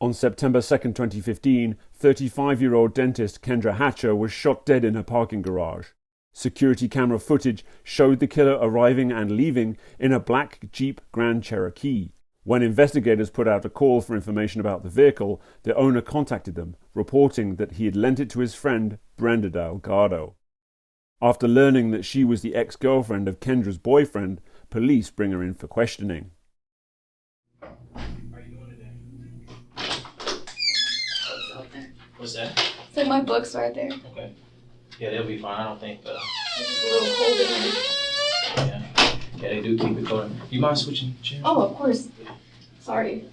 On September 2nd, 2015, 35-year-old dentist Kendra Hatcher was shot dead in her parking garage. Security camera footage showed the killer arriving and leaving in a black Jeep Grand Cherokee. When investigators put out a call for information about the vehicle, the owner contacted them, reporting that he had lent it to his friend Brenda Delgado. After learning that she was the ex-girlfriend of Kendra's boyfriend, police bring her in for questioning. How are you doing today? Books out there. What's that? It's like my book's right there. Okay. Yeah, they'll be fine. I don't think. It's just a little cold in here. Yeah, they do keep it cold. You mind switching chairs? Oh, of course. Sorry.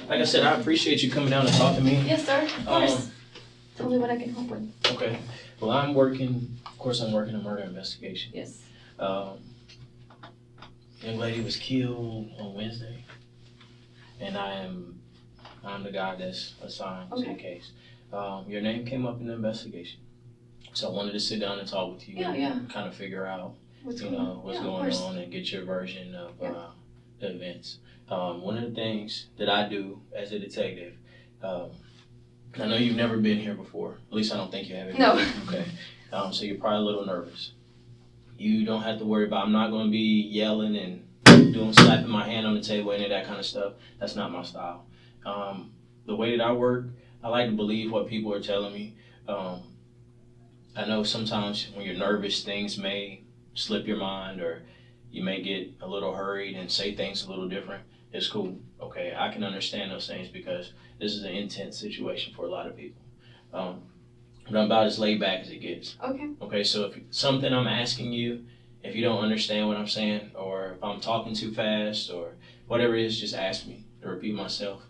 Like I said, I appreciate you coming down to talk to me. Yes, sir. Of course. Tell me what I can help with. Okay. Well, I'm working a murder investigation. Yes. Young lady was killed on Wednesday, and I'm the guy that's assigned to the case. Your name came up in the investigation, so I wanted to sit down and talk with you. And kind of figure out what's going on and get your version of the events. One of the things that I do as a detective, I know you've never been here before. At least I don't think you have. No. Okay. So you're probably a little nervous. You don't have to worry about, I'm not going to be yelling and slapping my hand on the table, any of that kind of stuff. That's not my style. The way that I work, I like to believe what people are telling me. I know sometimes when you're nervous, things may slip your mind, or you may get a little hurried and say things a little different. It's cool. Okay, I can understand those things because this is an intense situation for a lot of people. But I'm about as laid back as it gets. Okay. Okay, so if something I'm asking you, if you don't understand what I'm saying, or if I'm talking too fast, or whatever it is, just ask me to repeat myself.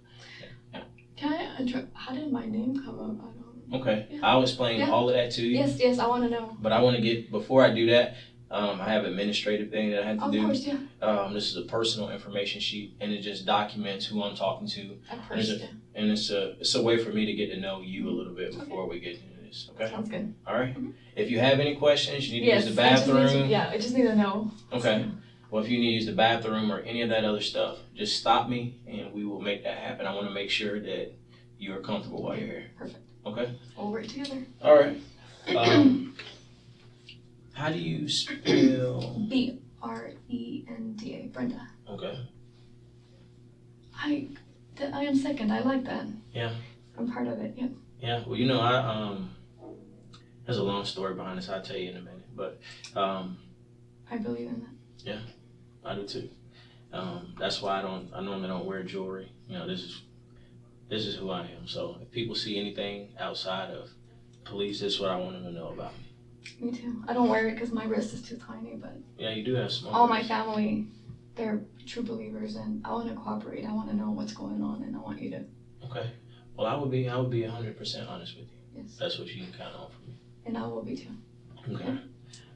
Can I, how did my name come up? I don't. Okay, yeah. I'll explain all of that to you. Yes, I want to know. But I want to get, before I do that, I have an administrative thing that I have to do. Of course, yeah. This is a personal information sheet, and it just documents who I'm talking to. Of course, and it's a way for me to get to know you a little bit before we get into this. Okay. Sounds good. All right. Mm-hmm. If you have any questions, you need to use the bathroom. I just need to know. Okay. Well, if you need to use the bathroom or any of that other stuff, just stop me, and we will make that happen. I want to make sure that you are comfortable while you're here. Perfect. Okay. We'll work together. All right. How do you spell? Brenda. Brenda. Okay. I am second. I like that. Yeah. I'm part of it. Yeah. Yeah. Well, you know, there's a long story behind this. I'll tell you in a minute, but I believe in that. Yeah, I do too. That's why I normally don't wear jewelry. You know, this is who I am. So if people see anything outside of police, this is what I want them to know about me. Me too. I don't wear it because my wrist is too tiny, but yeah, you do have small. All my family, they're true believers, and I want to cooperate. I want to know what's going on, and I want you to. Okay. Well, I would be 100% honest with you. Yes. That's what you can count on from me. And I will be too. Okay.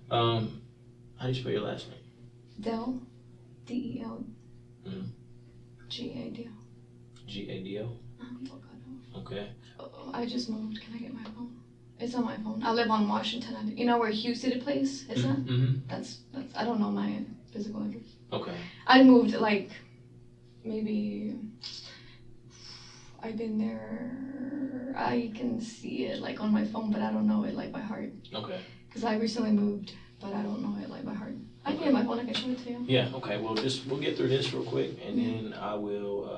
How do you spell your last name? Del, D-E-L, Mm-hmm. G-A-D-O. G-A-D-O? Okay. Oh, I just moved. Can I get my phone? It's on my phone. I live on Washington. You know where Hugh City Place is at? Mm-hmm. That's. I don't know my physical address. Okay. I moved like maybe. I've been there. I can see it like on my phone, but I don't know it like by heart. Okay. Because I recently moved, but I don't know it like by heart. I can get my phone. I can show it to you. Yeah. Okay. Well, we'll get through this real quick, and then I will.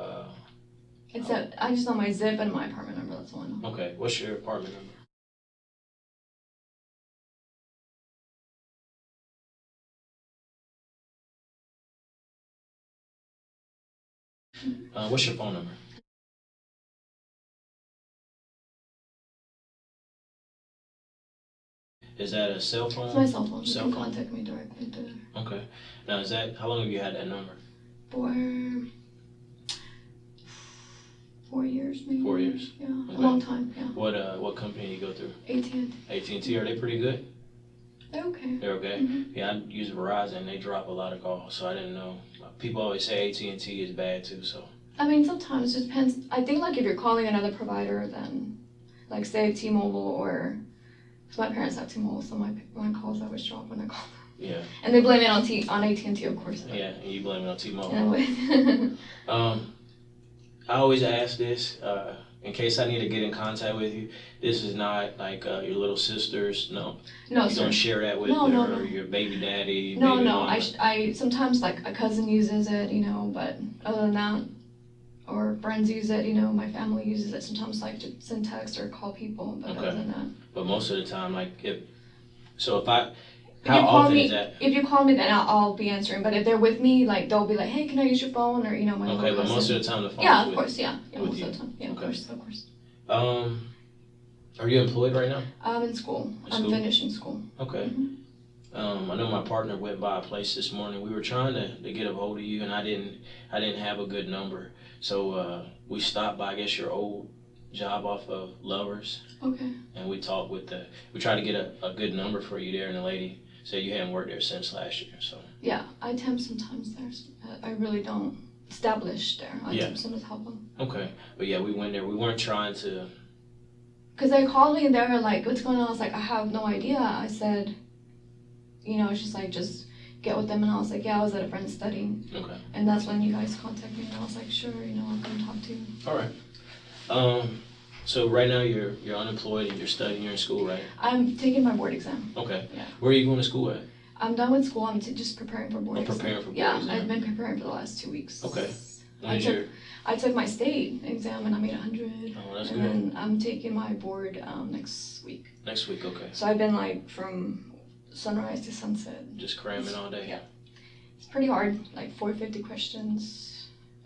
I just know my zip and my apartment number. That's the one. Okay. What's your apartment number? What's your phone number? Is that a cell phone? It's my cell phone. You can contact me directly through there. Okay. Now, how long have you had that number? For 4 years, maybe. 4 years? Yeah, okay. A long time, yeah. What company do you go through? AT&T. AT&T, are they pretty good? They're okay. They're okay? Mm-hmm. Yeah, I use Verizon. They drop a lot of calls, so I didn't know. People always say AT&T is bad too, so. I mean, sometimes it depends. I think like if you're calling another provider, then like say T-Mobile or, because my parents have T-Mobile, so my calls always drop when I call them. Yeah. And they blame it on AT&T, of course. Yeah, and you blame it on T-Mobile. Yeah, I always ask this in case I need to get in contact with you. This is not like your little sisters. No, No, you sir. don't share that with No, her no, or no. your baby daddy, No, baby no. mama. I sometimes like a cousin uses it, you know, but other than that, or friends use it, you know, my family uses it sometimes, like to send text or call people, but other than that. But most of the time, like if I, If how you call often me, is that? if you call me, then I'll be answering. But if they're with me, like they'll be like, "Hey, can I use your phone?" Or you know, my Okay, little but cousin. most of the time the phone. Yeah, of course. Yeah, with most you. of the time. Yeah, Okay. of course. Are you employed right now? I'm in school. I'm school? finishing school. Okay. I know my partner went by a place this morning. We were trying to get a hold of you, and I didn't have a good number. So we stopped by, I guess, your old job off of Lovers. Okay. And we talked we tried to get a good number for you there, and the lady said you hadn't worked there since last year. So Yeah, I temp sometimes there. I really don't establish there. I temp sometimes help them. Okay, but yeah, we went there. We weren't trying to. Because they called me and they were like, "What's going on?" I was like, "I have no idea." I said, you know, it's just like, just get with them. And I was like, "Yeah, I was at a friend's studying." Okay. And that's when you guys contacted me. And I was like, "Sure, you know, I'll come talk to you." All right. So right now you're unemployed and you're studying. You're in school, right? I'm taking my board exam. Okay. Yeah. Where are you going to school at? I'm done with school. I'm just preparing for board exam. Preparing for board exam. exam. I've been preparing for the last 2 weeks. Okay. I took my state exam and I made 100. Oh, that's and good. then I'm taking my board next week. Next week, okay. So I've been like from sunrise to sunset. Just cramming all day. Yeah. It's pretty hard, like 450 questions.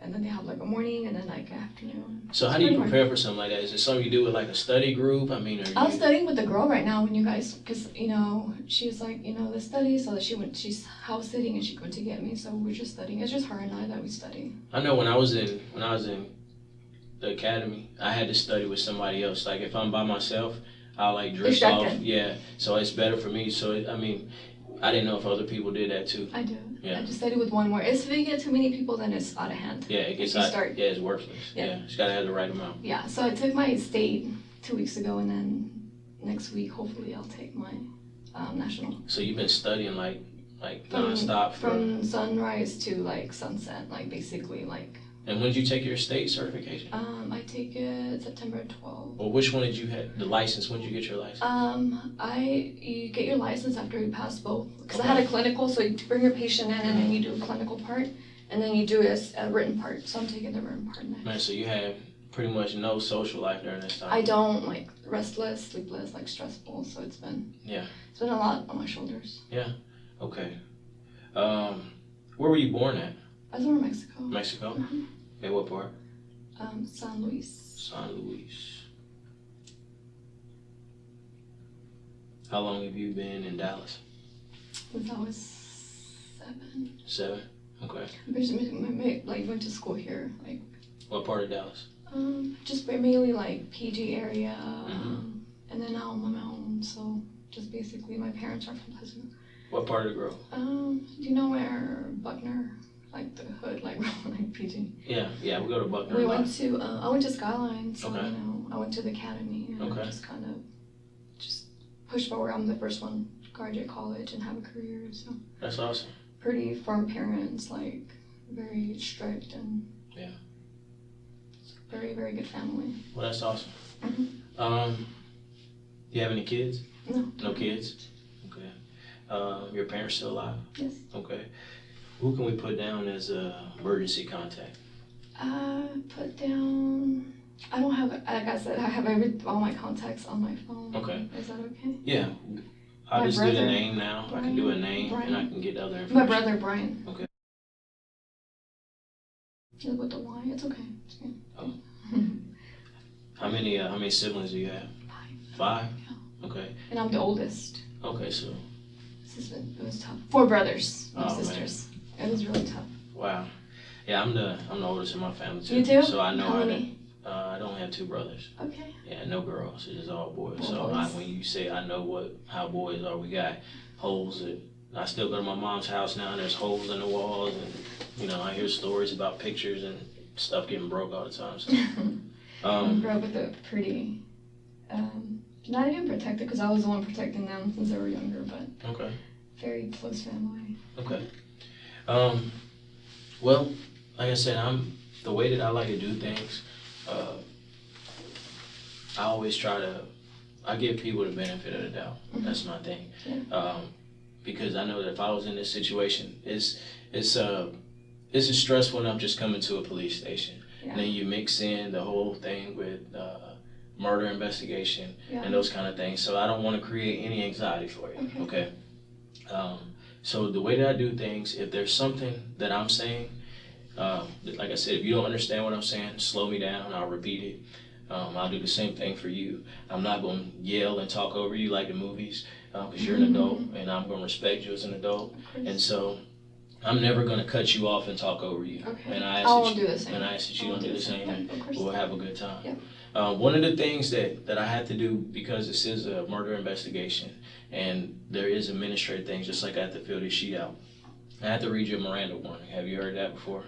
And then they have like a morning and then like an afternoon. So how do you prepare for something like that? Is it something you do with like a study group? I mean, I'm studying with the girl right now when you guys, because you know she's like, you know, the study, so she's house sitting and she went to get me, so we're just studying. It's just her and I that we study. I know when I was in the academy, I had to study with somebody else. Like if I'm by myself, I'll like drift off. Yeah, so it's better for me. So I mean, I didn't know if other people did that too. I do. Yeah. I just study with one more. If you get too many people, then it's out of hand. Yeah, it gets out. Yeah, it's worthless. Yeah, you gotta have the right amount. Yeah. So I took my state 2 weeks ago, and then next week, hopefully, I'll take my national. So you've been studying like nonstop from sunrise to like sunset, like basically like. And when did you take your state certification? I take it September 12th. Well, which one did you have? The license? When did you get your license? You get your license after you pass both. Because I had a clinical, so you bring your patient in and then you do a clinical part, and then you do a written part. So I'm taking the written part next. Man, so you had pretty much no social life during this time. I don't, like restless, sleepless, like stressful. So it's been a lot on my shoulders. Yeah. Okay. Where were you born at? I was born in Mexico. Mexico? Mm-hmm. Okay, what part? San Luis. San Luis. How long have you been in Dallas? Since I was 7. 7? Okay. Like went to school here. Like. What part of Dallas? Just mainly like PG area, and then now I'm on my own. So just basically, my parents are from Pleasant. What part of the Grove? Do you know where Buckner? Like the hood, like PG. Yeah, we go to Buckner. We went to I went to Skyline, so okay. you know I went to the academy and I just kind of pushed forward. I'm the first one to graduate college and have a career, so that's awesome. Pretty firm parents, like very strict and very, very good family. Well, that's awesome. Mm-hmm. You have any kids? No. No kids. Okay. Your parents still alive? Yes. Okay. Who can we put down as a emergency contact? Put down. I don't have. Like I said, I have all my contacts on my phone. Okay. Is that okay? Yeah. I'll just do the name now. Brian, I can do a name Brian. and I can get other information. My brother Brian. Okay. With the Y, it's okay. It's okay. Oh. How many siblings do you have? 5. 5? Yeah. Okay. And I'm the oldest. Okay, so. It was tough. 4 brothers, no sisters. Man. It was really tough. Wow. Yeah, I'm the oldest in my family too. You too? So I know How many? I don't have 2 brothers. Okay. Yeah, no girls. It's just all boys. All so boys. when you say I know how boys are, we got holes that I still go to my mom's house now and there's holes in the walls and you know I hear stories about pictures and stuff getting broke all the time. So I grew up with a pretty not even protected because I was the one protecting them since they were younger, but okay. Very close family. Okay. Well, like I said, I'm the way that I like to do things, I always I give people the benefit of the doubt. That's my thing. Yeah. Because I know that if I was in this situation, it's just stressful enough just coming to a police station. Yeah. And then you mix in the whole thing with murder investigation and those kind of things. So I don't want to create any anxiety for you. Okay. So the way that I do things, if there's something that I'm saying, like I said, if you don't understand what I'm saying, slow me down. I'll repeat it. I'll do the same thing for you. I'm not going to yell and talk over you like the movies, because you're an adult, and I'm going to respect you as an adult. And so I'm never going to cut you off and talk over you. Okay. And I I won't do the same. And I ask that you don't do the same thing. We'll have a good time. Yep. One of the things that I had to do, because this is a murder investigation, and there is administrative things, just like I have to fill this sheet out, I had to read your Miranda warning. Have you heard that before?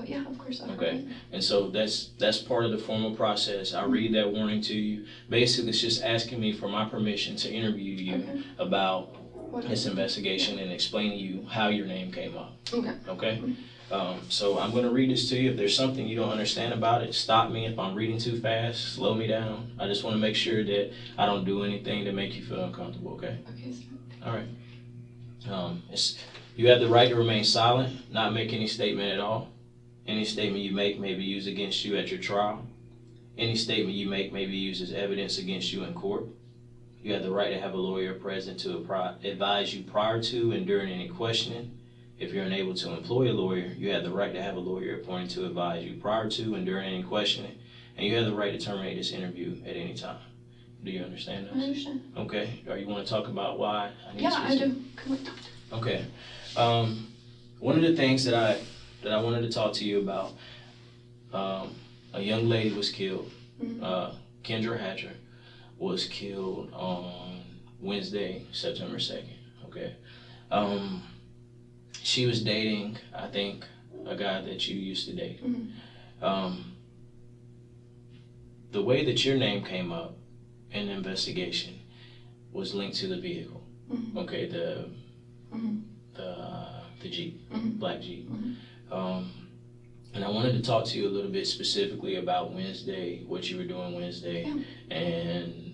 Yeah, of course. Okay, and so that's part of the formal process. I read that warning to you. Basically, it's just asking me for my permission to interview you about this investigation and explain to you how your name came up. Okay. So I'm going to read this to you. If there's something you don't understand about it, stop me. If I'm reading too fast, slow me down. I just want to make sure that I don't do anything to make you feel uncomfortable. Okay. Okay, sir. All right. You have the right to remain silent, not make any statement at all. Any statement you make may be used against you at your trial. Any statement you make may be used as evidence against you in court. You have the right to have a lawyer present to advise you prior to and during any questioning. If you're unable to employ a lawyer, you have the right to have a lawyer appointed to advise you prior to and during any questioning. And you have the right to terminate this interview at any time. Do you understand this? I understand. Okay. Or you want to talk about why I need I do. Come on, doctor. Okay. One of the things that I wanted to talk to you about, a young lady was killed. Kendra Hatcher was killed on Wednesday, September 2nd. Okay. She was dating, I think, a guy that you used to date. The way that your name came up in the investigation was linked to the vehicle. Okay, the Jeep, black Jeep. And I wanted to talk to you a little bit specifically about Wednesday, what you were doing Wednesday, and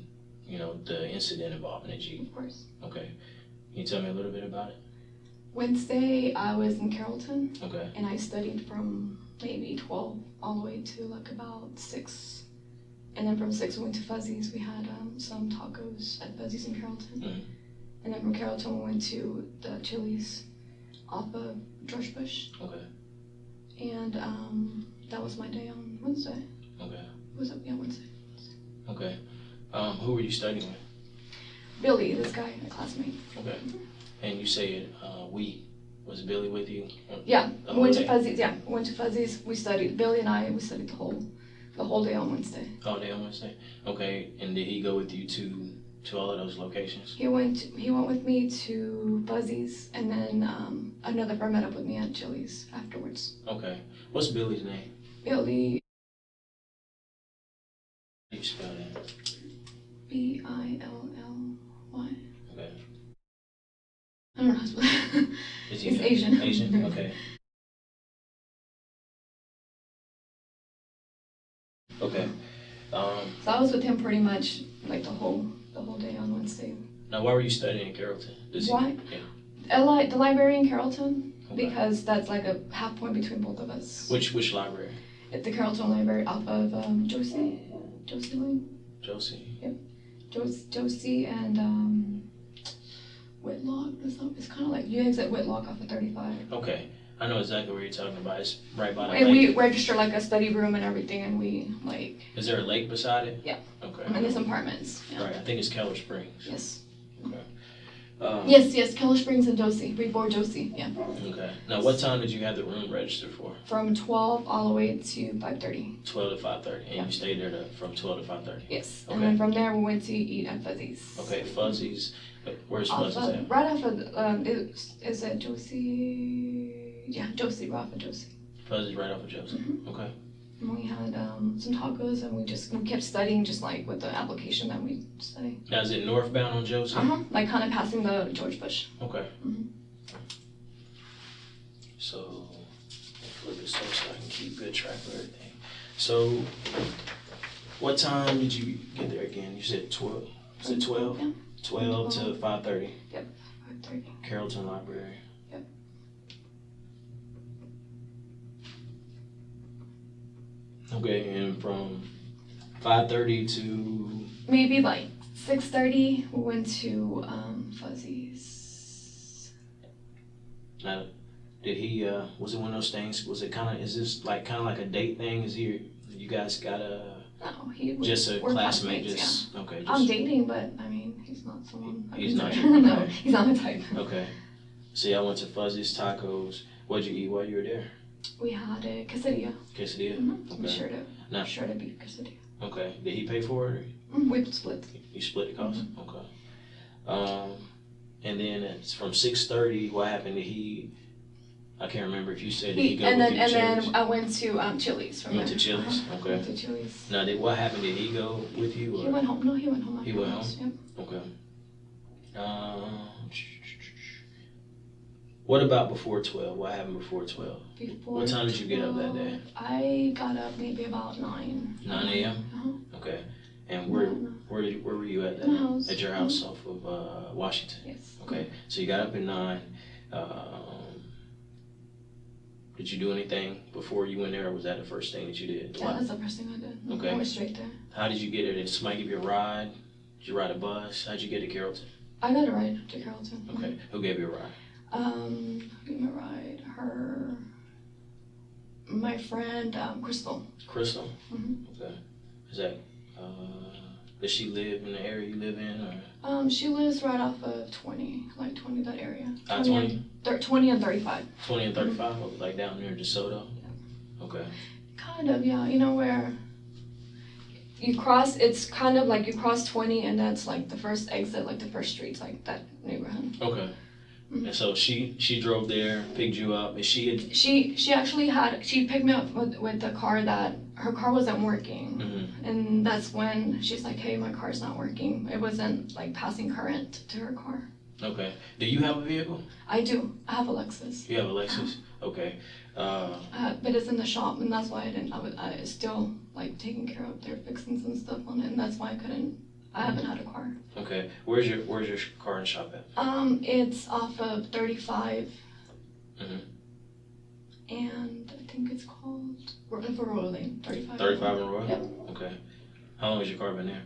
the incident involving the Jeep. Of course. Okay. Can you tell me a little bit about it? Wednesday, I was in Carrollton. Okay. And I studied from maybe 12 all the way to like about 6. And then from 6 we went to Fuzzy's. We had some tacos at Fuzzy's in Carrollton. And then from Carrollton we went to the Chili's off of George Bush. Okay. And that was my day on Wednesday. Okay. Wednesday. Okay. Who were you studying with? Billy, this guy, a classmate. Okay. And you said was Billy with you? Yeah, we went to Fuzzy's. Yeah, we went to Fuzzy's. We studied. Billy and I, we studied the whole day on Wednesday. All day on Wednesday. Okay. And did he go with you to all of those locations? He went with me to Fuzzy's, and then another friend met up with me at Chili's afterwards. Okay. What's Billy's name? Billy. How do you spell that? Billy. Okay. I don't know how to spell that. He's Asian. Asian? Okay. Okay. So I was with him pretty much like the whole day on Wednesday. Now, why were you studying in Carrollton? Why? Yeah. The library in Carrollton, because that's like a half point between both of us. Which library? At the Carrollton Library off of Josie Lane. Josie. Yep. Josie and Whitlock. It's kind of like you exit Whitlock off of 35. Okay. I know exactly where you're talking about. It's right by the lake. And we register like a study room and everything, and we like... Is there a lake beside it? Yeah. Okay. And there's apartments. Yeah. Right. I think it's Keller Springs. Yes. Okay. Yes, Keller Springs and Josie, before Josie, yeah. Okay. Now, what time did you have the room registered for? From 12 all the way to 5:30. 12 to 5:30, and you stayed there from 12 to 5:30? Yes, and then from there we went to eat at Fuzzy's. Okay, Fuzzy's. Where's Fuzzy's at? Right off of, is it Josie? Yeah, Josie, right off of Josie. Fuzzy's right off of Josie, okay. And we had some tacos, and we kept studying just like with the application that we studied. Now, is it northbound on Josie? Like kind of passing the George Bush. Okay. So, flip it so I can keep good track of everything. So, what time did you get there again? You said 12. Was it 12? Yeah. 12 to 5:30. Yep. 5:30. Carrollton Library. Yep. Okay, and from 5:30 to Maybe like 6:30, we went to Fuzzy's. now, did he? Was it one of those things? Was it kind of? Is this like kind of like a date thing? Is he? You guys got a? No, he was Just a we're classmate? classmates, Just okay. I'm Just, dating, but I mean, he's not someone. He's not your your- No, okay. he's not my type. okay. See, I went to Fuzzy's Tacos. What'd you eat while you were there? We had a quesadilla. Quesadilla. Mm-hmm. Okay. Now- Sure to beef quesadilla. Okay. Did he pay for it? We split. Or you split the cost? Okay. And then it's from 6:30. What happened? Did he? I can't remember if you said did he go with you to Chili's? Then I went to Chili's from You went there. to Chili's? Okay. Went to Chili's. Now, what happened? Did he go with you? Or? He went home. No, he went home. He went home? Yep. Okay. What about before 12? What happened before 12? Before What time did you get up that day? I got up maybe about 9. 9 a.m.? Uh-huh. Okay. And where were you at that? My house. At your house off of Washington? Yes. Okay. So you got up at 9. Did you do anything before you went there, or was that the first thing that you did? Yeah, that's the first thing I did. Okay. I went straight there. How did you get there? Did somebody give you a ride? Did you ride a bus? How'd you get to Carrollton? I got a ride to Carrollton. Okay. Who gave you a ride? Who gave me a ride? My friend, Crystal. Crystal? Mhm. Okay. Is that, does she live in the area you live in, or? She lives right off of 20, like 20, that area. 20? 20 and 35. 20 and 35, like down near DeSoto? Okay. Kind of, yeah. You know where you cross, it's kind of like you cross 20 and that's like the first exit, like the first streets, like that neighborhood. Okay. And so she drove there, picked you up, and She actually she picked me up with the car that, her car wasn't working. Mhm. And that's when she's like, hey, my car's not working. It wasn't like passing current to her car. Okay. Do you have a vehicle? I do. I have a Lexus. You have a Lexus? Okay. But it's in the shop, and that's why I was still like taking care of, they're fixing some stuff on it, and that's why I haven't had a car. Okay. Where's your car and shop at? It's off of 35. Mhm. And I think it's called for Rolling 35. 35 in Royal? Yep. Okay. How long has your car been there?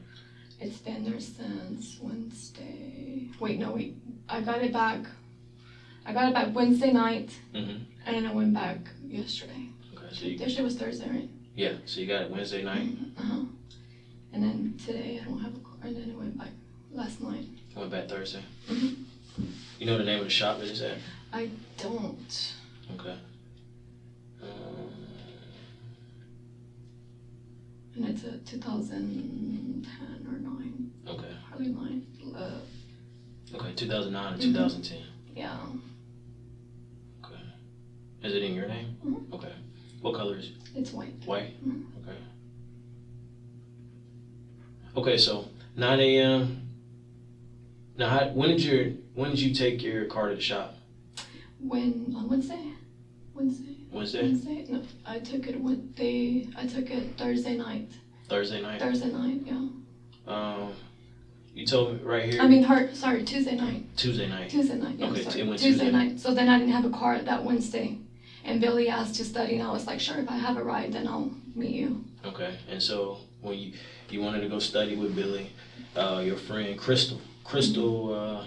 It's been there since Wednesday. Wait. I got it back Wednesday night, Mm-hmm. and then I went back yesterday. Okay. So Yesterday was Thursday, right? yeah. So you got it Wednesday night. Uh-huh. And then today I don't have a car, and then I went back last night. Went back Thursday. Mhm. You know the name of the shop that it's at? I don't. Okay. And it's a 2010 or 9. Okay. Probably 9. Okay. 2009 or 2010. Yeah. Okay. Is it in your name? Mhm. Okay. What color is it? It's white. White? Mhm. Okay. Okay, so 9 a.m. Now, when did you take your car to the shop? On Wednesday? Wednesday? No, I took it Thursday night. Thursday night? Thursday night, yeah. You told me right here. I mean, Tuesday night. Tuesday night. Tuesday night, yeah, Okay, sorry. it went Tuesday Tuesday. night. So then I didn't have a car that Wednesday. And Billy asked to study, and I was like, sure, if I have a ride, then I'll meet you. Okay, and so when you wanted to go study with Billy, your friend Crystal,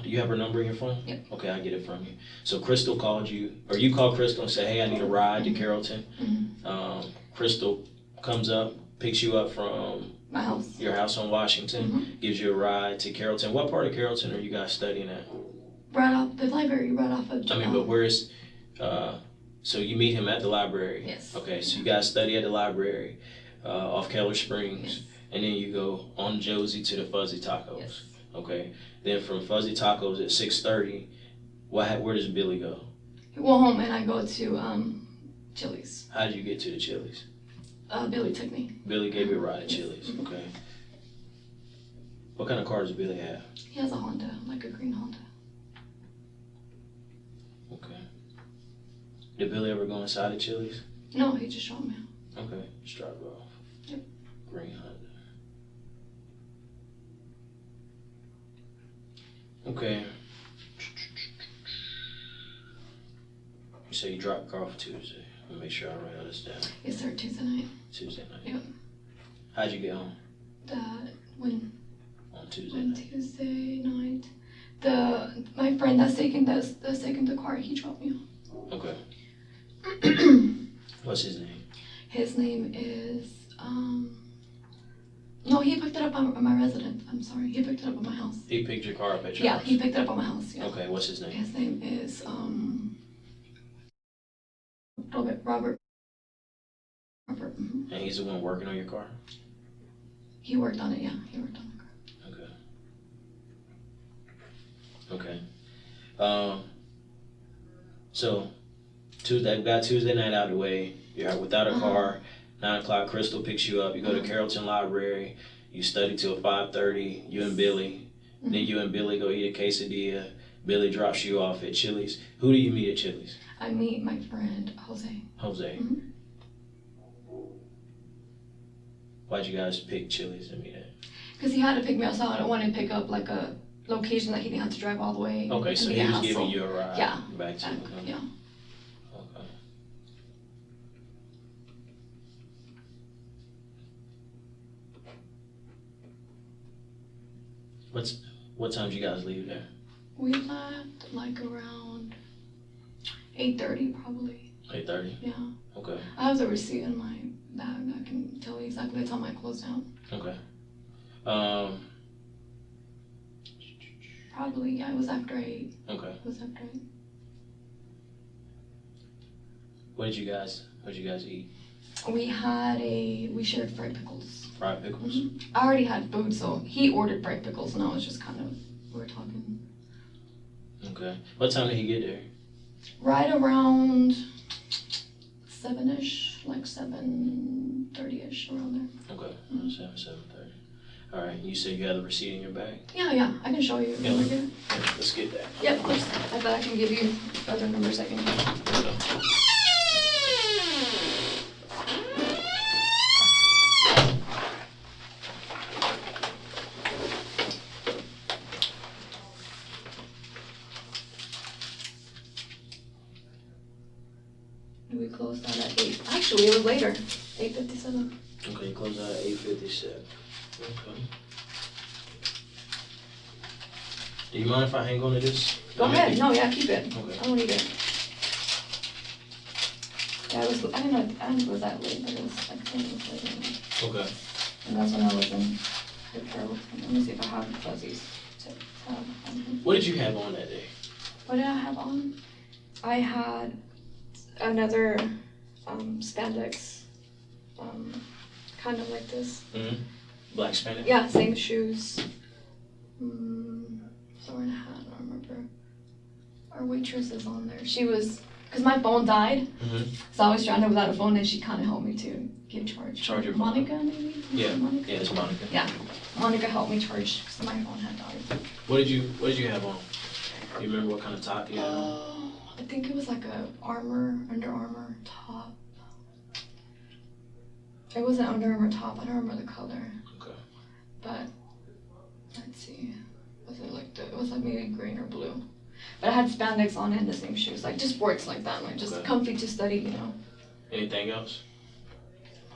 do you have her number in your phone? Yep. Okay, I'll get it from you. So Crystal called you, or you called Crystal and said, hey, I need a ride to Carrollton. Mhm. Crystal comes up, picks you up from My house. your house on Washington, gives you a ride to Carrollton. What part of Carrollton are you guys studying at? Right off the library, right off of. I mean, but where's, so you meet him at the library? Yes. Okay, so you guys study at the librare off Keller Springs, Yes. and then you go on Josie to the Fuzzy Tacos. Yes. Okay, then from Fuzzy Tacos at 6:30, where does Billy go? Well, home, and I go to Chili's. How did you get to the Chili's? Billy took me. Billy gave you a ride at Chili's. Okay. What kind of car does Billy have? He has a Honda, like a green Honda. Okay. Did Billy ever go inside the Chili's? No, he just dropped me off. Okay, just drop it off. Yep. Green Honda. Okay. You say you dropped car off Tuesday. Let me make sure I write all this down. Yes, sir. Tuesday night. Tuesday night. Yep. How'd you get home? When On Tuesday on night. Tuesday night, my friend that's taking the car, he dropped me Okay. off. What's his name? His name is no, he picked it up at my residence. I'm sorry, he picked it up at my house. He picked your car up at your Yeah, house? he picked it up at my house. Yeah. Okay, what's his name? His name is Robert. And he's the one working on your car? He worked on it. Yeah, he worked on the car. Okay. So Tuesday, we got Tuesday night out of the way. You're out without a car. 9 o'clock, Crystal picks you up. You go to Carrollton Library. You study till 5:30. You and Billy. Then you and Billy go eat a quesadilla. Billy drops you off at Chili's. Who do you meet at Chili's? I meet my friend Jose. Jose. Why'd you guys pick Chili's to meet at? Because he had to pick me up, so I don't want to pick up like a location that he didn't have to drive all the way. Okay, so he was giving you a ride. Yeah. Back to Yeah. Okay. What time did you guys leave there? We left like around 8:30 probably. 8:30? Yeah. Okay. I have the receipt in my bag. I can tell you exactly the time I closed down. Okay. Probably, yeah, it was after 8. Okay. It was after 8. What did you guys eat? We shared fried pickles. Fried pickles? I already had food, so he ordered fried pickles, and I was just kind of, we were talking. Okay. What time did he get there? Right around 7-ish, like 7:30-ish, around there. Okay. 7:30. All right. You said you had the receipt in your bag? Yeah, I can show you. Yeah. Over here. Let's get that. Yep, I bet I can give you other numbers I can give. We closed out at 8. Actually, it was later. 8:57. Okay, you closed out at 8:57. Okay. Do you mind if I hang on to this? Go ahead. No, yeah, keep it. Okay. I don't need it. Yeah, I didn't know it was that late, but it was, I think it was later. Okay. And that's when I was in Carrollton. Let me see if I have the fuzzies. What did you have on that day? What did I have on? I had another spandex, kind of like this. Mm-hmm. Black spandex? Yeah, same shoes. Throwing a hat, I don't remember. Our waitress is on there. She was, because my phone died, so I was stranded without a phone, and she kind of helped me to get charged. Charge your phone? Monica, maybe? Yeah. Monica? Yeah, it's Monica. Yeah, Monica helped me charge because my phone had died. What did you have on? Do you remember what kind of top you had on? I think it was like a Under Armour top. It wasn't Under Armour top. I don't remember the color. Okay. But let's see. It was like maybe green or blue. But I had spandex on and the same shoes, like just sports like that, like just Okay. comfy to study, you know. Anything else?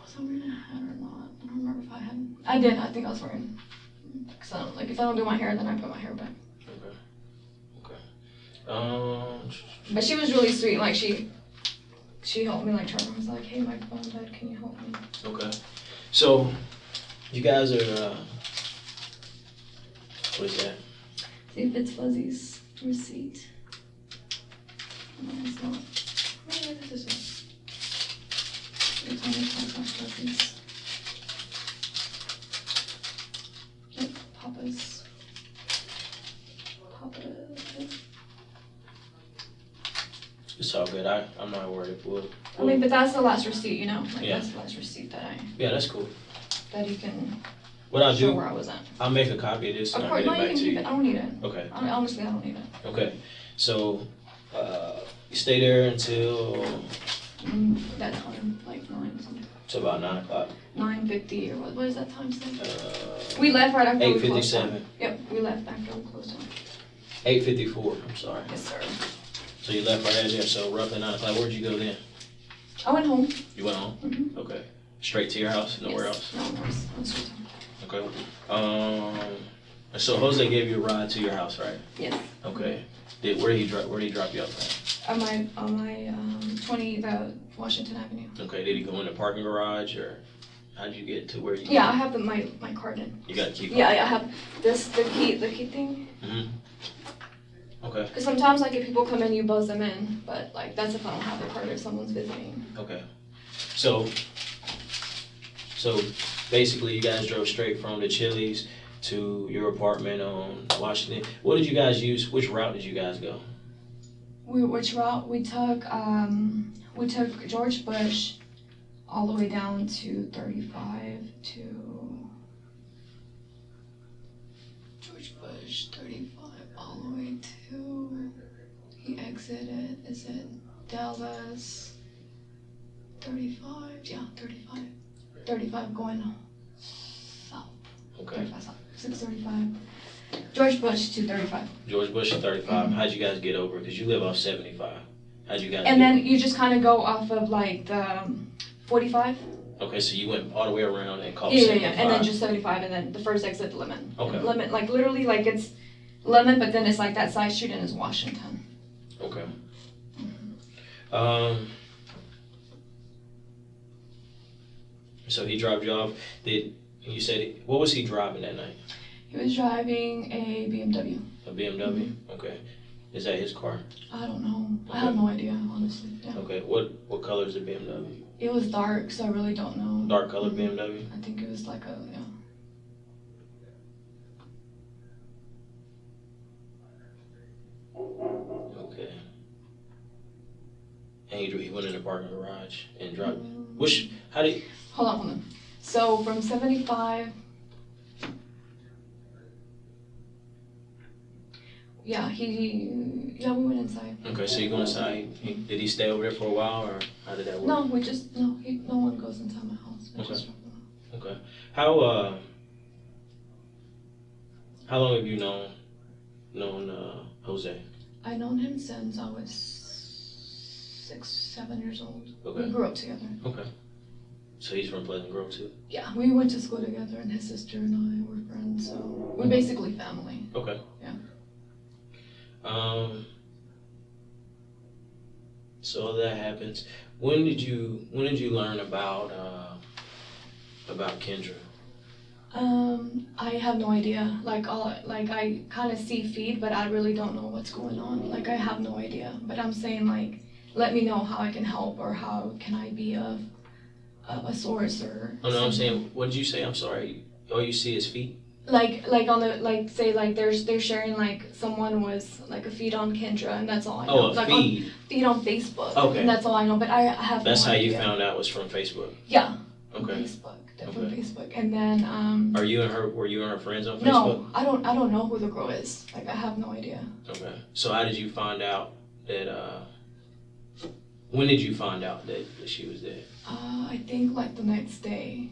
Was I wearing a hat or not? I don't remember if I had. I did. I think I was wearing. Cause I don't, like if I don't do my hair, then I put my hair back. Okay. But she was really sweet. Like she helped me. Like turn. I was like, hey, my phone died. Can you help me? Okay. So, you guys are. What is that? See if it's Fuzzy's receipt. No, it's not. Oh, this is it. It's only Fuzzy's. Yep, Papa's. It's all good. I'm not worried. I mean, but that's the last receipt, you know? Like, Yeah. that's the last receipt Yeah, that's cool. that you can What I'll show do, where I was at. I'll make a copy of this and Of I'll course, get no, it you back can to keep you. it. I don't need it. Okay. Honestly, I don't need it. Okay. So, you stay there until that time, like 9 something. So about 9 o'clock. 9:50 or what is that time say? We left right after we closed down. 8:57. Yep, we left after we closed down. 8:54. I'm sorry. Yes, sir. So you left right at there. So roughly 9 o'clock. Where'd you go then? I went home. You went home. Mm-hmm. Okay. Straight to your house. Nowhere else. No, I was straight home. Okay. So Jose gave you a ride to your house, right? Yes. Okay. Where did he drop you off at? On my 20 the Washington Avenue. Okay. Did he go in the parking garage or how'd you get to where you? Yeah, I have my card in. You got a key card? Yeah, I have the key thing. Mm-hmm. Okay. Because sometimes like if people come in, you buzz them in, but like that's if I don't have the card or someone's visiting. Okay. So basically, you guys drove straight from the Chili's to your apartment on Washington. What did you guys use? Which route did you guys go? Which route we took? We took George Bush all the way down to 35 to George Bush 35 all the way to he exited. Is it Dallas? 35. Yeah, 35. 35 going south. Okay. 35 south. 635. George Bush to 35. George Bush at 35. Mm-hmm. How'd you guys get over? Because you live off 75. How'd you guys And get then over? you just kind of go off of like the 45. Okay, so you went all the way around and caught Yeah, 75. and then just 75, and then the first exit Lemon. Okay. Lemon, like literally, like it's Lemon, but then it's like that side street and it's Washington. Okay. So he dropped you off. You said what was he driving that night? He was driving a BMW. A BMW. Okay. Is that his car? I don't know. Okay. I have no idea, honestly. Yeah. Okay. What color is the BMW? It was dark, so I really don't know. Dark colored BMW. I think it was like a Okay. And he went in the parking garage and dropped. How did? Hold on. So from 75. Yeah, we went inside. Okay, so you go inside. Did he stay over there for a while, or how did that work? No, no one goes inside my house. We Okay. just drop them off. Okay. How long have you known Jose? I've known him since I was 6, 7 years old. Okay. We grew up together. Okay. So he's from Pleasant Grove too? Yeah, we went to school together, and his sister and I were friends, so we're basically family. Okay. Yeah. So that happens. When did you learn about Kendra? I have no idea. I kind of see feed, but I really don't know what's going on. Like I have no idea. But I'm saying like, let me know how I can help or how can I be a source or. Oh no, I'm saying. What did you say? I'm sorry. All you see is feet. Like on the say like they're sharing like someone was like a feed on Kendra and that's all I know. Oh, a like feed. Feed on Facebook. Okay. And that's all I know. But I have. That's no how idea. you found out was from Facebook. Yeah. Okay. Facebook. Okay. From Facebook, and then Were you and her friends on Facebook? No, I don't know who the girl is. Like I have no idea. Okay. So how did you find out that? When did you find out that she was dead? I think like the next day.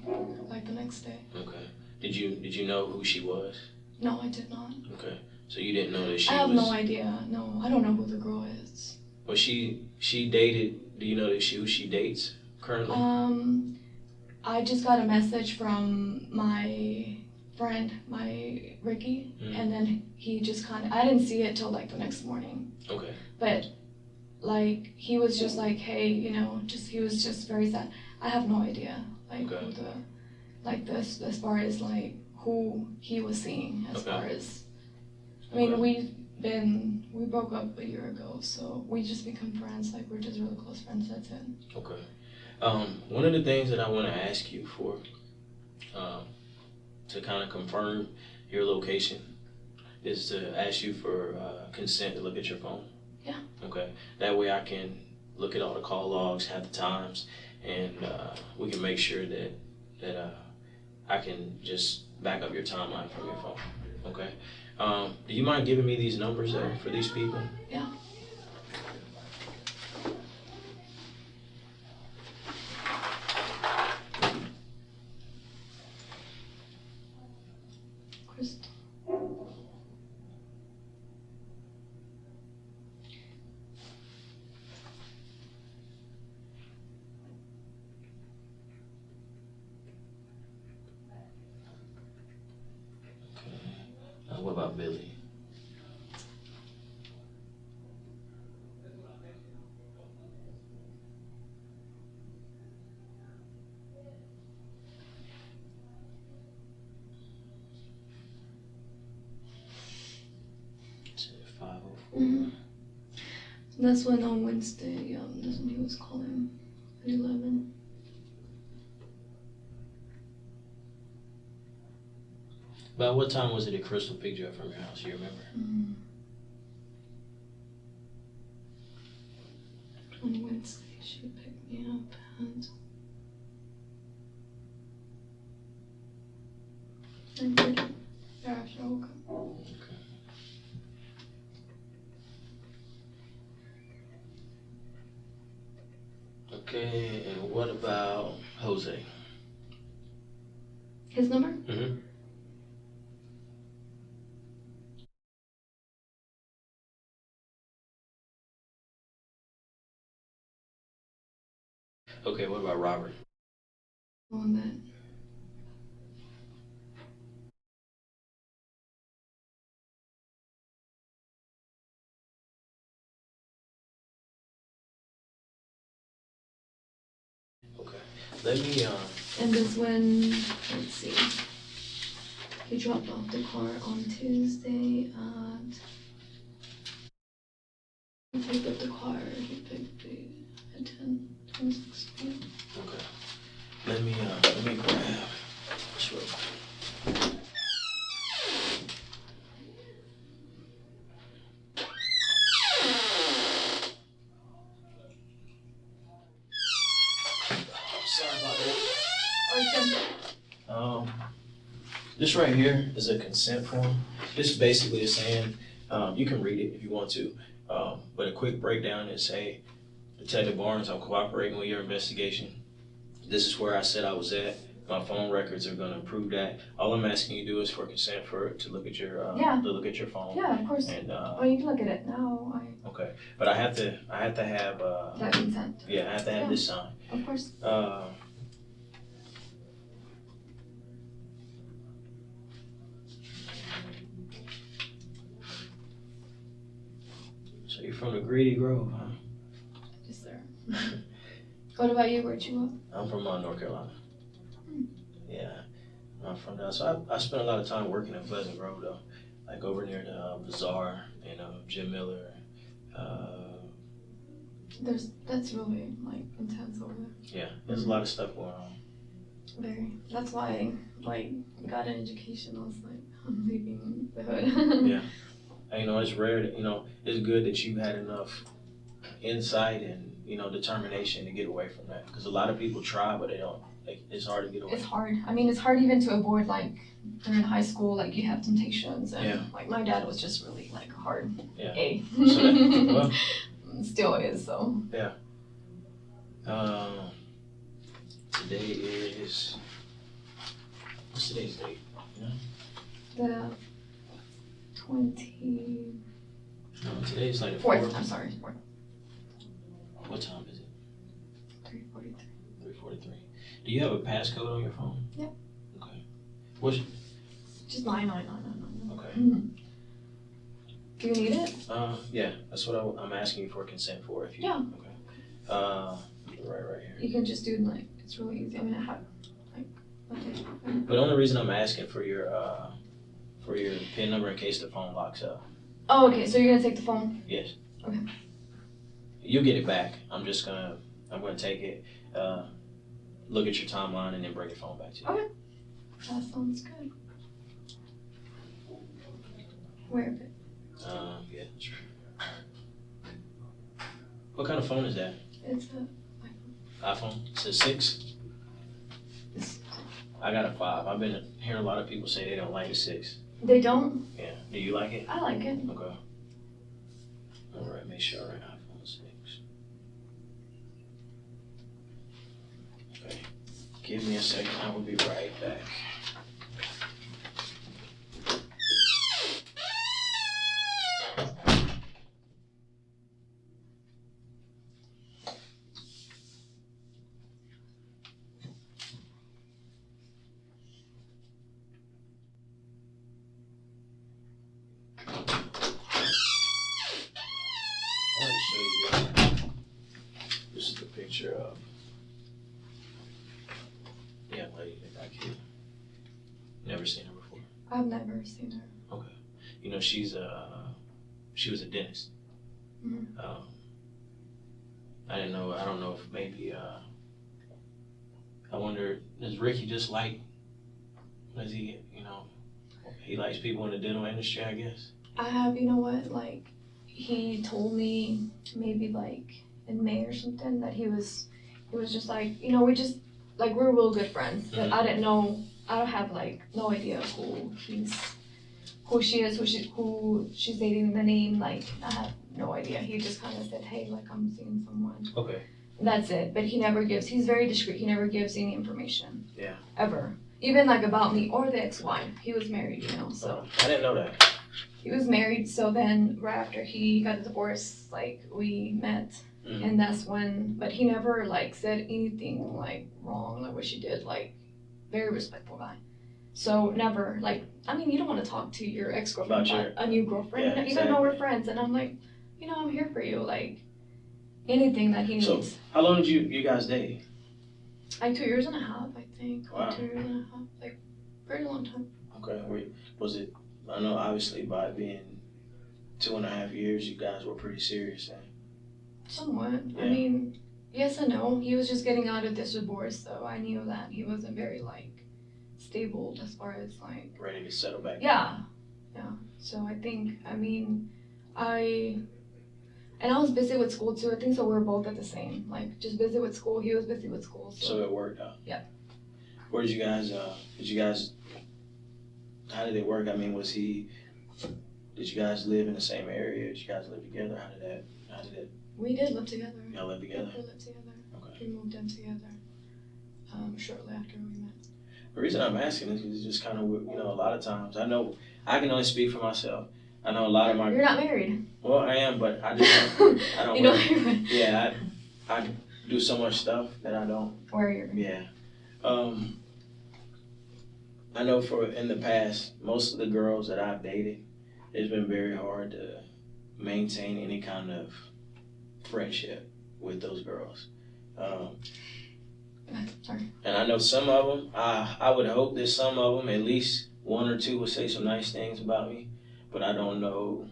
Okay. Did you know who she was? No, I did not. Okay. So you didn't know that she was. I have no idea. No, I don't know who the girl is. Well, she dated. Do you know who she dates currently? I just got a message from my friend, my Ricky, and then he just I didn't see it till like the next morning. Okay. But like he was just like, hey, he was just very sad. I have no idea, like Okay. who this as far as like who he was seeing as Okay. far as. I mean, Okay. we broke up a year ago, so we just become friends. Like we're just really close friends. That's it. Okay. One of the things that I want to ask you for, to kind of confirm your location, is to ask you for consent to look at your phone. Yeah. Okay. That way I can look at all the call logs, have the times, and we can make sure that I can just back up your timeline from your phone. Okay. Do you mind giving me these numbers for these people? Yeah. Crystal. What about Billy? It's at 5:04. Mm-hmm. That's when on Wednesday, that's when he was calling at 11. About what time was it that Crystal picked you up from your house? You remember? On Wednesday, she picked me up at 9:30. Yeah, after I woke up. Okay, and what about Jose? His number? Mm-hmm. Okay, what about Robert? On that. Okay, let me And that's when, let's see, he dropped off the car on Tuesday he picked up the car, he picked it at 10:26 p.m. Okay. Let me grab this real quick. Sorry about that. This right here is a consent form. This basically is saying, you can read it if you want to, but a quick breakdown is, hey, Detective Barnes, I'm cooperating with your investigation. This is where I said I was at. My phone records are going to prove that. All I'm asking you to do is for consent to look at your phone. Yeah, of course. And you can look at it now. okay, but I have to have That consent. Yeah, I have to have this signed. Of course. So you're from the Greedy Grove, huh? Yes, sir. What about you? Where'd you go? I'm from North Carolina. Yeah, I'm from there. So I spent a lot of time working in Pleasant Grove, though, like over near the Bazaar and Jim Miller. That's really like intense over there. Yeah, there's a lot of stuff going on. Very. That's why I got an education. I was like, I'm leaving the hood. Yeah. And, it's rare that, it's good that you had enough insight and, determination to get away from that. Because a lot of people try, but they don't. It's hard to get away. It's hard. I mean, it's hard even to avoid, like, during high school, like, you have temptations. And, like, my dad was just really, like, hard A. So Still is, so. Yeah. Today is, what's today's date? The 20. No, today's like the 4th. I'm sorry, 4th. What time is it? 3:43. 3:43. Do you have a passcode on your phone? Yep. Okay. What's just 99999. Okay. Mm-hmm. Do you need it? Yeah. That's what I'm asking you for consent for. If you. Yeah. Okay. Right here. You can just do like it's really easy. I mean, I have like. Okay. But the only reason I'm asking for your PIN number in case the phone locks up. Oh, okay. So you're gonna take the phone? Yes. Okay. You'll get it back. I'm gonna take it, look at your timeline, and then bring your phone back to you. Okay. That sounds good. Where is it? Yeah, that's right. What kind of phone is that? It's a iPhone? It's a 6? I got a 5. I've been hearing a lot of people say they don't like a 6. They don't? Yeah. Do you like it? I like it. Okay. All right, make sure I write iPhone 6. Okay. Give me a second. I will be right back. picture of the young lady that got killed? Never seen her before? I've never seen her. Okay. You know, she was a dentist. Mm-hmm. I don't know if maybe, I wonder, does Ricky just like, does he, he likes people in the dental industry, I guess? I have, you know what, like, he told me maybe like in May or something that he was just like, we just, like, we're real good friends, but I didn't know, I don't have like no idea who she is, who she's dating, the name, like, I have no idea. He just kind of said, hey, like, I'm seeing someone. Okay. That's it, but he's very discreet, he never gives any information. Yeah. Ever. Even like about me or the ex-wife. He was married, so. I didn't know that. He was married, so then right after he got a divorce, like, we met, and that's when, but he never like said anything like wrong, like what she did, like, very respectful guy. So never, like, I mean, you don't want to talk to your ex-girlfriend about a new girlfriend, yeah, even though we're friends, and I'm like, I'm here for you, like, anything that he needs. So, how long did you guys date? Like 2.5 years, I think. Wow. 2.5 years, like, very long time. Okay, was it, I know obviously by being 2.5 years, you guys were pretty serious then. Somewhat. Yeah. I mean, yes and no. He was just getting out of this divorce, so I knew that he wasn't very, like, stable as far as, like... Ready to settle back. Yeah. So I think, and I was busy with school too. I think so we were both at the same. Like, just busy with school. He was busy with school. So it worked out. Yeah. Where did you guys, how did it work? I mean, did you guys live in the same area? Did you guys live together? How did it? We did live together. Y'all lived together? We lived together. Okay. We moved in together shortly after we met. The reason I'm asking is because it's just kind of, a lot of times, I know, I can only speak for myself. I know a lot of my... You're not married. Well, I am, but I just I don't... You don't... Yeah, I do so much stuff that I don't... Where you're... Yeah. I know in the past, most of the girls that I've dated, it's been very hard to maintain any kind of friendship with those girls. Sorry. And I know some of them, I would hope that some of them, at least one or two, would say some nice things about me, but I don't know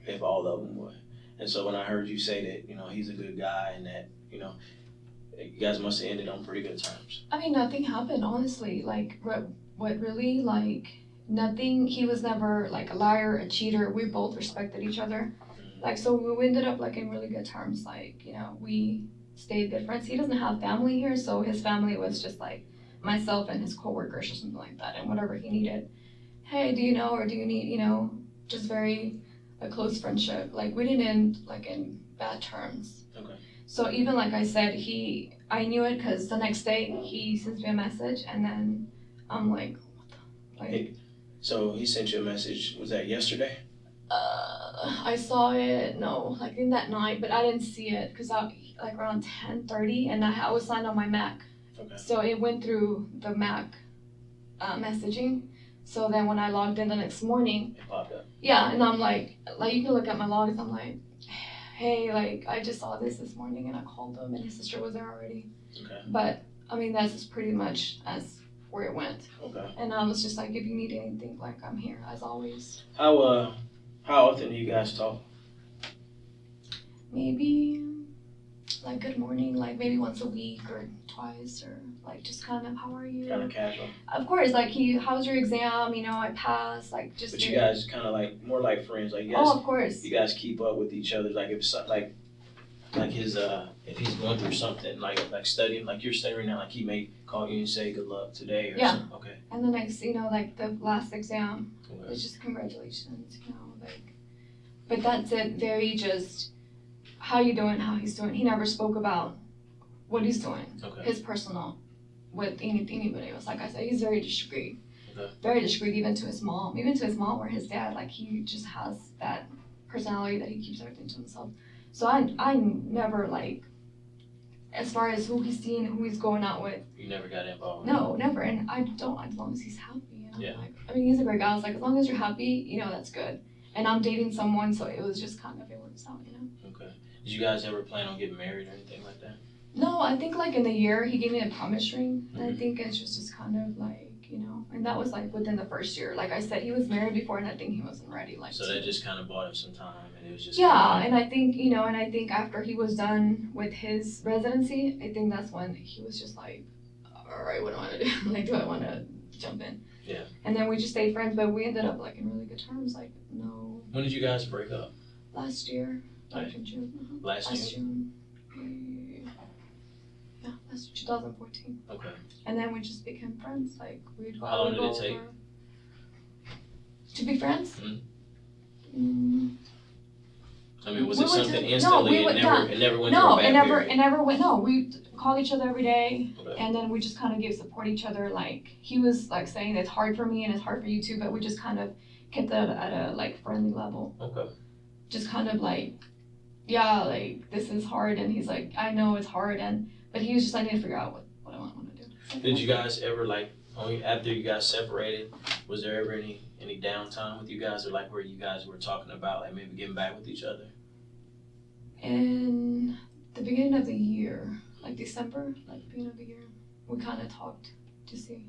if all of them would. And so when I heard you say that, he's a good guy and that, you guys must have ended on pretty good terms. I mean, nothing happened, honestly. Like, what really, like, nothing, he was never, like, a liar, a cheater. We both respected each other. Like, so we ended up, like, in really good terms. Like, we stayed good friends. He doesn't have family here, so his family was just, like, myself and his coworkers or something like that, and whatever he needed. Hey, do you know, or do you need, just very, a close friendship. Like, we didn't end, like, in bad terms. Okay. So even, like I said, I knew it because the next day he sends me a message, and then I'm like, what the, like... Hey, so he sent you a message, was that yesterday? I saw it, no, like in that night, but I didn't see it because like around 10:30, and I was signed on my Mac. Okay. So it went through the Mac messaging. So then when I logged in the next morning, it popped up. Yeah, and I'm like you can look at my logs. I'm like, hey, like I just saw this morning, and I called him, and his sister was there already. Okay. But I mean, that's just pretty much as where it went. Okay. And I was just like, if you need anything, like I'm here as always. How often do you guys talk? Maybe like good morning, like maybe once a week or twice, or like just kind of how are you? Kind of casual. Of course, like how's your exam? I passed. Like just. But you guys kind of like more like friends, like you guys. Oh, of course. You guys keep up with each other, like if his if he's going through something like studying, like you're studying now, like he may call you and say good luck today or something. Okay. And the next, like the last exam, Okay. it's just congratulations, like. But that's it. Very just how you doing, how he's doing. He never spoke about what he's doing, his personal, with anybody else. Like I said, he's very discreet. Okay. Very discreet, even to his mom or his dad. Like he just has that personality that he keeps everything to himself. So I never like, as far as who he's seeing, who he's going out with. You never got involved. No, never, and I don't. As long as he's happy, Yeah. Like, I mean, he's a great guy. I was like, as long as you're happy, that's good. And I'm dating someone, so it was just kind of, it works out, Okay. Did you guys ever plan on getting married or anything like that? No, I think like in the year he gave me a promise ring, and I think it's just kind of like, you know, and that was like within the first year. Like I said, he was married before, and I think he wasn't ready. Like So that just kind of bought him some time, and it was just yeah, and I think, you know, and I think after he was done with his residency, I think that's when he was just like, all right, what do I want to do? Like, do I want to jump in? Yeah. And then we just stayed friends, but we ended up like in really good terms. Like no. When did you guys break up? Last year, like in June. Last June. Yeah, that's 2014. Okay. And then we just became friends. Like we'd go. How long did it take? To be friends? I mean, was it something instantly? No, it never went through a bad period? It never went. No, we called each other every day, Okay. and then we just kind of gave support each other. Like he was like saying it's hard for me and it's hard for you too, but we just kind of kept that at a like friendly level. Okay. Just kind of like, yeah, like this is hard, and he's like, I know it's hard, but he was just like, I need to figure out what I want to do. Did you guys ever like after you guys separated? Was there ever any downtime with you guys, or like where you guys were talking about like maybe getting back with each other? In the beginning of the year, like December, like beginning of the year, we kind of talked to see,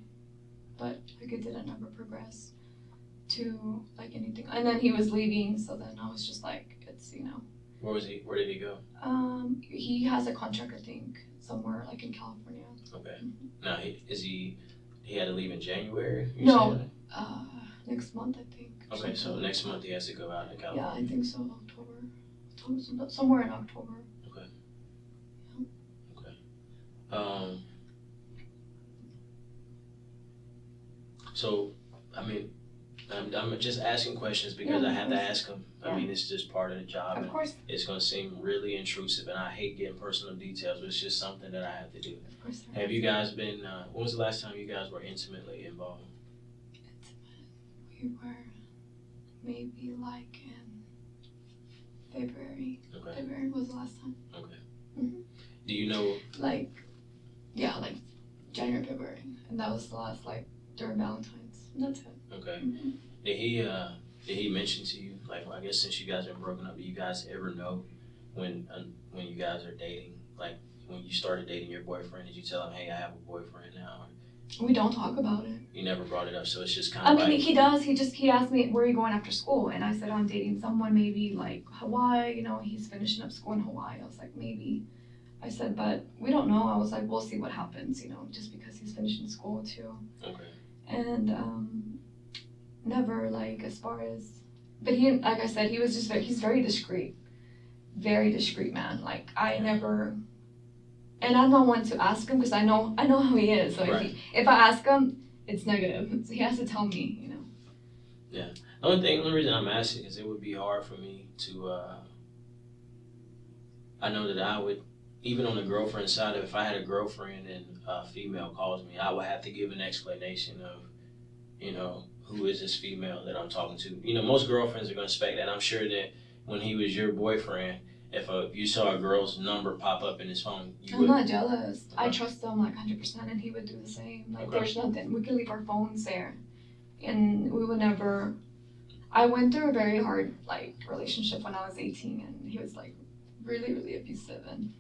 but like it didn't ever progress to like anything. And then he was leaving, so then I was just like, it's, you know. Where was he? Where did he go? He has a contract, I think, somewhere like in California. Okay. Now he had to leave in January? No, next month I think. Okay, so next month he has to go out in California. Yeah, I think so. October, somewhere in October. Okay. Yeah. Okay. So, I mean, I'm just asking questions because I have to ask them. I mean, it's just part of the job. Of course. It's going to seem really intrusive, and I hate getting personal details, but it's just something that I have to do. Of course. Have you guys been, when was the last time you guys were intimately involved? We were maybe like in February. Okay. February was the last time. Okay. Mm-hmm. Do you know? Like January, February. And that was the last, like, during Valentine's. And that's it. Okay. Mm-hmm. Did he mention to you, like, I guess since you guys have been broken up, do you guys ever know when you guys are dating? Like, when you started dating your boyfriend, did you tell him, hey, I have a boyfriend now? We don't talk about it. You never brought it up, so it's just kind of I mean, he does. He asked me, where are you going after school? And I said, I'm dating someone, maybe like Hawaii. You know, he's finishing up school in Hawaii. I was like, maybe. I said, but we don't know. I was like, we'll see what happens, you know, just because he's finishing school too. Okay. And never like as far as, but he, like I said, he was just he's very discreet man. Like I never, and I'm not one to ask him because I know how he is. So right. if I ask him, it's negative. So he has to tell me, you know. Yeah. The only reason I'm asking is it would be hard for me to, I know that I would, even on the girlfriend side, if I had a girlfriend and a female calls me, I would have to give an explanation of, you know, who is this female that I'm talking to. You know, most girlfriends are going to expect that. I'm sure that when he was your boyfriend, if you saw a girl's number pop up in his phone, I'm not jealous. Okay. I trust him like 100%, and he would do the same. Like, there's nothing. We could leave our phones there, and we would never. I went through a very hard like relationship when I was 18, and he was like really, really abusive, and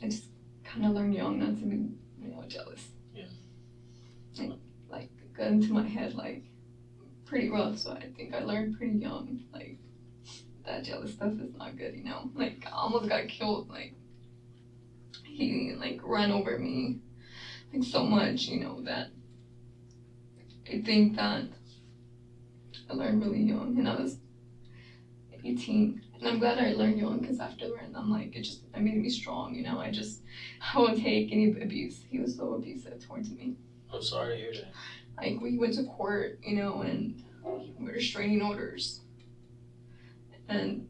I just kind of learned young not to be, you know, jealous. Yeah. Like got into my head like pretty rough, so I think I learned pretty young like that jealous stuff is not good, you know. Like I almost got killed. Like he like ran over me like so much, you know, that I think that I learned really young, and I was 18. And I'm glad I learned young because afterward, I'm like, it made me strong, you know. I won't take any abuse. He was so abusive towards me. I'm sorry to hear that. Like, we went to court, you know, and we were restraining orders. And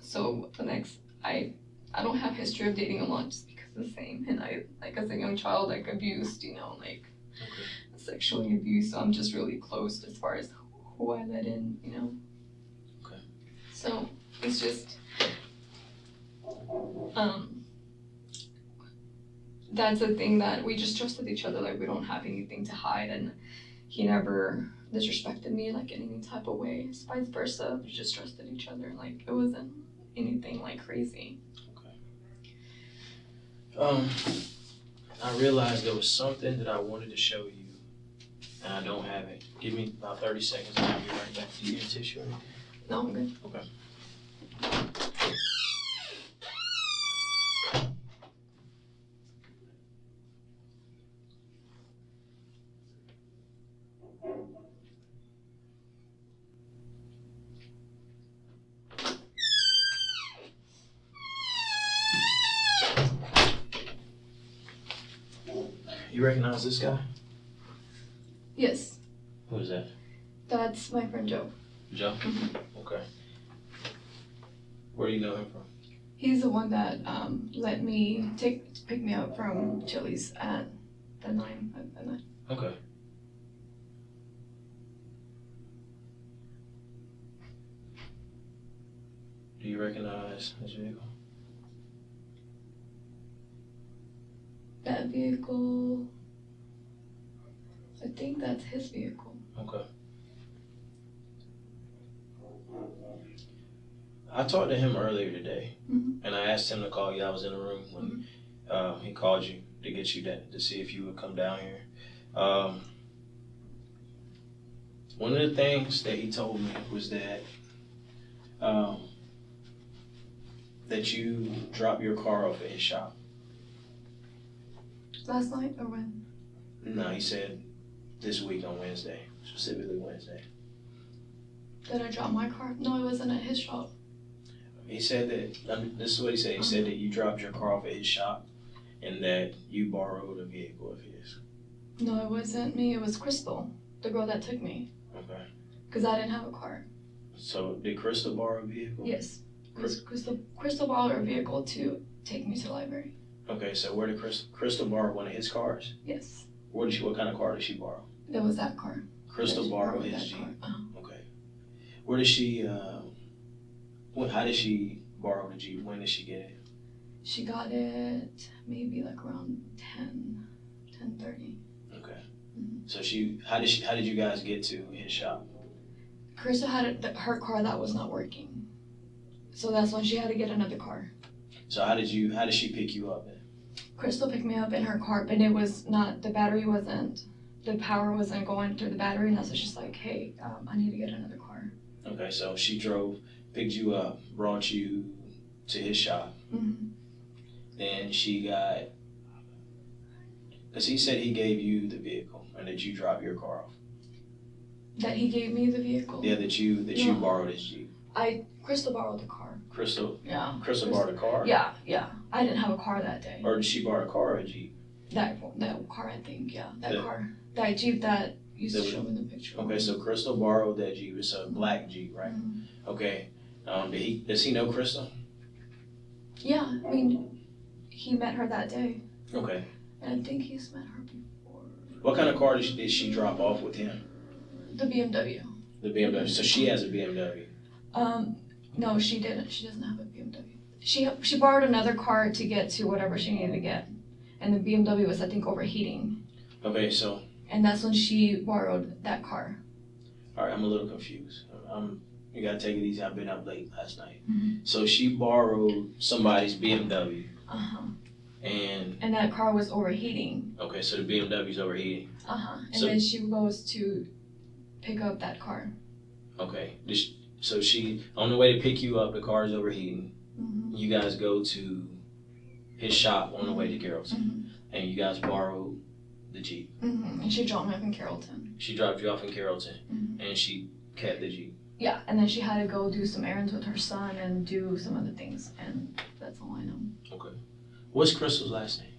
so I don't have history of dating a lot just because of the same. And I, like, as a young child, like, abused, you know, like, sexually abused. So I'm just really close as far as who I let in, you know. Okay. So it's just, that's the thing that we just trusted each other. Like, we don't have anything to hide, and he never disrespected me like in any type of way. It's vice versa. We just trusted each other. Like, it wasn't anything like crazy. Okay. I realized there was something that I wanted to show you, and I don't have it. Give me about 30 seconds and I'll be right back. Do you need a tissue or anything? No, I'm good. Okay. You recognize this guy? Yes, Who is that? that's my friend Joe. Joe? Okay. Where do you know him from? He's the one that let me pick me up from Chili's at the 9. At 9. Okay. Do you recognize his vehicle? That vehicle, I think that's his vehicle. Okay. I talked to him earlier today, and I asked him to call you. I was in the room when he called you to get you to see if you would come down here. One of the things that he told me was that that you dropped your car off at his shop. Last night or when? No, he said this week on Wednesday, specifically Wednesday. Did I drop my car? No, it wasn't at his shop. He said that, this is what he said. He said that you dropped your car off at his shop and that you borrowed a vehicle of his. No, it wasn't me. It was Crystal, the girl that took me. Okay. Because I didn't have a car. So did Crystal borrow a vehicle? Yes. Crystal borrowed her vehicle to take me to the library. Okay, so where did Crystal borrow one of his cars? Yes. What kind of car did she borrow? It was that car. Crystal borrowed his Jeep. Okay. Where did she? How did she borrow the Jeep? When did she get it? She got it maybe like around 10:30. Okay. So how did you guys get to his shop? Crystal had her car that was not working, so that's when she had to get another car. So how did she pick you up then? Crystal picked me up in her car, but it was not, the power wasn't going through the battery, and that's when she's like, hey, I need to get another car. Okay, so she picked you up, brought you to his shop. Then she got, because he said he gave you the vehicle and that you dropped your car off. That he gave me the vehicle? Yeah, that you borrowed his Jeep. Crystal borrowed the car. Crystal? Yeah. Crystal borrowed a car? Yeah. I didn't have a car that day. Or did she borrow a car or a Jeep? That car, I think, yeah. That car. That Jeep that used to show me in the picture. Okay, so Crystal borrowed that Jeep. It's a black Jeep, right? Okay. Does he know Crystal? Yeah, I mean, he met her that day. Okay. And I think he's met her before. What kind of car did she drop off with him? The BMW. The BMW. So she has a BMW. No, she didn't. She doesn't have a BMW. She borrowed another car to get to whatever she needed to get, and the BMW was, I think, overheating. Okay, so. And that's when she borrowed that car. All right, I'm a little confused. You gotta take it easy. I've been up late last night. So she borrowed somebody's BMW. And that car was overheating. Okay, so the BMW's overheating. And then she goes to pick up that car. Okay. So she, on the way to pick you up, the car is overheating. You guys go to his shop on the way to Carrollton. And you guys borrowed the Jeep. And she dropped me off in Carrollton. She dropped you off in Carrollton. And she kept the Jeep. Yeah, and then she had to go do some errands with her son and do some other things. And that's all I know. Okay. What's Crystal's last name?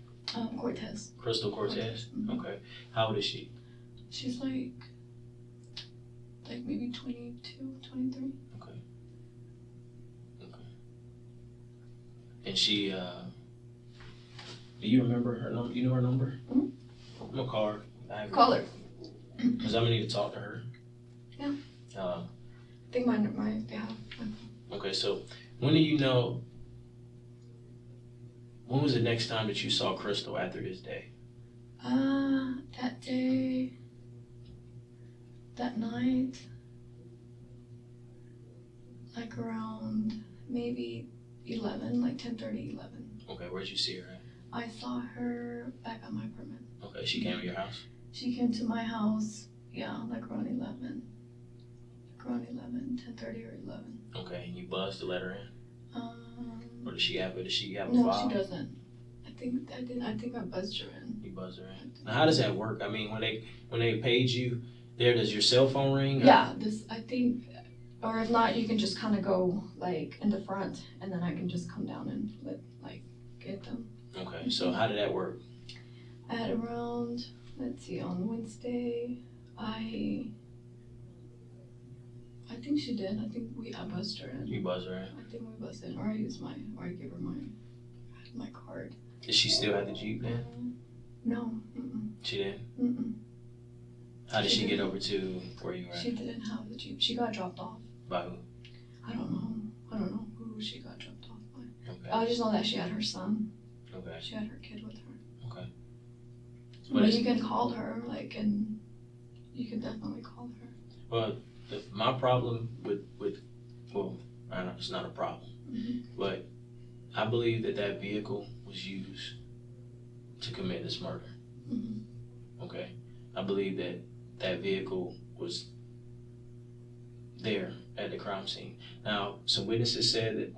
Cortez. Crystal Cortez? Okay. How old is she? She's like maybe 22, 23. Okay. And she, do you remember her number? You know her number? I'm gonna call her. Call her. Because I'm gonna need to talk to her. Yeah. I think they have. Okay, so when was the next time that you saw Crystal after this day? That day, that night, around maybe 11, 10:30, 11. Okay, where'd you see her I saw her back at my apartment. Okay, she came to your house? She came to my house, yeah, like around 11. Around 11, 10:30 or 11. Okay, and you buzzed to let her in? Or does she have a file? No, she doesn't. I think I buzzed her in. You buzzed her in. Now, how does that work? I mean, when they page you there, does your cell phone ring? Or? Yeah, I think, or if not, you can just kind of go like in the front, and then I can just come down and get them. Okay, so how did that work? At around, let's see, on Wednesday, I think she did. I think I buzzed her in. You buzzed her in? I think we buzzed in, or I gave her my card. Did she still have the Jeep then? No. Mm-mm. She didn't? Mm-mm. How did she get over to where you were at? She didn't have the Jeep. She got dropped off. By who? I don't know who she got dropped off by. Okay. I just know that she had her son. Okay. She had her kid with her. Okay. But you can call her, and you can definitely call her. Well, my problem with I know it's not a problem, but I believe that vehicle was used to commit this murder. Okay, I believe that vehicle was there at the crime scene. Now, some witnesses said that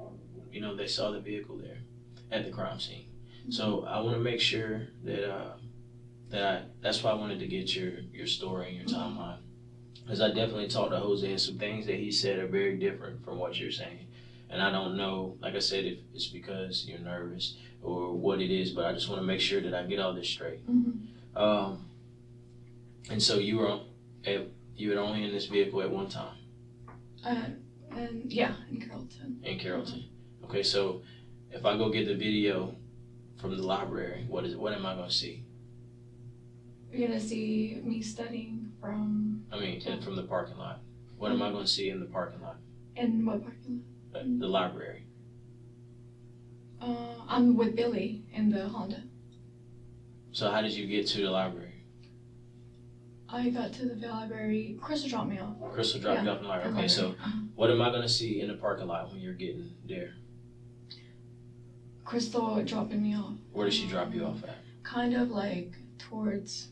they saw the vehicle there at the crime scene. So I want to make sure that that's why I wanted to get your story and your timeline. Because I definitely talked to Jose, and some things that he said are very different from what you're saying. And I don't know, like I said, if it's because you're nervous or what it is, but I just want to make sure that I get all this straight. And so you were only in this vehicle at one time? And yeah, in Carrollton. In Carrollton. Okay, so if I go get the video from the library, what am I going to see? You're going to see me studying from the parking lot. What am I going to see in the parking lot? In what parking lot? The library. I'm with Billy in the Honda. So how did you get to the library? I got to the library. Crystal dropped me off. Crystal dropped you off in the library. Okay, so what am I going to see in the parking lot when you're getting there? Crystal dropping me off. Where did she drop you off at? Kind of like towards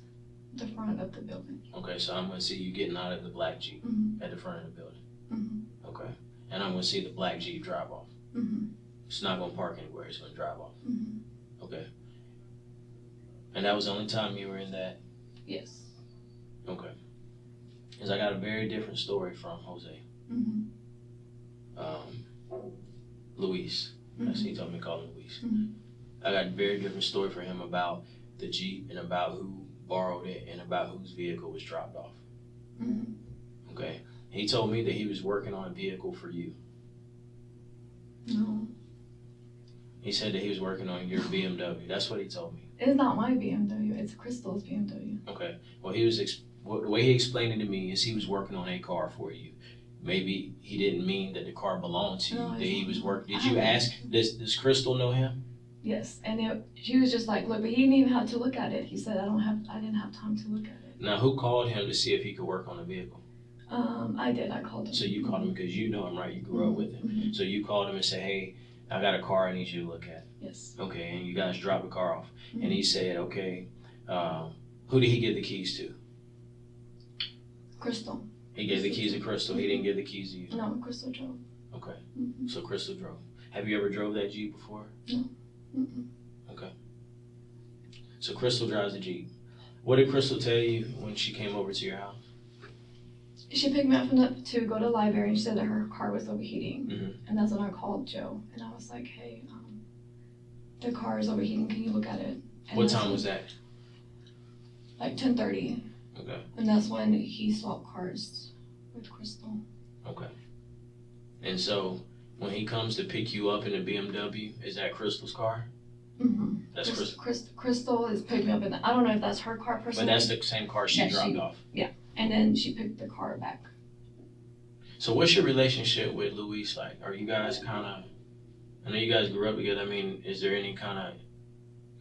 the front of the building. Okay, so I'm going to see you getting out of the black Jeep at the front of the building. Okay, and I'm going to see the black Jeep drive off. It's not going to park anywhere. It's going to drive off. Okay. And that was the only time you were in that? Yes. Okay. Because I got a very different story from Jose. Luis. He told me to call him Luis. I got a very different story for him about the Jeep and about who borrowed it and about whose vehicle was dropped off. Okay. He told me that he was working on a vehicle for you. No. He said that he was working on your BMW. That's what he told me. It's not my BMW. It's Crystal's BMW. Okay. Well, the way he explained it to me is he was working on a car for you. Maybe he didn't mean that the car belonged to you. No, that he was working. Did you ask? Does Crystal know him? Yes, and she was just like, look, but he didn't even have to look at it. He said, I didn't have time to look at it. Now, who called him to see if he could work on the vehicle? I did. I called him. So you called him because you know him, right? You grew up with him. So you called him and said, hey, I got a car I need you to look at. Yes. Okay, and you guys dropped the car off. And he said, okay, who did he give the keys to? Crystal. He gave the keys to Crystal. He didn't give the keys to you? No, Crystal drove. Okay. So Crystal drove. Have you ever drove that Jeep before? No. Okay. So Crystal drives the Jeep. What did Crystal tell you when she came over to your house? She picked me up to go to the library, and she said that her car was overheating. And that's when I called Joe, and I was like, hey, the car is overheating. Can you look at it? And what time was that? Like 10:30. Okay. And that's when he swapped cars with Crystal. Okay. And so when he comes to pick you up in the BMW, is that Crystal's car? That's Crystal is picking me up in I don't know if that's her car personally. But that's the same car she dropped off. Yeah. And then she picked the car back. So what's your relationship with Luis like? Are you guys kind of, I know you guys grew up together. I mean, is there any kind of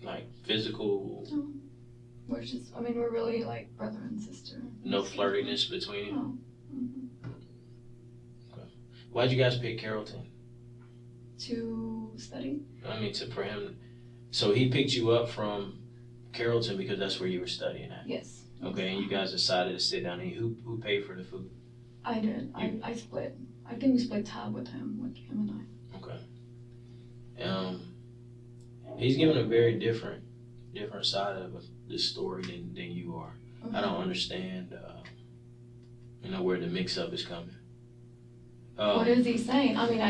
like physical? No. We're really like brother and sister. No flirtiness between you? No. Okay. Why'd you guys pick Carrollton? To study? For him So he picked you up from Carrollton because that's where you were studying at. Yes. Okay, and you guys decided to sit down and eat. Who paid for the food? I did. I split. I think we split tab with him and I. Okay. He's given a very different side of this story than you are. I don't understand, where the mix-up is coming. What is he saying? I mean,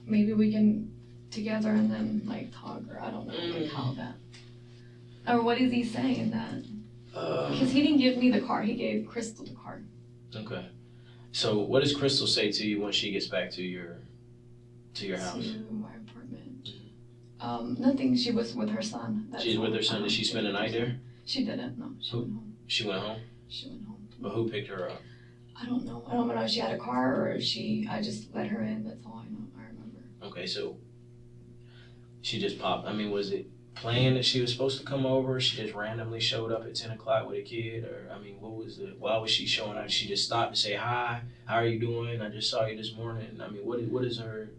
maybe we can together and then like talk, or I don't know, like how that, or what is he saying that? Because he didn't give me the car, he gave Crystal the car. Okay. So what does Crystal say to you when she gets back to your house? To my apartment. Nothing. She was with her son. She's with her son. Did she spend the night there? She didn't. No, she went home. She went home. She went home. But who picked her up? I don't know. I don't know if she had a car or if I just let her in. That's all I know. I remember. Okay, so she just popped. I mean, was it planned that she was supposed to come over? She just randomly showed up at 10 o'clock with a kid? Or, I mean, why was she showing up? She just stopped to say, hi, how are you doing? I just saw you this morning. I mean, what is her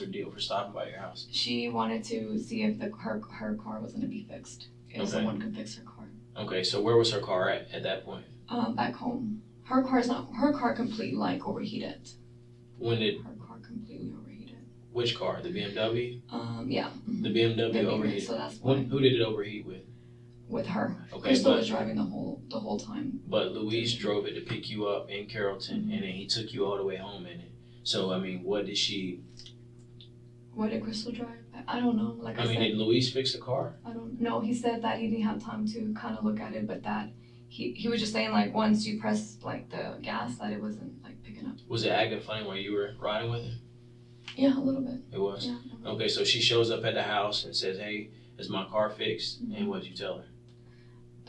deal for stopping by your house? She wanted to see if her car was going to be fixed. If someone could fix her car. Okay, so where was her car at that point? Back home. Her car completely like overheated. When did her car completely overheated? Which car? The BMW? Yeah. The BMW overheated. So that's why. Who did it overheat with? With her. Okay, Crystal was driving the whole time. But Luis drove it to pick you up in Carrollton, and then he took you all the way home in it. So I mean, what did Crystal drive? I don't know. Like I said, did Luis fix the car? I don't know. He said that he didn't have time to kind of look at it, but that he was just saying like once you press like the gas that it wasn't like picking up. Was it acting funny while you were riding with him? Yeah, a little bit. It was? Yeah. Okay, so she shows up at the house and says, hey, is my car fixed? Mm-hmm. And what did you tell her?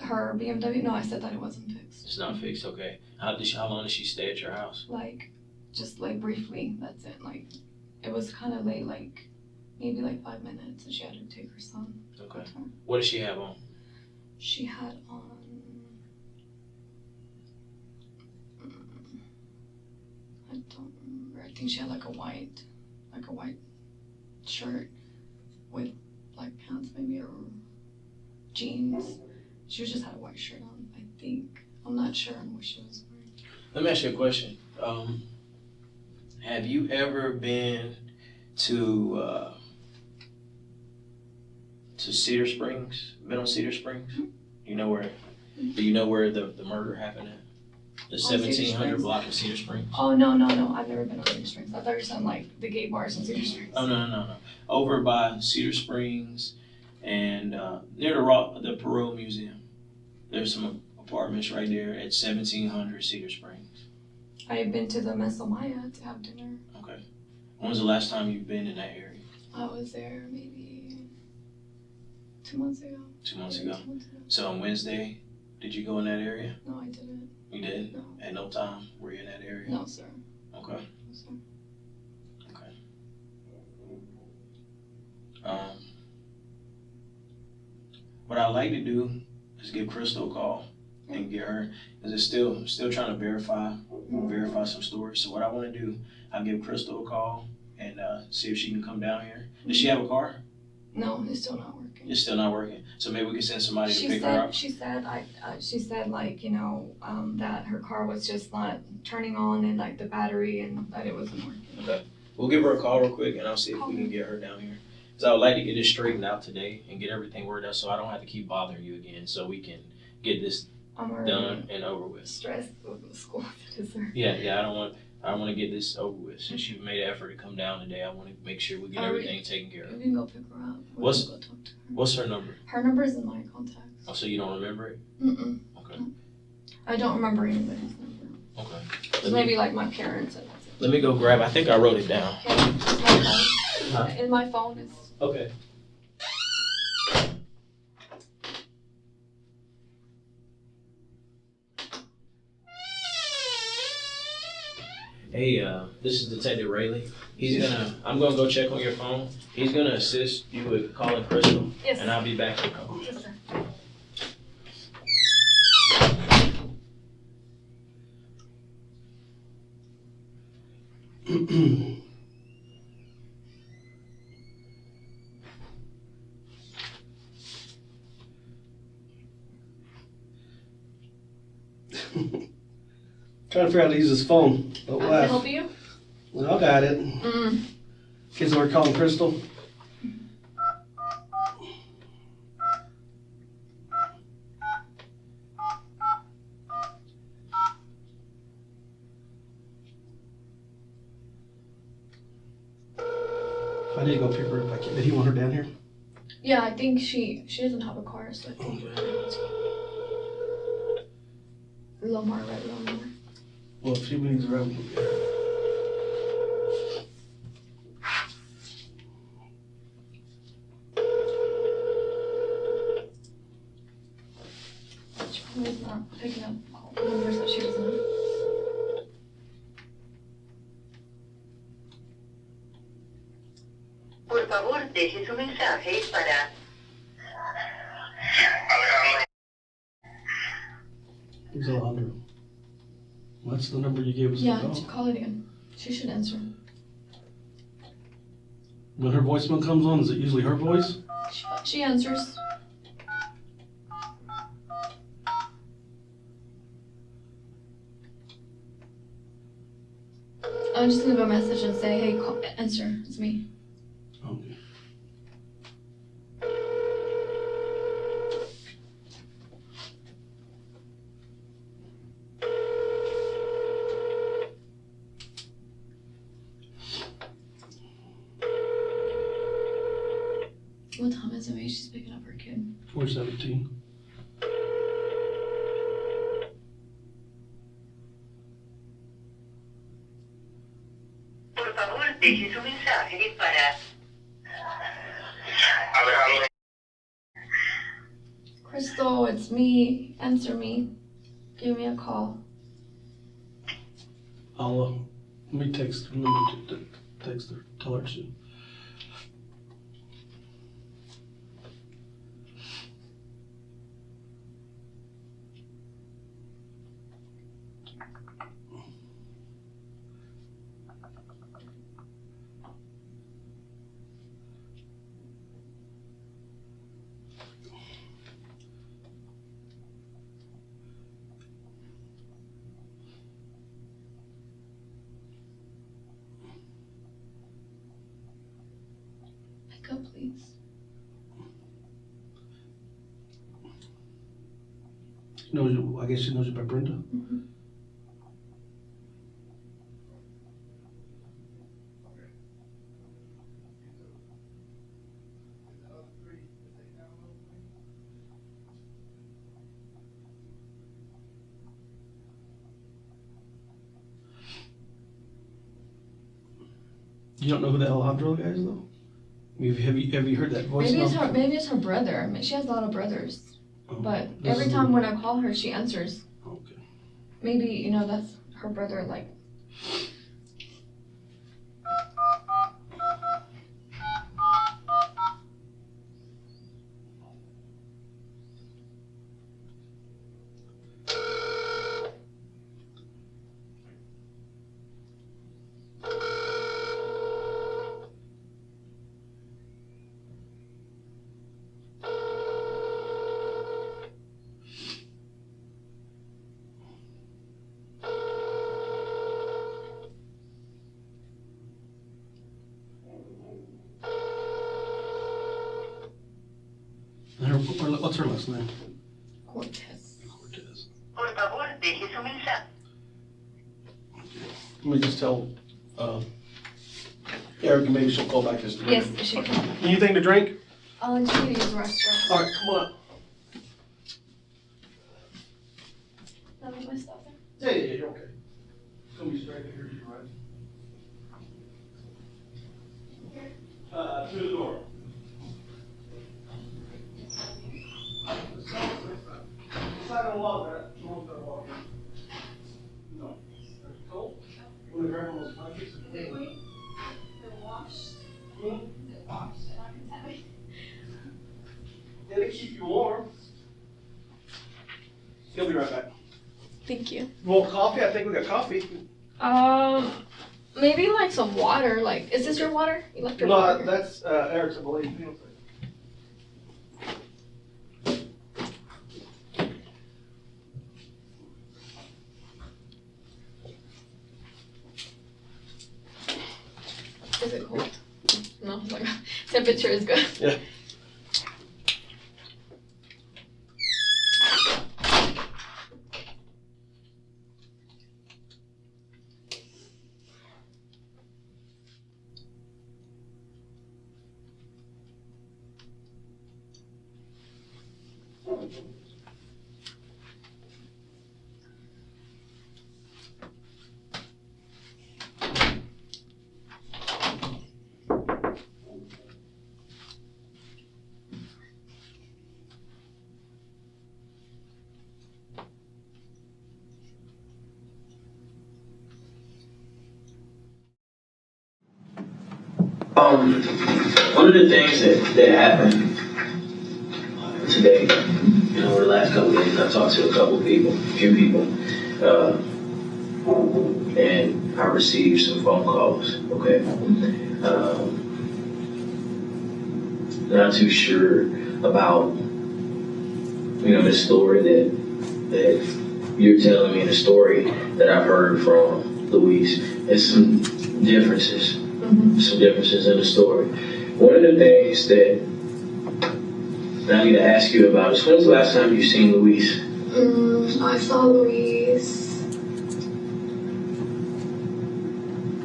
Her BMW? No, I said that it wasn't fixed. It's not fixed, okay. How long did she stay at your house? Just briefly, that's it. It was kind of late, maybe 5 minutes, and she had to take her son. Okay. What did she have on? She had on, I don't remember. I think she had a white shirt with black pants maybe, or jeans. She just had a white shirt on, I think. I'm not sure on what she was wearing. Let me ask you a question. Have you ever been to Cedar Springs? Been on Cedar Springs? Mm-hmm. Do you know where the murder happened at? The 1700 block of Cedar Springs? Oh, no. I've never been on Cedar Springs. I thought you were saying the gay bars in Cedar Springs. Oh, no. Over by Cedar Springs and near the Perot Museum. There's some apartments right there at 1700 Cedar Springs. I've been to the Mesa Maya to have dinner. Okay. When was the last time you've been in that area? I was there maybe 2 months ago. 2 months ago. So on Wednesday, did you go in that area? No, I didn't. You didn't? No. At no time were you in that area? No, sir. Okay. No, sir. Okay. What I like to do is give Crystal a call and get her, because it's still trying to verify some stories. So what I want to do, I'll give Crystal a call and see if she can come down here. Does she have a car? No, it's still not working. It's still not working. So maybe we can send somebody to pick her up. She said that her car was just not turning on, and the battery, and that it wasn't working. Okay. We'll give her a call real quick, and I'll see if we can get her down here. Because I would like to get this straightened out today and get everything worked out so I don't have to keep bothering you again, so we can get this done and over with. Stressed with the school visitor. Yeah. I don't want to get this over with. Since you've made an effort to come down today, I want to make sure we get everything taken care of. We can go pick her up. What's go talk to her. What's her number? Her number is in my contacts. Oh, so you don't remember it? Mm-mm. Okay. I don't remember anybody's number. Okay. It's maybe my parents and that's it. Let me go grab. I think I wrote it down. Okay. It's my phone. Huh? In my phone is. Okay. Hey, this is Detective Rayleigh. I'm gonna go check on your phone. He's gonna assist you with calling Crystal. Yes. And I'll be back to call. Yes, sir. Trying to figure out how to use this phone. Don't Can I laugh. help you? Well, I got it. Kids are calling Crystal. I need to go pick her up. I can't. Did he want her down here? Yeah, I think she doesn't have a car, so I think Lomar, right? Lomar. Well, if she needs her up, we'll get her. She probably is not picking up numbers that she doesn't know. Por favor, deje su mensaje para... Who's Alejandro? What's the number you gave us Yeah, to call? call it again. She should answer. When her voicemail comes on, is it usually her voice? She answers. I'm just gonna leave a message and say, hey, call, answer. It's me. Okay. What time is it? Maybe she's picking up her kid. 417. Por favor, deje su mensaje para... Crystal, it's me. Answer me. Give me a call. I'll let me text. Remember to text her. Tell her to. Pick up, please. Knows you. I guess she knows you by Brenda. Mm-hmm. You don't know who that Alejandro guy is, though? Have you heard that voice? Maybe it's her brother. I mean, she has a lot of brothers. Oh, But this every is time when I call her, she answers. Okay. Maybe, that's her brother, like. What's her last name? Cortez. Cortez. Por favor, deje su mensaje. Let me just tell Erica maybe she'll call back just. Yes, she can. Anything to drink? I just need to use the restroom. All right, come on. Can I leave my stuff there? Yeah, you're okay. It's gonna be straight here, you're right. Through the door. It's not gonna log that. She won't gonna log in. No. Cool. When the grandma was blankets. They're washed. Hmm? They're washed. They're not contaminated. Yeah, they keep you warm. He'll be right back. Thank you. You want coffee? I think we got coffee. Maybe like some water. Like, is this your water? You left your No, water. that's Eric's, I believe. Is it cold? No, it's like temperature is good. Yeah. One of the things that happened today, over the last couple of days, I talked to a few people, and I received some phone calls. Okay, not too sure about the story that you're telling me, the story that I've heard from Luis. There's some differences. Some differences in the story. One of the things that I need to ask you about is, when's the last time you seen Luis? I saw Luis.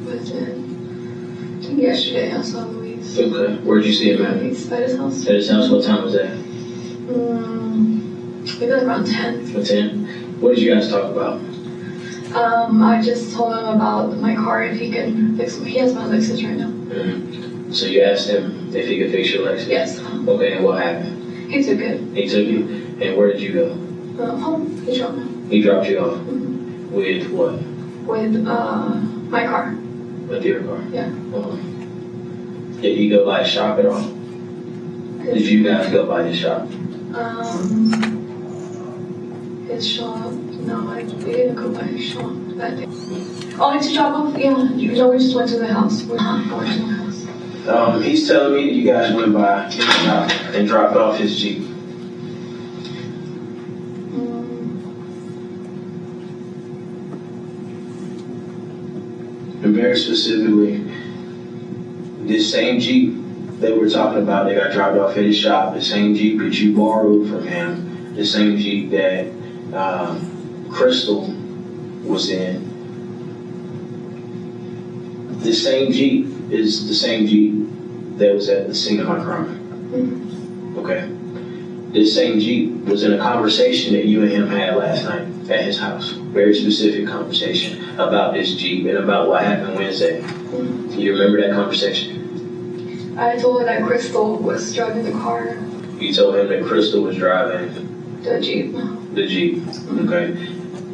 Was it? I think yesterday I saw Luis. Okay. Where'd you see him at? At his house. At his house. What time was that? Maybe like around 10. At 10. What did you guys talk about? I just told him about my car, if he can fix it. He has my Lexus right now. Mm-hmm. So you asked him if he could fix your Lexus? Yes. Okay, and what happened? He took it. He took you? And where did you go? Home. He dropped me. He dropped you off? Mm-hmm. With what? With my car. With your car? Yeah. Did he go by his shop at all? Did you guys go by his shop? His shop. No, we didn't go by his shop that day. Oh, to drop off? Yeah, we just went to the house. We're not going to the house. He's telling me that you guys went by his shop and dropped off his Jeep. And very specifically, this same Jeep that we're talking about that got dropped off at his shop, the same Jeep that you borrowed from him, the same Jeep that Crystal was in. The same Jeep is the same Jeep that was at the scene of my crime. Okay. This same Jeep was in a conversation that you and him had last night at his house. Very specific conversation about this Jeep and about what happened Wednesday. You remember that conversation? I told her that Crystal was driving the car. You told him that Crystal was driving the Jeep. The Jeep. Okay.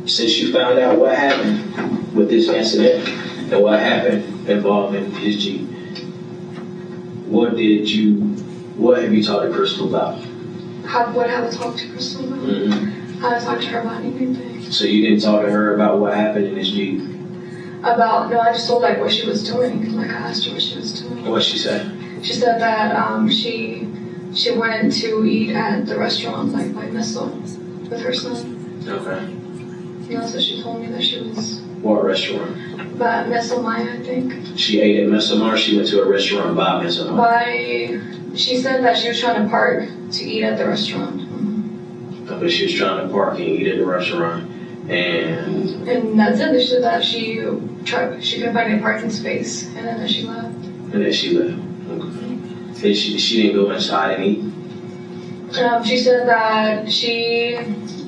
Since you found out what happened with this incident and what happened involving his Jeep, what have you talked to Crystal about? What have I talked to Crystal about? Mm-hmm. I haven't talked to her about anything. So you didn't talk to her about what happened in his Jeep? No, I just told what she was doing. I asked her what she was doing. What'd she say? She said that she went to eat at the restaurant, by Missile, with her son. Okay. And that's what she told me, that she was... What restaurant? By Missile Maya, I think. She ate at Missile Maya, or she went to a restaurant by Missile Maya? She said that she was trying to park to eat at the restaurant. Okay, she was trying to park and eat at the restaurant, and that's it. She said that she couldn't find a parking space, and then she left. And then she left. Okay. She didn't go inside and eat? She said that she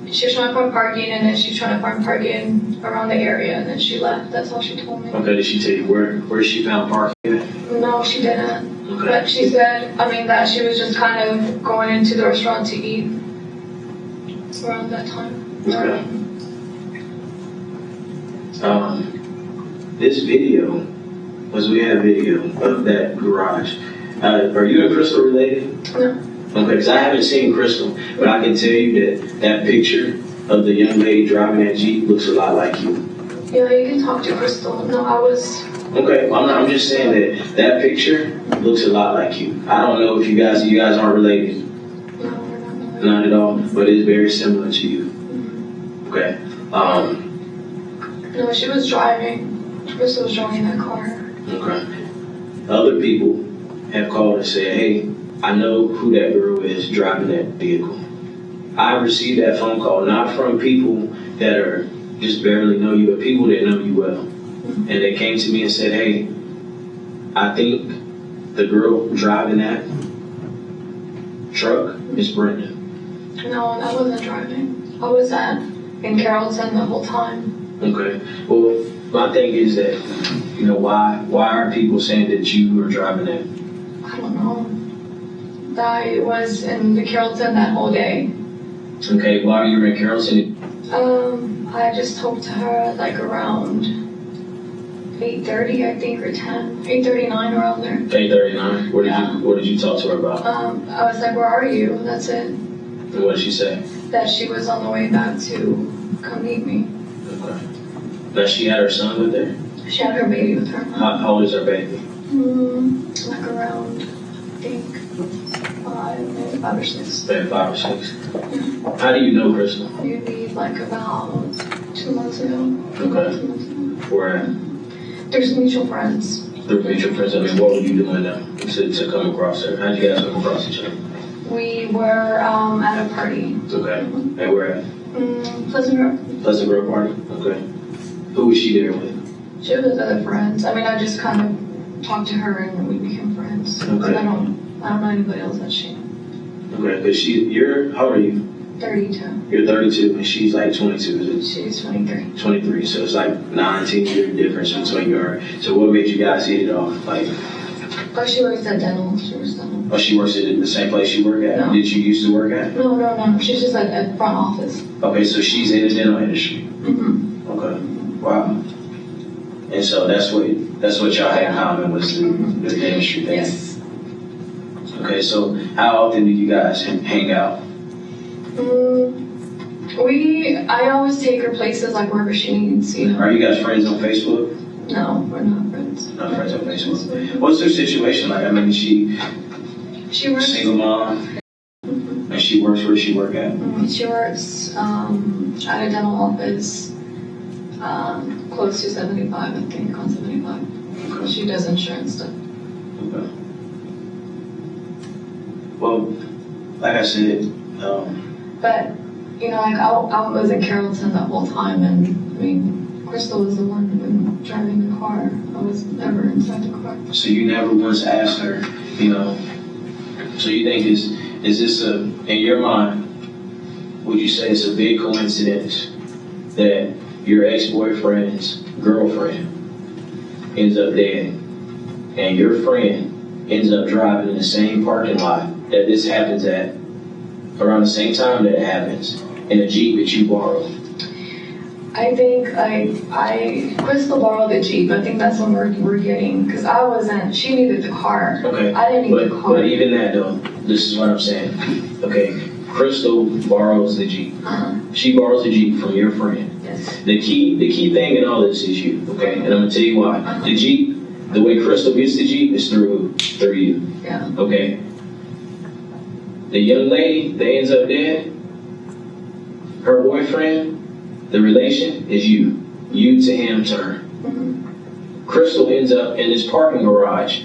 was trying to find parking, and then she was trying to find parking around the area, and then she left. That's all she told me. Okay, did she tell you where she found parking at? No, she didn't. Okay. But she said, that she was just kind of going into the restaurant to eat around that time. Okay. This video, because we have video of that garage. Are you and Crystal related? No. Okay, because I haven't seen Crystal, but I can tell you that picture of the young lady driving that Jeep looks a lot like you. Yeah, you can talk to Crystal. No, I was... Okay, I'm just saying that picture looks a lot like you. I don't know if you guys aren't related. No, we're not related. Not at all, but it's very similar to you. Mm-hmm. Okay. No, she was driving. Crystal was driving that car. Okay. other people have called and said, hey, I know who that girl is driving that vehicle. I received that phone call not from people that are just barely know you, but people that know you well. And they came to me and said, hey, I think the girl driving that truck is Brenda. No, I wasn't driving. I was in Carrollton the whole time. Okay. Well, my thing is that, why are people saying that you were driving that? I don't know. I was in the Carrollton that whole day. Okay, while you were in Carrollton? I just talked to her like around 8:30, I think, or 10, 8:39, around there. 8:39. What did you talk to her about? I was like, where are you? That's it. And what did she say? That she was on the way back to come meet me. Okay. Now she had her son with her? She had her baby with her. How old is her baby? Like around, I think, maybe 5 or 6. Maybe 5 or 6. How do you know Crystal? Maybe like about 2 months ago. Okay. 2 months ago. Where at? There's mutual friends. Through mutual friends. I mean, what were you doing to come across her? How'd you guys come across each other? We were at a party. Okay. And where at? Pleasant Grove. Pleasant Grove party? Okay. Who was she there with? She was with other friends. I mean, I just kind of talked to her and we became friends. Okay. I don't know anybody else that she knew. Okay, but how old are you? 32. You're 32 and she's like 22, is it? She's 23. 23, so it's like 19-year difference between you and her. So what made you guys hit it off? Like, Oh, she works at dental. She works dental. oh, she works at the same place you work at? No. Did you used to work at? No. She's just at front office. Okay, so she's in the dental industry. Okay, wow. And so that's what y'all had in common was the industry thing. Yes. Okay, so how often do you guys hang out? I always take her places like wherever she needs, Are you guys friends on Facebook? No, we're not friends. Not friends on Facebook. What's her situation like? I mean, she works. Single mom, and she works where she work at? She works at a dental office close to 75, I think, on 75. Okay. She does insurance stuff. Okay. Well, like I said, But, like I was in Carrollton that whole time, and I mean, Crystal was the one driving the car. I was never inside the car. so you never once asked her, so you think is this in your mind, would you say it's a big coincidence that your ex-boyfriend's girlfriend ends up dead and your friend ends up driving in the same parking lot that this happens at around the same time that it happens in a Jeep that you borrowed? I think Crystal borrowed the Jeep. I think that's when we're getting, because I wasn't, she needed the car. Okay. I didn't need the car. But even that though, this is what I'm saying. Okay, Crystal borrows the Jeep. She borrows the Jeep from your friend. Yes. The key thing in all this is you, okay? And I'm gonna tell you why. The Jeep, the way Crystal gets the Jeep is through you. Yeah. Okay. The young lady that ends up dead, her boyfriend, the relation is you. You to him, to her. Crystal ends up in this parking garage.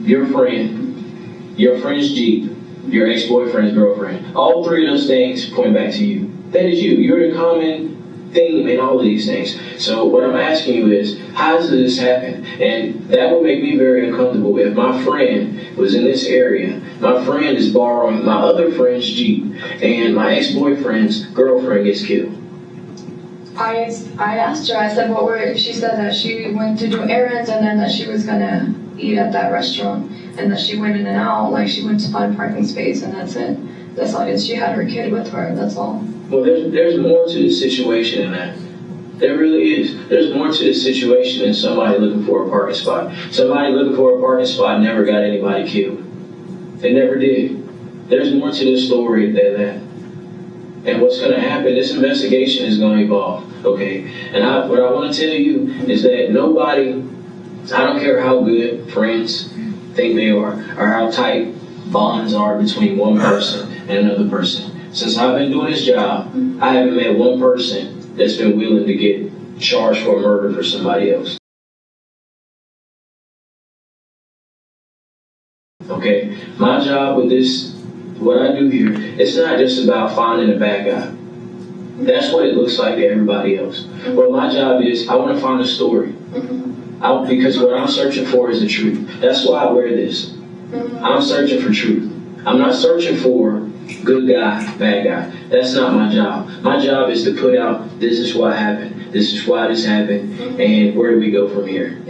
Your friend's Jeep, your ex-boyfriend's girlfriend. All three of those things point back to you. That is you. You're the common theme in all of these things. So what I'm asking you is, how does this happen? And that would make me very uncomfortable if my friend was in this area. My friend is borrowing my other friend's Jeep, and my ex-boyfriend's girlfriend gets killed. I asked her, I said, she said that she went to do errands and then that she was gonna eat at that restaurant and that she went in and out, like she went to find parking space and that's it. That's all it is. She had her kid with her, that's all. Well, there's more to this situation than that. There really is. There's more to this situation than somebody looking for a parking spot. Somebody looking for a parking spot never got anybody killed. They never did. There's more to this story than that. And what's going to happen, this investigation is going to evolve, okay? And what I want to tell you is that nobody, I don't care how good friends think they are, or how tight bonds are between one person and another person. Since I've been doing this job, I haven't met one person that's been willing to get charged for a murder for somebody else. My job with this, what I do here, it's not just about finding a bad guy. That's what it looks like to everybody else. Well, my job is, I want to find a story. Because what I'm searching for is the truth. That's why I wear this. I'm searching for truth. I'm not searching for good guy, bad guy. That's not my job. My job is to put out, this is what happened, this is why this happened, and where do we go from here?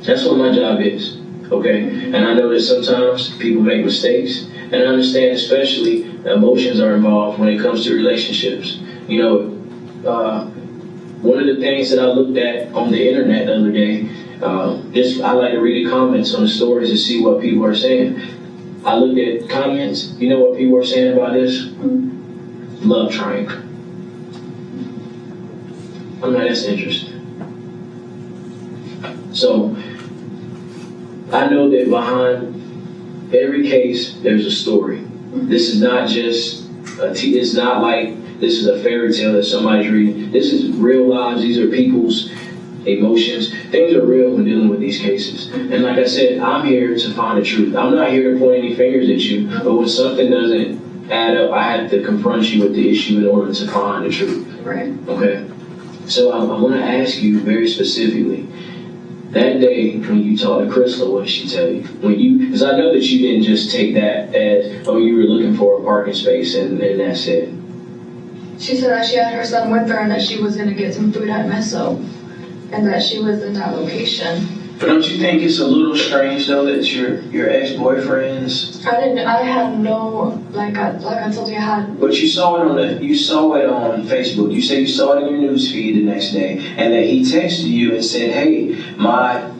That's what my job is. Okay? And I know that sometimes people make mistakes, and I understand especially emotions are involved when it comes to relationships. You know, one of the things that I looked at on the internet the other day, I like to read the comments on the stories to see what people are saying. I looked at comments, you know what people are saying about this? Love triangle. I'm not as interested. So, I know that behind every case, there's a story. This is not just, it's not like this is a fairy tale that somebody's reading. This is real lives. These are people's emotions. Things are real when dealing with these cases. And like I said, I'm here to find the truth. I'm not here to point any fingers at you, but when something doesn't add up, I have to confront you with the issue in order to find the truth. Right. Okay? So I want to ask you very specifically, that day when you talked to Crystal, what did she tell you? Because I know that you didn't just take that as, oh, you were looking for a parking space and that's it. She said that she had her son with her and that she was going to get some food at Meso and that she was in that location. But don't you think it's a little strange though that your ex-boyfriend's? I had no, like I told you, I had. But you saw it on Facebook. You said you saw it in your news feed the next day, and that he texted you and said, "Hey, my."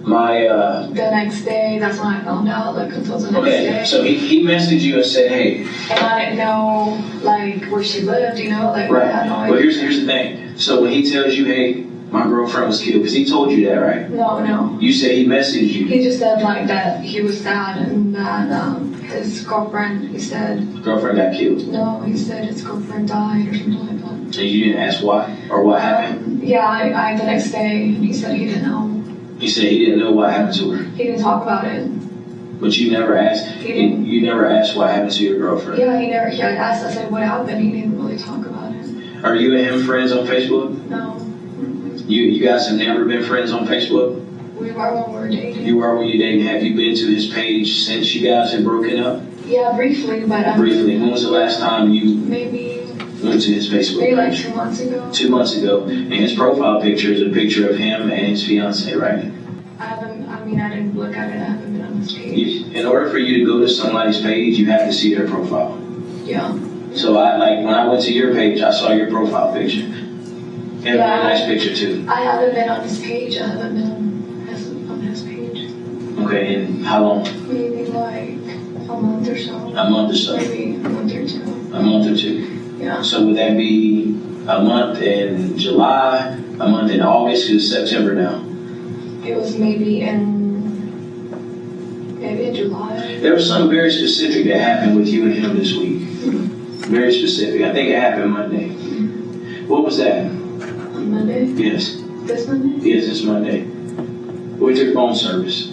The next day, that's when I found out. Like until the next day. Okay, so he messaged you and said, "Hey." And I didn't know like where she lived. You know, like right. I had no idea. Well, here's the thing. So when he tells you, "Hey, my girlfriend was killed," because he told you that, right? No. You said he messaged you. He just said like that he was sad and that his girlfriend. He said girlfriend got killed. No, he said his girlfriend died or something like that. And you didn't ask why or what happened? Yeah, I the next day he said he didn't know. He said he didn't know what happened to her. He didn't talk about it. But you never asked. You never asked what happened to your girlfriend. Yeah, he never. He asked. I said what happened. He didn't really talk about it. Are you and him friends on Facebook? No. You guys have never been friends on Facebook? We were when we were dating. You were when you dated. Have you been to his page since you guys had broken up? Yeah, briefly, but briefly. When was the last time you maybe went to his Facebook maybe like page? 2 months ago. 2 months ago. And his profile picture is a picture of him and his fiance, right? I didn't look at it. I haven't been on his page. In order for you to go to somebody's page, you have to see their profile. Yeah. So when I went to your page, I saw your profile picture. And a nice picture too. I haven't been on his page. I haven't been on his page. Okay, and how long? Maybe like a month or so. A month or so? Maybe a month or two. A month or two? Yeah. So would that be a month in July, a month in August, because it's September now? It was maybe in July. There was something very specific that happened with you and him this week. Very specific. I think it happened Monday. What was that? On Monday? Yes. This Monday? Yes, this Monday. Where's your phone service?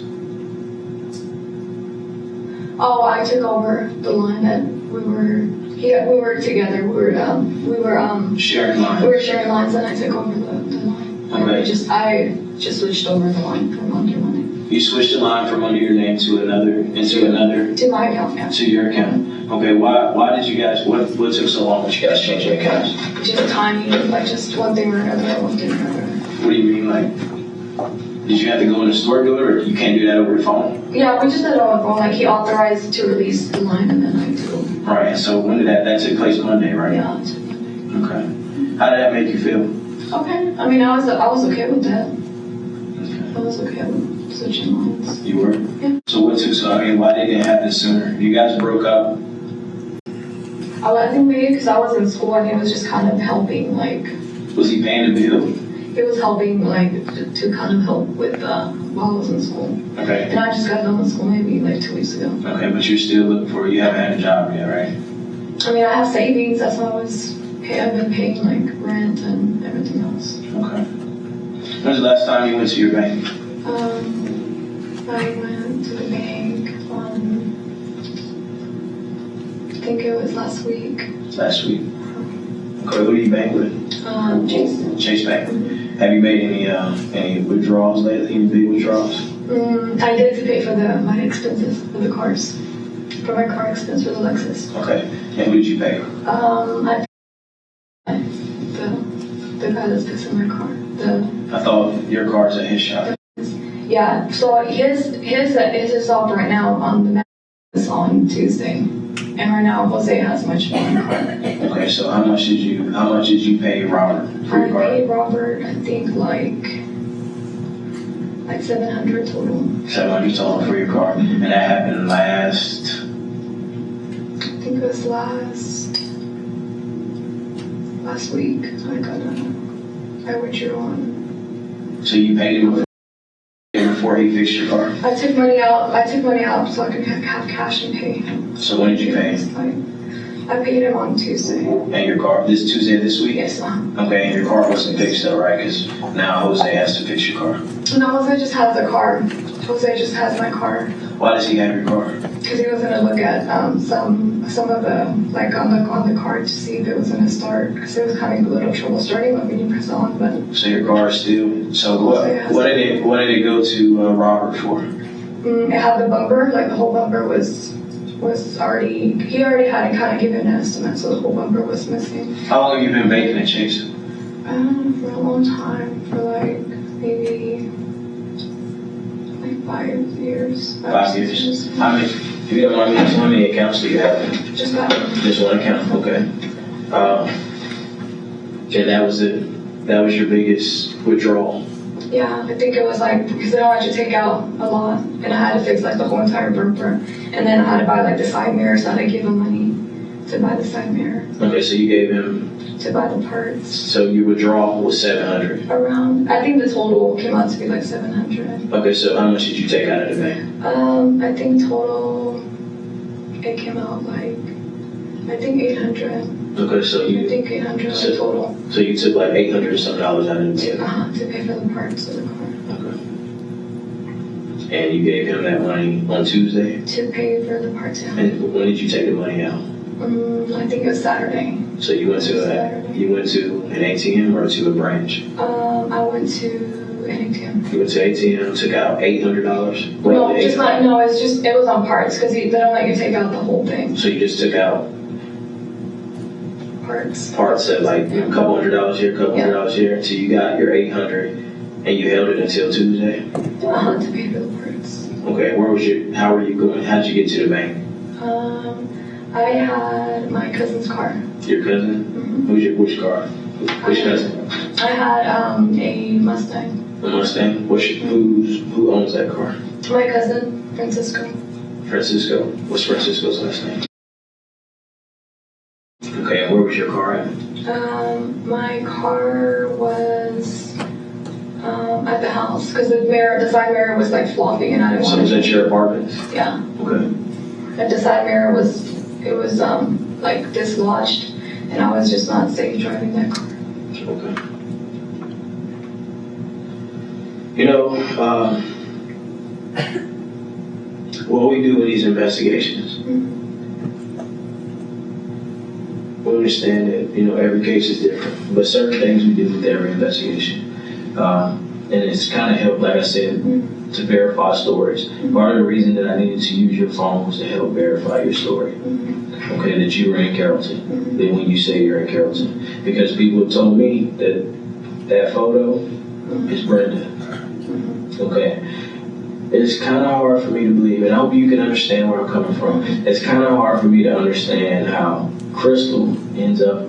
Oh, I took over the line that we were together. We were sharing lines. We were sharing lines, and I took over the line. Okay. I just switched over the line from under my name. You switched the line from under your name to another. To my account, yeah. To your account. Okay. Why did you guys? What took so long that you guys changed your accounts? Just timing, like just one thing or another, one thing or another. What do you mean, like? Did you have to go in the store to do it, or you can't do that over the phone? Yeah, we just did it on the phone. Like he authorized to release the line, and then I do. Right. So when did that took place? Monday, right? Yeah, it took Monday. Okay. How did that make you feel? Okay. I mean, I was okay with that. Okay. I was okay with switching lines. You were? Yeah. So why did it happen sooner? You guys broke up? I think maybe because I was in school and he was just kind of helping, like. Was he paying the bill? He was helping, like, to kind of help with while I was in school. Okay. And I just got done with school maybe like 2 weeks ago. Okay, but you're still looking for, you haven't had a job yet, right? I mean, I have savings. That's why I've been paying like rent and everything else. Okay. When's the last time you went to your bank? I went to the bank on think it was last week. Last week. Okay, who do you bank with? Chase Bank. Have you made any withdrawals lately? Any big withdrawals? I did to pay for my expenses for the cars. For my car expense for the Lexus. Okay. And who did you pay? I paid the guy that's fixing my car. I thought your car's at his shop. Yeah, so his is off right now on the It's on Tuesday, and right now Jose has much more. Okay, so how much did you pay Robert for your car? I paid Robert, I think like $700 total. $700 total for your car, and that happened last. I think it was last week. I withdrew on. So you paid him before he fixed your car? I took money out so I could have cash and pay him. So when did you pay him? I paid him on Tuesday. And your car, this Tuesday this week? Yes, Okay, and your car wasn't fixed though, right? Because now Jose has to fix your car. No, Jose just has the car. Jose just has my car. Why does he have your car? Because he was gonna look at some of the like on the car to see if it was gonna start. Because it was having a little trouble starting when we press on. But so your car is still. So what did it go to Robert for? It had the bumper. Like the whole bumper was already. He already had kind of given an estimate, so the whole bumper was missing. How long have you been banking at Chase? For a long time. For like maybe. 5 years. 5 years. How many? If you don't mind me asking, how many accounts do you have? Just that one. Just one account. Okay. And that was it. That was your biggest withdrawal. Yeah, I think it was like because I wanted to take out a lot, and I had to fix like the whole entire bumper, and then I had to buy like the side mirror, so I had to give him money to buy the side mirror. Okay, so you gave him to buy the parts. So your withdrawal was $700. Around, I think the total came out to be like $700. Okay, so how much did you take out of the bank? I think total it came out like $800. Okay, so I think $800 total. So you took like $800 or something out of the bank. To pay for the parts of the car. Okay. And you gave him that money on Tuesday? To pay for the parts, yeah. And when did you take the money out? I think it was Saturday. So you went to an ATM or to a branch? I went to an ATM. You went to ATM, took out $800? No, it was on parts because they don't let you take out the whole thing. So you just took out parts at like a couple $100 here, $200 here, until you got your $800, and you held it until Tuesday? To pay for the parts. Okay, how were you going? How'd you get to the bank? I had my cousin's car. Your cousin? Mm-hmm. Which car? Which cousin? I had a Mustang. A Mustang? Who owns that car? My cousin, Francisco. Francisco? What's Francisco's last name? Okay, and where was your car at? My car was at the house because the side mirror was like flopping and I didn't want to. So was that your apartment? Yeah. Okay. And the side mirror was like dislodged and I was just not safe driving that car. Okay. You know, what we do in these investigations, we understand that, every case is different, but certain things we do with every investigation. And it's kind of helped, like I said, to verify stories. Part of the reason that I needed to use your phone was to help verify your story. Okay, that you were in Carrollton. That when you say you're in Carrollton. Because people have told me that photo is Brenda. Okay. It's kind of hard for me to believe, and I hope you can understand where I'm coming from. It's kind of hard for me to understand how Crystal ends up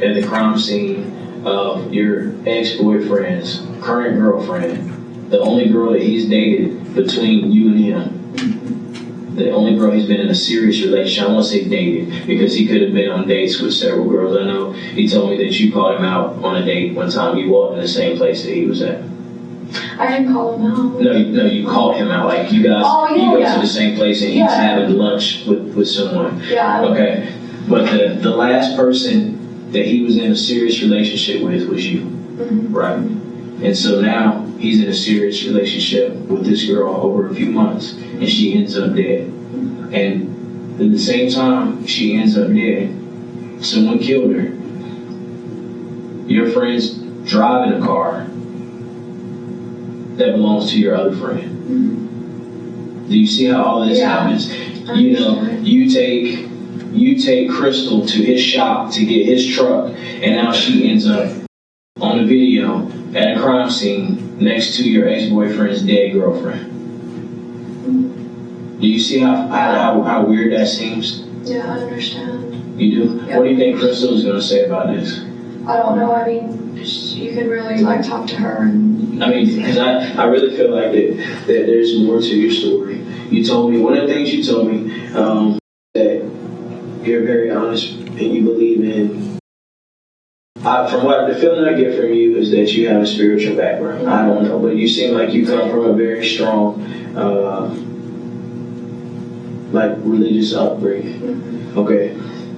at the crime scene of your ex-boyfriend's current girlfriend, the only girl that he's dated between you and him, the only girl he's been in a serious relationship. I won't say dated because he could have been on dates with several girls. I know he told me that you called him out on a date one time. You walked in the same place that he was at. I didn't call him out. No, you called him out. Like you guys, you go to the same place and he's having lunch with someone. Yeah. Okay, but the last person that he was in a serious relationship with was you, right? And so now he's in a serious relationship with this girl over a few months, and she ends up dead. And At the same time, she ends up dead. Someone killed her. Your friend's driving a car that belongs to your other friend. Do you see how all this happens? You know, you take Crystal to his shop to get his truck, and now she ends up on a video at a crime scene next to your ex-boyfriend's dead girlfriend. Do you see how weird that seems? Yeah, I understand. You do? Yeah. What do you think Crystal is going to say about this? I don't know. I mean, you could really like talk to her and. I mean, because I really feel like that there's more to your story. You told me, one of the things you told me, that you're very honest and you believe in. From what the feeling I get from you is that you have a spiritual background. I don't know, but you seem like you come from a very strong, like religious upbringing. Okay,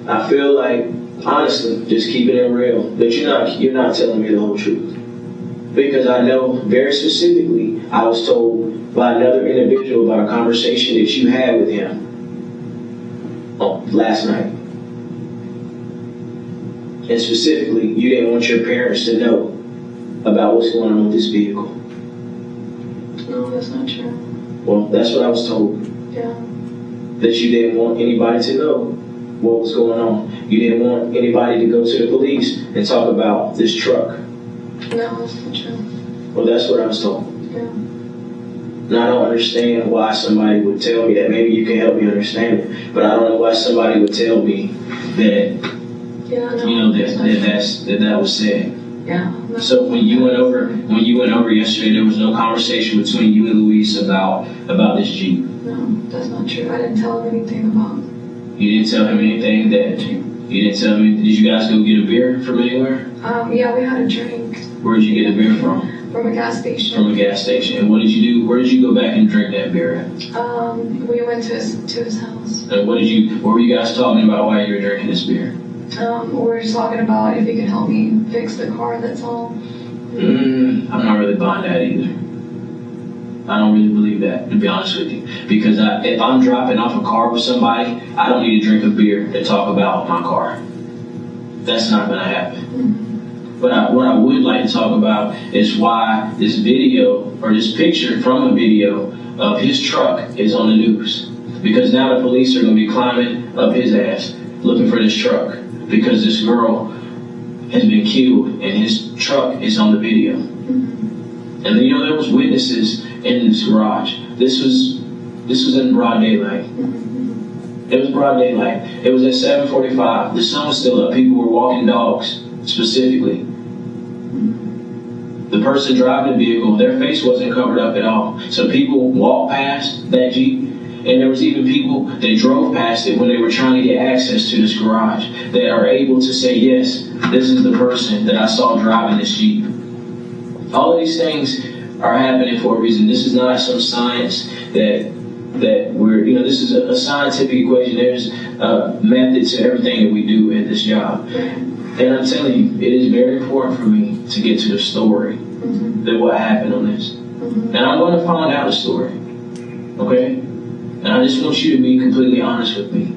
I feel like, honestly, just keeping it real, that you're not telling me the whole truth. Because I know very specifically, I was told by another individual about a conversation that you had with him last night. And specifically, you didn't want your parents to know about what's going on with this vehicle. No, that's not true. Well, that's what I was told. Yeah. That you didn't want anybody to know what was going on. You didn't want anybody to go to the police and talk about this truck. No, that's not true. Well, that's what I was told. Yeah. And I don't understand why somebody would tell me that. Maybe you can help me understand it. But I don't know why somebody would tell me that, that was said. Yeah. So when you went over yesterday, there was no conversation between you and Luis about this Jeep. No, that's not true. I didn't tell him anything about. You didn't tell him anything that. You didn't tell me. Did you guys go get a beer from anywhere? Yeah, we had a drink. Where did you get a beer from? From a gas station. From a gas station. And what did you do? Where did you go back and drink that beer at? We went to his house. And what were you guys talking about while you were drinking this beer? We were just talking about if he could help me fix the car, that's all. I'm not really buying that either. I don't really believe that, to be honest with you. Because if I'm dropping off a car with somebody, I don't need to drink a beer to talk about my car. That's not going to happen. Mm-hmm. But what I would like to talk about is why this video, or this picture from a video of his truck is on the news. Because now the police are going to be climbing up his ass, looking for this truck. Because this girl has been killed and his truck is on the video. Mm-hmm. And there was witnesses in this garage. This was in broad daylight. Mm-hmm. It was broad daylight. It was at 7:45. The sun was still up. People were walking dogs, specifically. Mm-hmm. The person driving the vehicle, their face wasn't covered up at all. So people walked past that Jeep. And there was even people that drove past it when they were trying to get access to this garage that are able to say, yes, this is the person that I saw driving this Jeep. All of these things are happening for a reason. This is not some science that we're, this is a scientific equation. There's a method to everything that we do at this job. And I'm telling you, it is very important for me to get to the story that what happened on this. And I'm going to find out the story. Okay? And I just want you to be completely honest with me.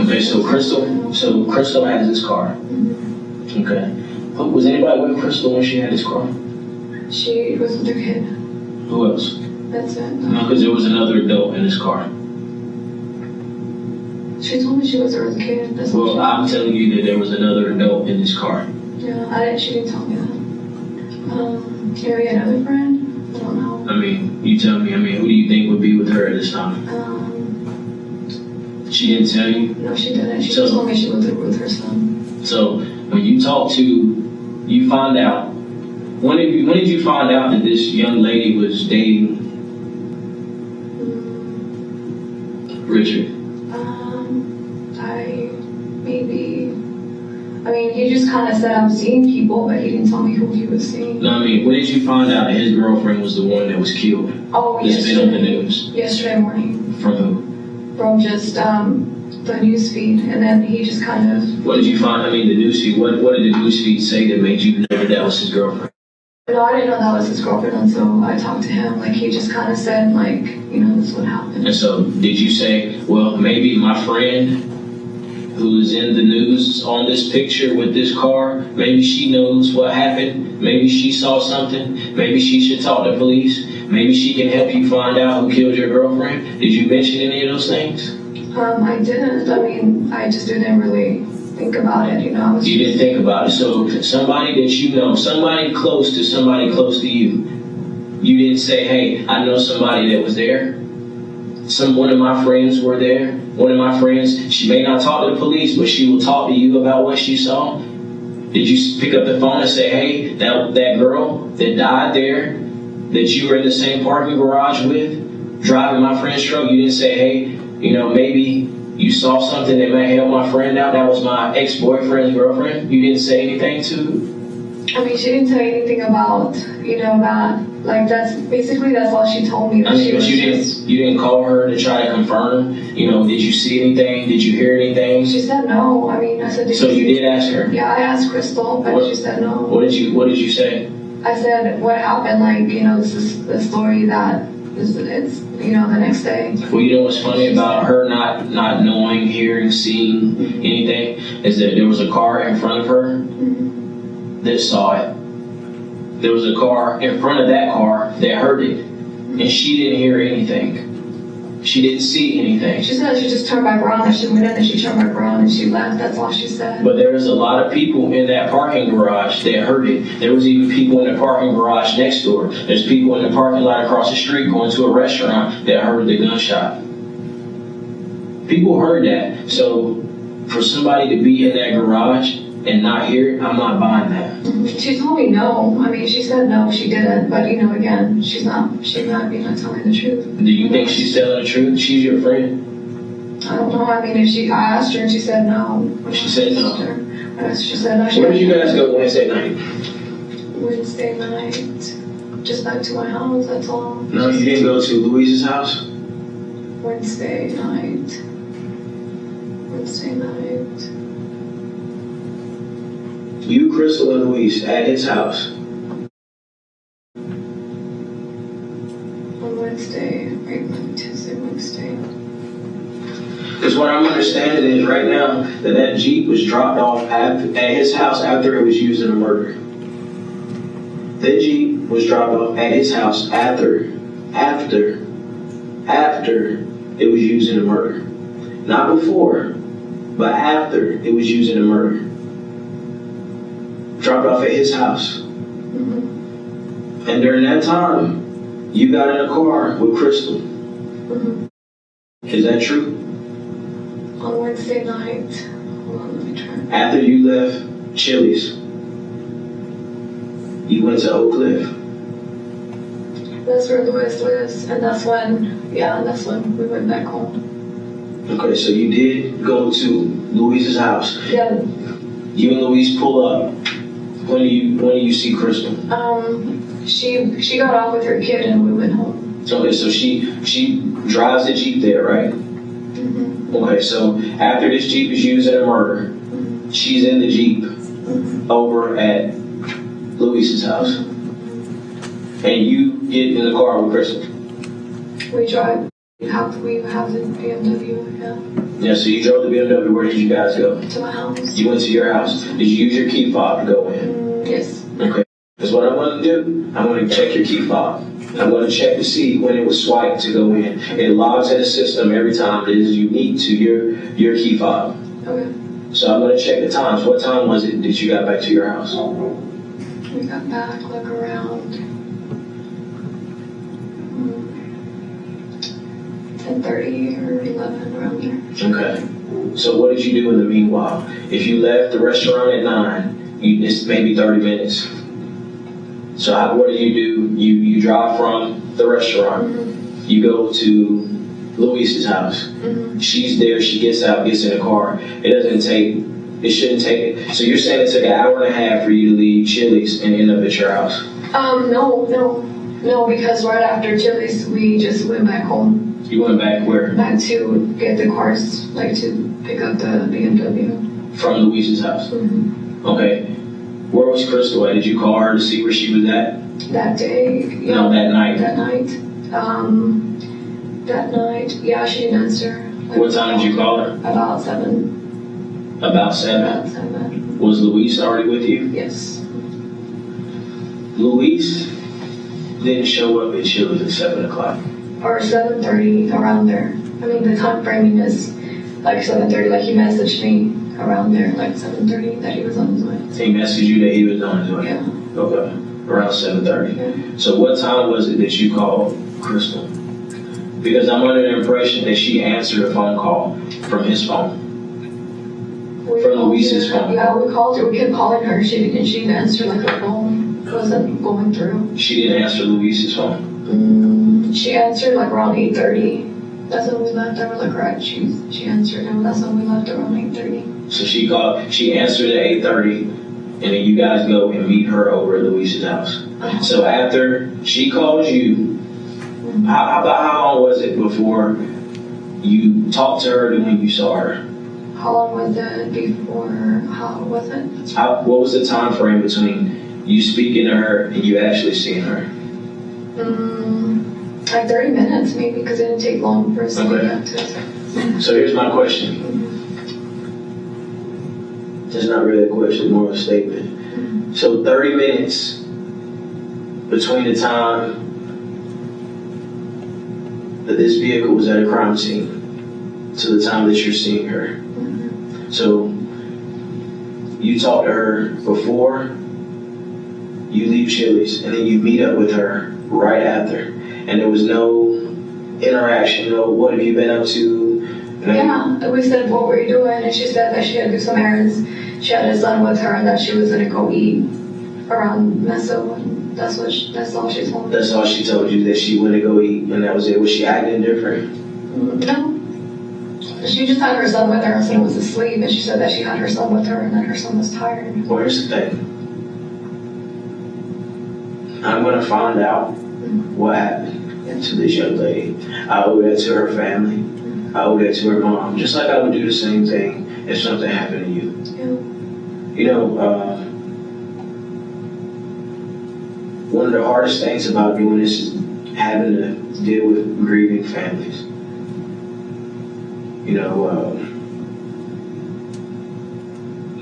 Okay, so Crystal has this car. Okay. Was anybody with Crystal when she had this car? She was with her kid. Who else? That's it. No, because there was another adult in this car. She told me she was with her kid. Well, I'm telling you that there was another adult in this car. Yeah, she didn't tell me that. Maybe another friend? I don't know. I mean, you tell me. I mean, who do you think would be with her at this time? She didn't tell you? No, she didn't. She just told me she was with her son. So, when you found out, when did you find out that this young lady was dating Richard? He just kind of said I'm seeing people, but he didn't tell me who he was seeing. No, when did you find out that his girlfriend was the one that was killed? Oh, yesterday. It's been on the news. Yesterday morning. From who? From just the news feed, and then he just kind of. What did you find? The news feed. What did the news feed say that made you know that was his girlfriend? No, I didn't know that was his girlfriend until I talked to him. Like, he just kind of said, like, you know, this would happen. And so, did you say, well, maybe my friend who's in the news on this picture with this car, maybe she knows what happened, maybe she saw something, maybe she should talk to police, maybe she can help you find out who killed your girlfriend? Did you mention any of those things? I didn't. I mean, I just didn't really think about it, you know. You didn't think about it. So somebody that you know, somebody close to you, you didn't say, hey, I know somebody that was there. One of my friends were there. One of my friends, she may not talk to the police, but she will talk to you about what she saw. Did you pick up the phone and say, hey, that girl that died there, that you were in the same parking garage with, driving my friend's truck, you didn't say, hey, you know, maybe you saw something that may help my friend out. That was my ex-boyfriend's girlfriend. You didn't say anything to? I mean, she didn't say anything about, you know, that. Like, that's all she told me. That I mean, but you didn't call her to try to confirm. You know, did you see anything? Did you hear anything? She said no. I mean, I said. So you did ask her? Yeah, I asked Crystal, but she said no. What did you say? I said, what happened? Like, you know, this is the story that it's, you know, the next day. Well, you know what's funny about her not knowing, hearing, seeing anything is that there was a car in front of her that saw it. There was a car in front of that car that heard it, and she didn't hear anything. She didn't see anything. She said she just turned back around, and she went in, and she turned back around, and she left. That's all she said. But there was a lot of people in that parking garage that heard it. There was even people in the parking garage next door. There's people in the parking lot across the street going to a restaurant that heard the gunshot. People heard that. So for somebody to be in that garage and not hear it, I'm not buying that. She told me no. I mean, she said no, she didn't. But, you know, again, she's not being not telling the truth. Do you think she's telling the truth? She's your friend? I don't know. I mean, I asked her and she said no. She said no. She said no. Where did you guys go Wednesday night? Wednesday night. Just back to my house, that's all. No, you didn't go to Louise's house? Wednesday night. You, Crystal, and Louise at his house. On Wednesday, Tuesday, Wednesday. Because what I'm understanding is right now that Jeep was dropped off at his house after it was used in a murder. That Jeep was dropped off at his house after it was used in a murder. Not before, but after it was used in a murder. Dropped off at his house. And during that time, you got in a car with Crystal. Is that true? On Wednesday night. Hold on, let me try. After you left Chili's, you went to Oak Cliff. That's where Louis lives, and that's when we went back home. Okay, so you did go to Louise's house. Yeah. You and Louise pull up. When do you see Crystal? She got off with her kid and we went home. Okay, so she drives the Jeep there, right? Okay, so after this Jeep is used in a murder, she's in the Jeep over at Louise's house. And you get in the car with Crystal. We drive. We have the BMW, yeah. Yeah, so you drove the BMW. Where did you guys go? To my house. You went to your house. Did you use your key fob to go in? Yes. Okay. Because what I'm going to do, I'm going to check your key fob. I'm going to check to see when it was swiped to go in. It logs in the system every time. It is unique to your key fob. Okay. So I'm going to check the times. What time was it that you got back to your house? We got back like around 10:30 or 11, around there. Okay. So what did you do in the meanwhile? If you left the restaurant at 9, it's maybe 30 minutes. So what do? You drive from the restaurant. You go to Louise's house. She's there. She gets out, gets in the car. It shouldn't take. So you're saying it took an hour and a half for you to leave Chili's and end up at your house? No, because right after Chili's, we just went back home. You went back where? Back to get the cars, like to pick up the BMW. From Louise's house? Okay. Where was Crystal at? Did you call her to see where she was at? That day? Yeah. No, that night. That night. That night, yeah, she didn't answer. What time did you call her? About 7. About 7? About 7. Was Luis already with you? Yes. Luis didn't show up at Chili's at 7 o'clock. Or 7:30, around there. I mean, the time framing is like 7:30, like he messaged me around there, like 7:30, that he was on his way. He messaged you that he was on his way? Yeah. Okay. Around 7:30. Yeah. So what time was it that you called Crystal? Because I'm under the impression that she answered a phone call from his phone. From Luis's phone. Yeah, we called her. We kept calling her. She didn't answer, like her phone wasn't going through. She didn't answer Luis's phone? She answered like around 8:30. That's when we left. I was like, right, she answered him. That's when we left around 8:30. So she answered at 8:30, and then you guys go and meet her over at Luis's house. So after she calls you, how long was it before you talked to her to when you saw her? How long was it before? How was it? What was the time frame between you speaking to her and you actually seeing her? Like 30 minutes maybe, because it didn't take long for us to get back to us. So here's my question. It's not really a question, more a statement. So 30 minutes between the time that this vehicle was at a crime scene to the time that you're seeing her. So you talk to her before you leave Chili's, and then you meet up with her right after, and there was no interaction, no what have you been up to? Yeah, we said, what were you doing? And she said that she had to do some errands. She had a son with her and that she was going to go eat around Meso, and that's all she told me. That's all she told you, that she went to go eat, and that was it. Was she acting different? No. She just had her son with her. Her son was asleep, and she said that she had her son with her and that her son was tired. Well, here's the thing. I'm going to find out what happened to this young lady. I owe that to her family. I owe that to her mom. Just like I would do the same thing if something happened to you. Yeah. You know, one of the hardest things about doing this is having to deal with grieving families. You know,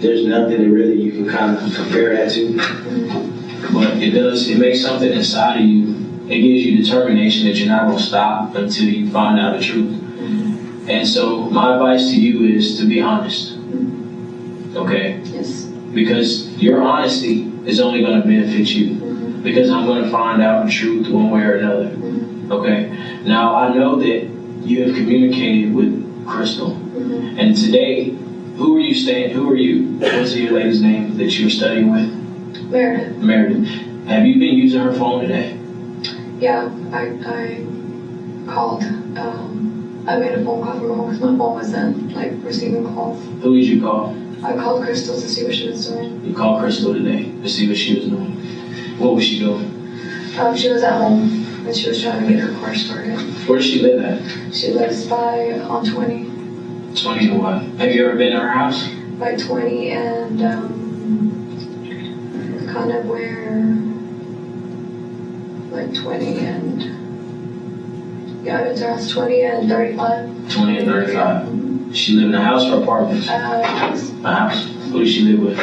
there's nothing that really you can kind of compare that to. But it makes something inside of you. It gives you determination that you're not going to stop until you find out the truth. And so my advice to you is to be honest. Okay? Yes. Because your honesty is only going to benefit you. Because I'm going to find out the truth one way or another. Okay? Now, I know that you have communicated with Crystal. And today, who are you? What's your lady's name that you were studying with? Meredith. Have you been using her phone today? Yeah, I called. I made a phone call from home because my phone wasn't like receiving calls. Who did you call? I called Crystal to see what she was doing. You called Crystal today to see what she was doing. What was she doing? She was at home and she was trying to get her car started. Where does she live at? She lives on 20. 20 and what? Have you ever been to her house? By 20 and kind of where, like 20 and, yeah, I went to her house 20 and 35. 20 and 35. She live in a house or apartments? House. A house. Who does she live with?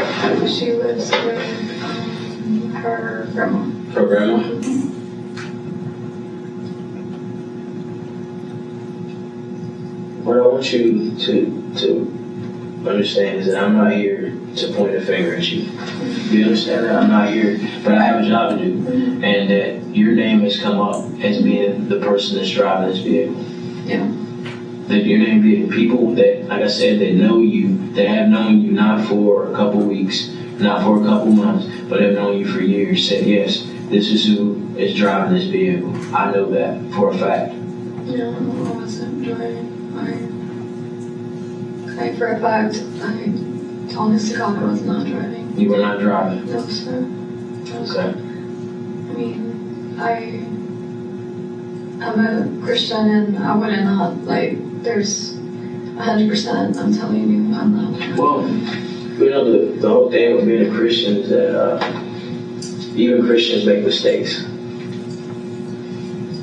She lives with her grandma. Her grandma? What I want you to understand is that I'm not here to point a finger at you. You understand that? I'm not here, but I have a job to do. And that your name has come up as being the person that's driving this vehicle. Yeah. That your name being people that, like I said, that know you, that have known you not for a couple weeks, not for a couple months, but have known you for years, said, yes, this is who is driving this vehicle. I know that for a fact. No, I wasn't driving. For a fact, honest to God, I was not driving. You were not driving? No, sir. Okay. I mean, I'm a Christian and I wouldn't not, like, there's 100%, I'm telling you, I'm not. Well, You know, the whole thing with being a Christian is that even Christians make mistakes.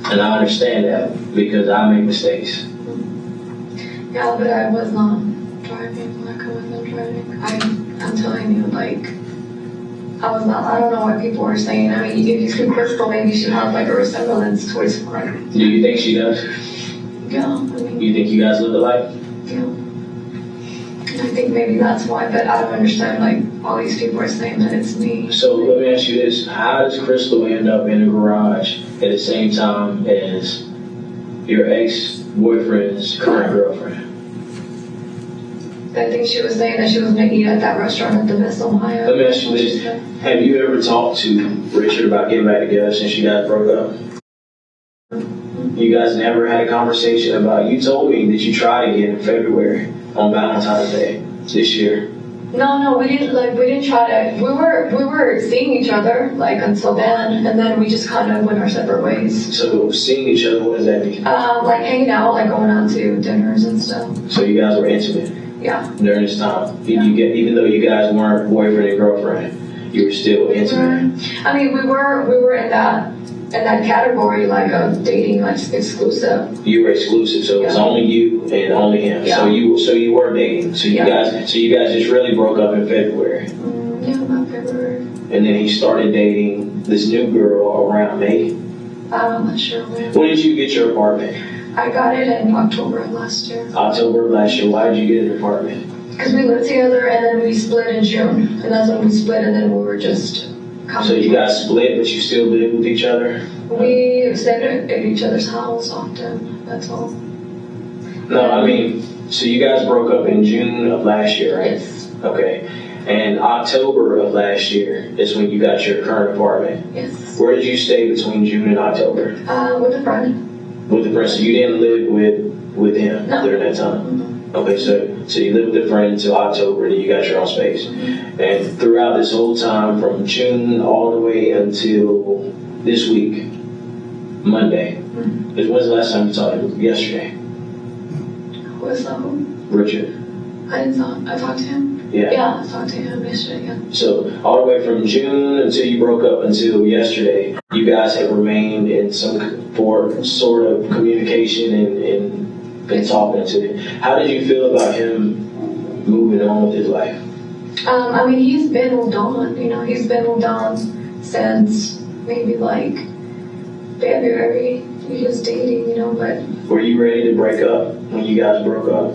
And I understand that because I make mistakes. Yeah, but I was not driving like I wasn't driving. I'm telling you, like, I was not, I don't know what people were saying. I mean, if you see Crystal, maybe she has like a resemblance towards her. Do you think she does? Yeah, I mean. You think you guys live alike? Yeah. I think maybe that's why, but I don't understand, like, all these people are saying that it's me. So let me ask you this. How does Crystal end up in the garage at the same time as your ex-boyfriend's current girlfriend? I think she was saying that she was making it at that restaurant at the Miss Ohio. Let me ask you this. Have you ever talked to Richard about getting back together since you guys broke up? You guys never had a conversation about, you told me that you tried again in February on Valentine's Day this year. No, we didn't try to, we were seeing each other, like, until then, and then we just kind of went our separate ways. So seeing each other, what does that mean? Like hanging out, like going out to dinners and stuff. So you guys were intimate? Yeah. During this time? Even though you guys weren't boyfriend and girlfriend, you were still intimate? I mean, we were in that category, like, of dating, like, exclusive. You were exclusive, so it was only you and only him. Yeah. So you were dating. So you guys just really broke up in February. Yeah, about February. And then he started dating this new girl around May. I'm not sure when. When did you get your apartment? I got it in October of last year. October of last year. Why did you get an apartment? Because we lived together and then we split in June. And that's when we split, and then we were just So you guys split, but you still live with each other? We stayed at each other's house often, that's all. No, I mean, so you guys broke up in June of last year, right? Yes. Okay. And October of last year is when you got your current apartment. Yes. Where did you stay between June and October? With a friend. With the friend. So you didn't live with him during that time? Mm-hmm. Okay, so you lived with a friend until October, then you got your own space. Mm-hmm. And throughout this whole time, from June all the way until this week, Monday, Mm-hmm. when's the last time you talked to him? Yesterday? Who was that? Richard. I talked to him. Yeah. Yeah, I talked to him yesterday, yeah. So all the way from June until you broke up until yesterday, you guys have remained in some sort of communication and been talking to him. How did you feel about him moving on with his life? I mean, he's been moved on, he's been moved on since maybe like February. He was dating, but. Were you ready to break up when you guys broke up?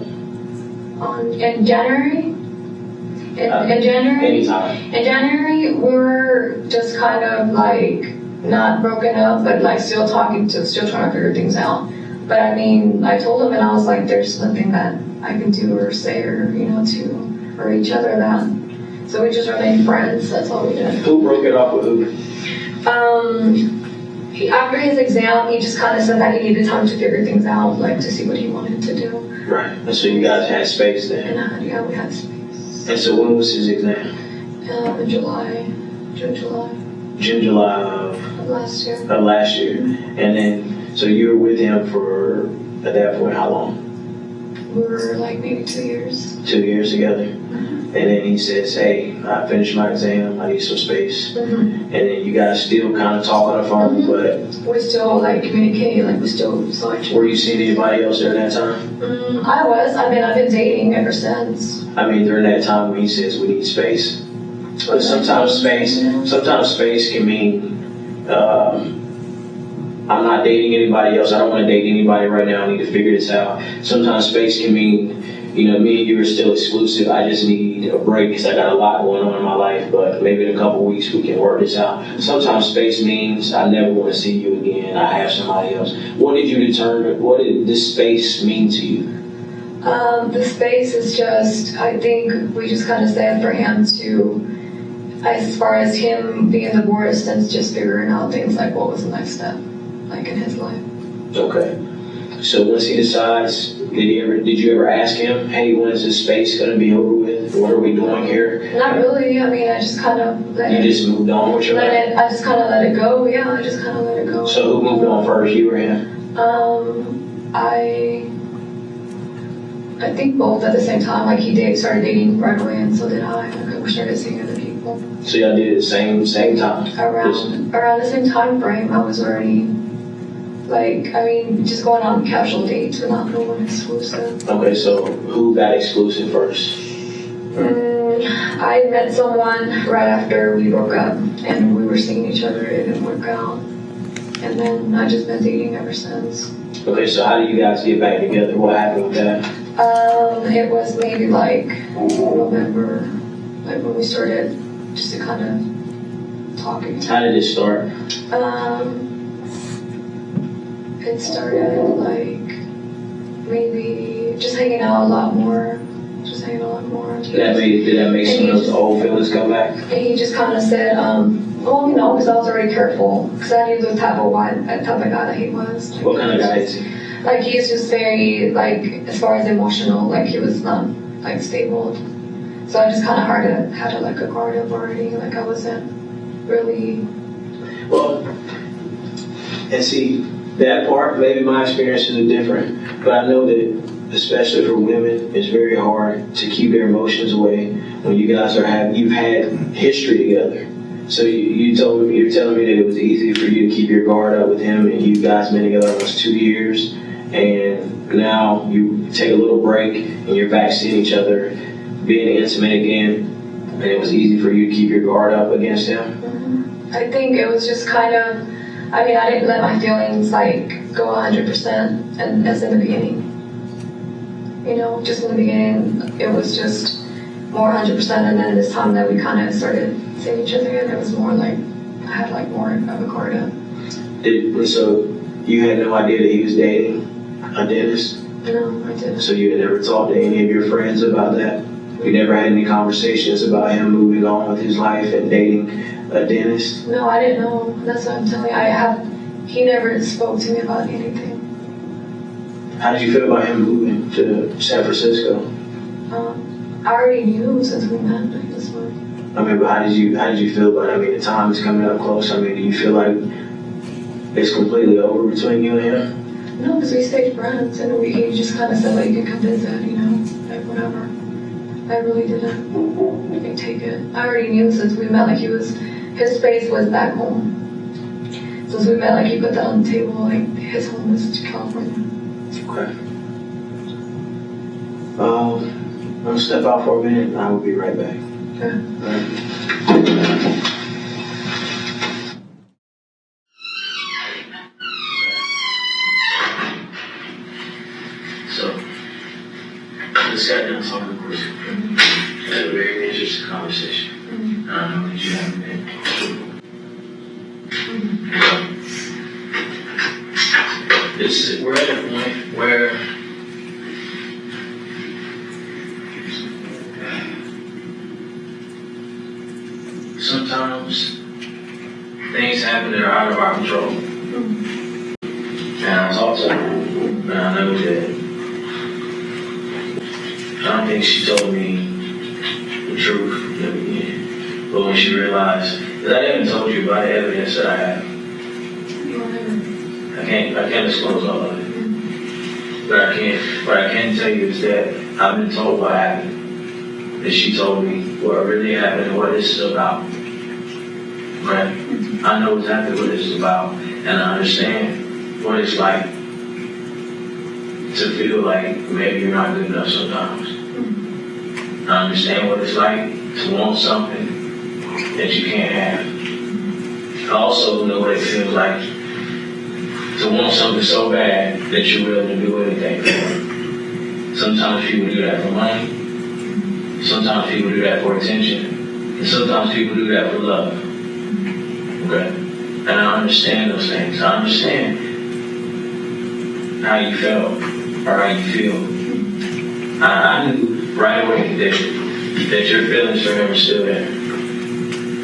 In January? In January? Anytime. In January, we were just kind of like not broken up, but like still trying to figure things out. But I mean, I told him and I was like, there's nothing that I can do or say or each other that. So we just remained friends. That's all we did. Who broke it off with who? After his exam, he just kind of said that he needed time to figure things out, like to see what he wanted to do. Right. And so you guys had space then. And yeah, we had space. And so when was his exam? In July. June, July of last year. And then, so you were with him for, at that point, how long? We were like maybe 2 years. 2 years together. Mm-hmm. And then he says, hey, I finished my exam, I need some space. Mm-hmm. And then you guys still kind of talk on the phone, Mm-hmm. but... We still like communicate, like we still saw each other. Were you seeing anybody else during that time? I've been dating ever since. I mean, during that time when he says we need space. But sometimes space can mean, I'm not dating anybody else, I don't want to date anybody right now, I need to figure this out. Sometimes space can mean, me and you are still exclusive, I just need a break because I got a lot going on in my life, but maybe in a couple weeks we can work this out. Sometimes space means I never want to see you again, I have somebody else. What did this space mean to you? The space is just, I think we just kind of said for him to, as far as him being divorced and just figuring out things like what was the next step, like in his life. Okay. So once he decides, did you ever ask him, hey, when is this space going to be over with? What are we doing here? Not really. I mean, I just kind of just moved on with your life? I just kind of let it go. Yeah, I just kind of let it go. So who moved on first, you or him? I I think both at the same time. Like he started dating right away, and so did I. Like we started seeing other people. So y'all did it the same time? Around the same time frame, I was already, like, I mean, just going on casual dates, but not no one exclusive. Okay, so who got exclusive first? I met someone right after we broke up, and we were seeing each other. It didn't work out, and then I've just been dating ever since. Okay, so how do you guys get back together? What happened with that? It was maybe like November, like when we started just to kind of talk again. How did it start? It started like maybe just hanging out a lot more. Did Did that make some of those old feelings come back? And he just kind of said, well, you know, because I was already careful, because I knew the type of guy that he was. Like, What kind of guy is he? Like, he's just very, like, as far as emotional, like, he was not, like, stable. So I just kind of had to let go guard up already. Like, I wasn't really... Well, and see, that part, maybe my experiences are different, but I know that, especially for women, it's very hard to keep their emotions away when you guys you've had history together. So you're telling me that it was easy for you to keep your guard up with him, and you guys been together almost 2 years, and now you take a little break and you're back seeing each other, being intimate again, and it was easy for you to keep your guard up against him? Mm-hmm. I think it was just kind of, I mean, I didn't let my feelings like go 100% and as in the beginning. You know, just in the beginning, it was just more 100%, and then this time that we kind of started seeing each other again, it was more like, I had like more of a guard up. So you had no idea that he was dating a dentist? No, I didn't. So you had never talked to any of your friends about that? You never had any conversations about him moving on with his life and dating a dentist? No, I didn't know. That's what I'm telling you. He never spoke to me about anything. How did you feel about him moving to San Francisco? I already knew since we met, like this one. I mean, but how did you feel about it? I mean, the time is coming up close. I mean, do you feel like it's completely over between you and him? No, because we stayed friends, and he just kind of said, like, you can come visit, you know, like, whatever. I really didn't like, take it. I already knew since we met, like, his space was back home. Since we met, like, he put that on the table, like, his home was California. Okay. I'm gonna step out for a minute and I will be right back. Okay. So, I just got done talking with you. We had a very interesting conversation. I know that you haven't been. We're at a point where sometimes things happen that are out of our control. And I talked to her, and I know that I don't think she told me the truth in the beginning. But when she realized that I haven't told you about the evidence that I have, I can't disclose all of it. What I can tell you is that I've been told what happened. That she told me what really happened and what this is about. Right? I know exactly what this is about, and I understand what it's like to feel like maybe you're not good enough sometimes. I understand what it's like to want something that you can't have. I also know what it feels like to want something so bad that you're willing to do anything for it. Sometimes people do that for money. Sometimes people do that for attention. And sometimes people do that for love. Okay? And I understand those things. I understand how you felt or how you feel. I knew right away that your feelings for him are still there.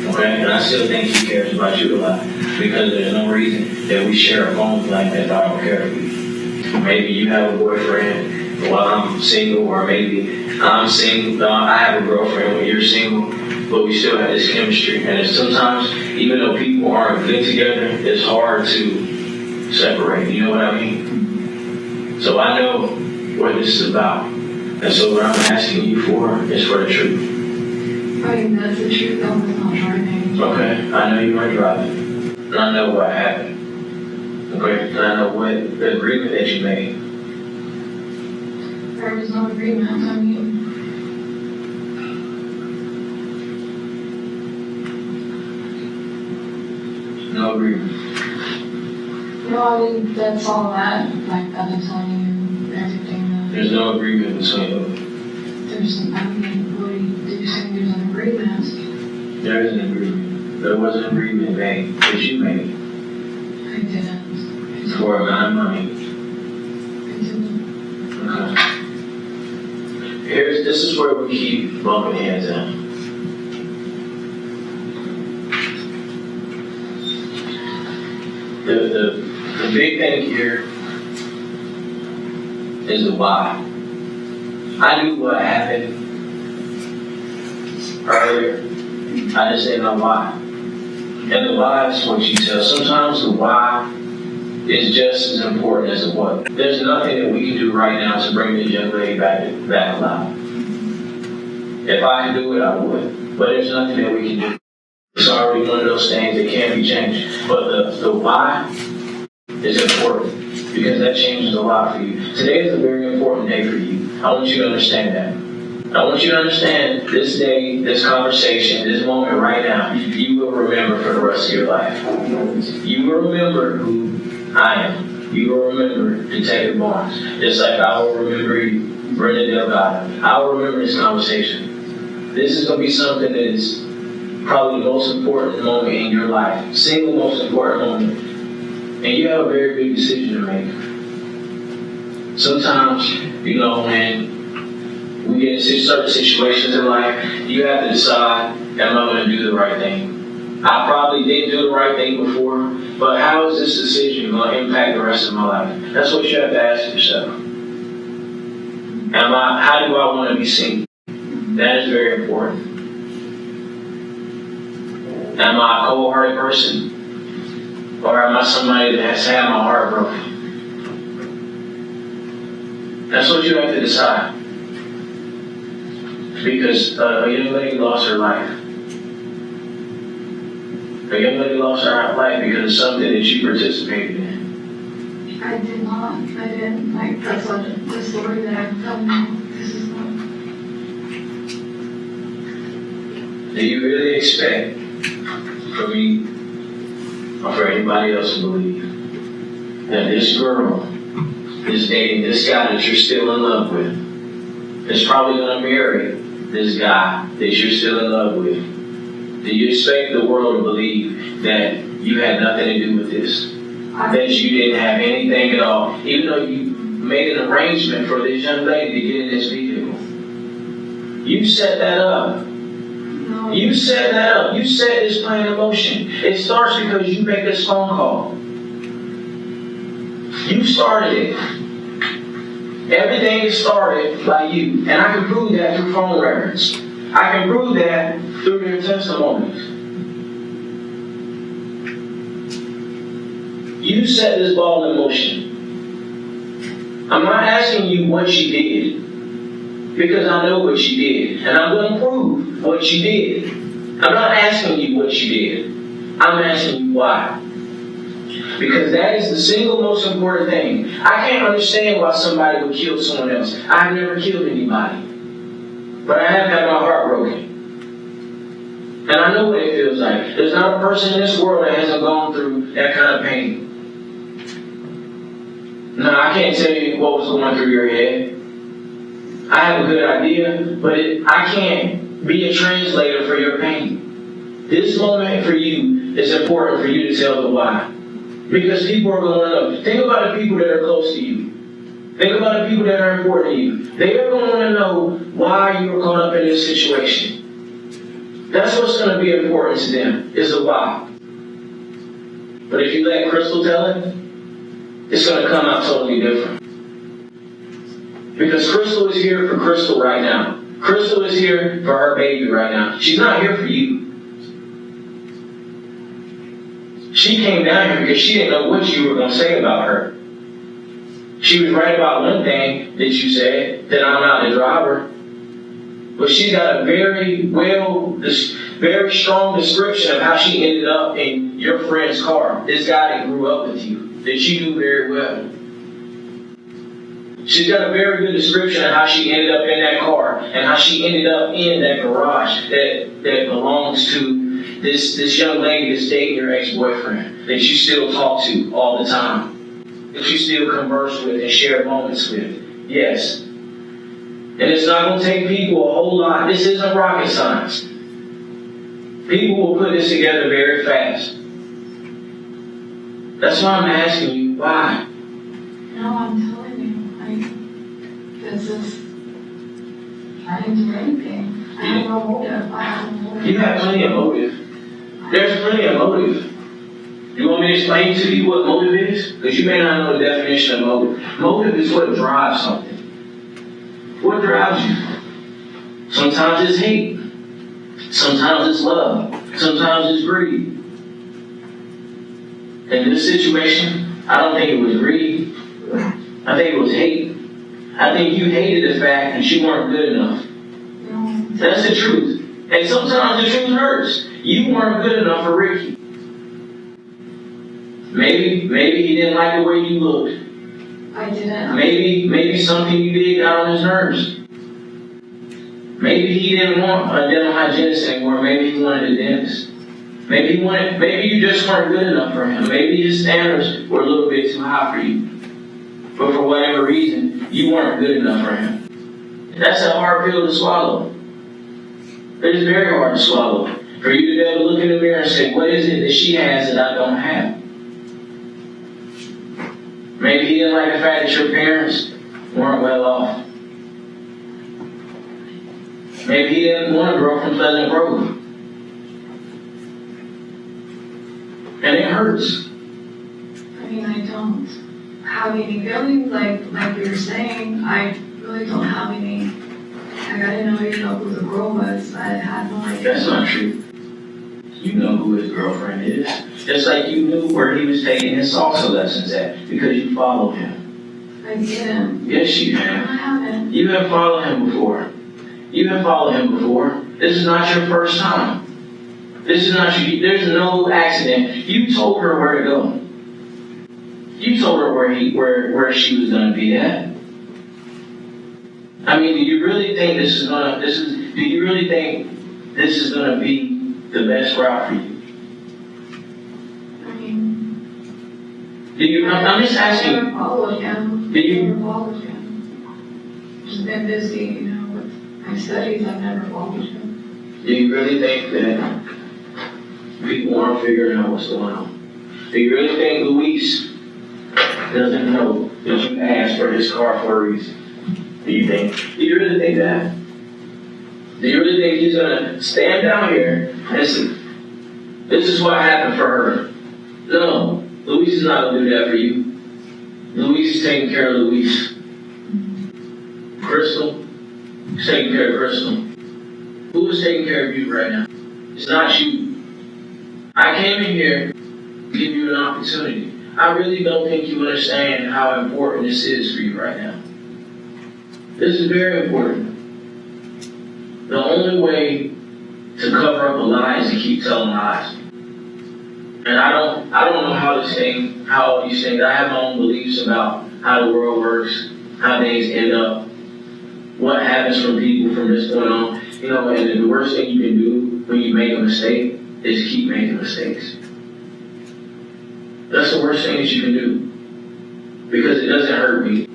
Okay? And I still think he cares about you a lot. Because there's no reason that we share a phone like that if I don't care for you. Maybe you have a boyfriend while I'm single, or maybe I'm single, I have a girlfriend when you're single, but we still have this chemistry. And sometimes, even though people aren't good together, it's hard to separate. You know what I mean? So I know what this is about. And so what I'm asking you for is for the truth. I mean, that's the truth. I was not driving. Okay, I know you weren't driving. And I know what happened. Okay, and I know what the agreement that you made. There was no agreement. I mean, No agreement. no, I mean, that's all that. Like, I've been telling you everything. There's no agreement between them. There's, I mean, what did you say there's an agreement? There is an agreement. There was an agreement made that you made I didn't. for an amount of money. I didn't. Okay. This is where we keep bumping heads at. The big thing here is the why. I knew what happened earlier. I just didn't know why. And the why is what you tell. Sometimes the why is just as important as the what. There's nothing that we can do right now to bring this young lady back alive. If I could do it, I would. But there's nothing that we can do. It's already one of those things that can't be changed. But the why is important because that changes a lot for you. Today is a very important day for you. I want you to understand that. I want you to understand this day, this conversation, this moment right now, you will remember for the rest of your life. You will remember who I am. You will remember Detective Barnes. Just like I will remember you, Brenda Delgado. I will remember this conversation. This is going to be something that is probably the most important moment in your life. Single most important moment. And you have a very big decision to make. Sometimes, when we get in certain situations in life, you have to decide, am I going to do the right thing? I probably didn't do the right thing before, but how is this decision going to impact the rest of my life? That's what you have to ask yourself. How do I want to be seen? That is very important. Am I a cold-hearted person? Or am I somebody that has had my heart broken? That's what you have to decide. Because a young lady lost her life. A young lady lost her life because of something that you participated in. I did not. I didn't. Like, that's what the story that I'm telling you. This is not. Do you really expect for me or for anybody else to believe that this girl is dating this guy that you're still in love with is probably going to marry this guy that you're still in love with? Do you expect the world to believe that you had nothing to do with this? That you didn't have anything at all? Even though you made an arrangement for this young lady to get in this vehicle. You set that up. No. You set that up. You set this plan in motion. It starts because you make this phone call. You started it. Everything is started by you. And I can prove that through phone records. I can prove that through their testimonies. You set this ball in motion. I'm not asking you what you did, because I know what you did. And I'm going to prove what you did. I'm not asking you what you did. I'm asking you why. Because that is the single most important thing. I can't understand why somebody would kill someone else. I've never killed anybody. But I have had my heart broken. And I know what it feels like. There's not a person in this world that hasn't gone through that kind of pain. No, I can't tell you what was going through your head. I have a good idea, but I can't be a translator for your pain. This moment for you is important for you to tell the why. Because people are going to know. Think about the people that are close to you. Think about the people that are important to you. They are going to want to know why you were caught up in this situation. That's what's going to be important to them, is the why. But if you let Crystal tell it, it's going to come out totally different. Because Crystal is here for Crystal right now. Crystal is here for her baby right now. She's not here for you. She came down here because she didn't know what you were going to say about her. She was right about one thing that you said, that I'm not the driver. But she's got a very strong description of how she ended up in your friend's car. This guy that grew up with you, that you knew very well. She's got a very good description of how she ended up in that car and how she ended up in that garage that belongs to this young lady that's dating your ex-boyfriend, that you still talk to all the time, that you still converse with and share moments with. Yes. And it's not going to take people a whole lot. This isn't rocket science. People will put this together very fast. That's why I'm asking you, why? No, I'm telling you, this is, I didn't do anything. I have no motive. You have plenty of motive. There's plenty of motive. You want me to explain to you what motive is? Because you may not know the definition of motive. Motive is what drives something. What drives you? Sometimes it's hate. Sometimes it's love. Sometimes it's greed. In this situation, I don't think it was greed. I think it was hate. I think you hated the fact that you weren't good enough. That's the truth. And sometimes the truth hurts. You weren't good enough for Ricky. Maybe he didn't like the way you looked. I didn't. Maybe something you did got on his nerves. Maybe he didn't want a dental hygienist anymore. Maybe he wanted a dentist. Maybe you just weren't good enough for him. Maybe his standards were a little bit too high for you. But for whatever reason, you weren't good enough for him. That's a hard pill to swallow. It is very hard to swallow. For you to be able to look in the mirror and say, what is it that she has that I don't have? Maybe he didn't like the fact that your parents weren't well off. Maybe he didn't want a girl from Pleasant Grove. And it hurts. I mean, I don't have any feelings like you were saying. I really don't have any. Like, I didn't even know who the girl was. I had no idea. That's not true. You know who his girlfriend is. Just like you knew where he was taking his salsa lessons at because you followed him. I didn't. Yes, you I have. haven't. You have followed him before. You have followed him before. This is not your first time. This is not you. There's no accident. You told her where to go. You told her where she was going to be at. I mean, do you really think this is going to be the best route for you? I mean, I'm just asking. I never followed him. Never followed him. Just been busy, with my studies. I've never followed him. Do you really think that people aren't figuring out what's going on? Do you really think Luis doesn't know that you asked for his car for a reason? Do you really think that? Do you really think he's gonna stand down here and say, this is what happened for her? No, Luis is not gonna do that for you. Luis is taking care of Luis. Crystal is taking care of Crystal. Who is taking care of you right now? It's not you. I came in here to give you an opportunity. I really don't think you understand how important this is for you right now. This is very important. The only way to cover up a lie is to keep telling lies. And I don't know how all these things, I have my own beliefs about how the world works, how things end up, what happens from people from this point on. And the worst thing you can do when you make a mistake is keep making mistakes. That's the worst thing that you can do. Because it doesn't hurt me.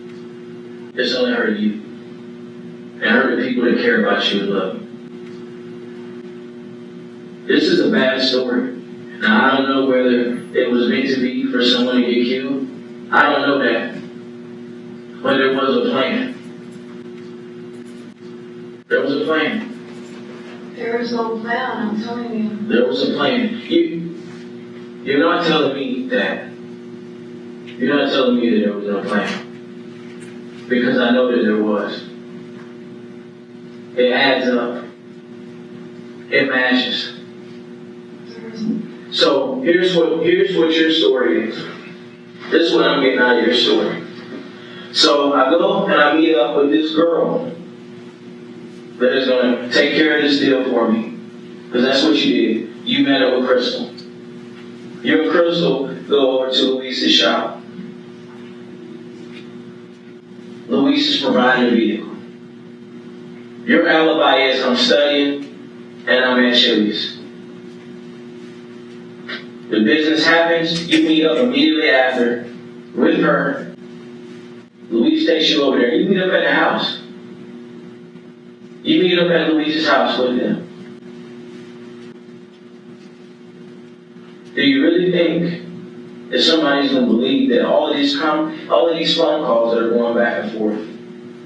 It's only hurt you. And hurt the people that care about you and love you. This is a bad story. Now, I don't know whether it was meant to be for someone to get killed. I don't know that. But there was a plan. There was a plan. There was no plan, I'm telling you. There was a plan. You're not telling me that. You're not telling me that there was no plan. Because I know that there was. It adds up. It matches. So here's what your story is. This is what I'm getting out of your story. So I go and I meet up with this girl that is going to take care of this deal for me. Because that's what you did. You met up with Crystal. You and Crystal go over to Luis's shop. Luis is providing a vehicle. Your alibi is I'm studying and I'm at Chili's. The business happens, you meet up immediately after with her. Luis takes you over there. You meet up at the house. You meet up at Luis's house with them. Do you really think that somebody's going to believe that all of these phone calls that are going back and forth,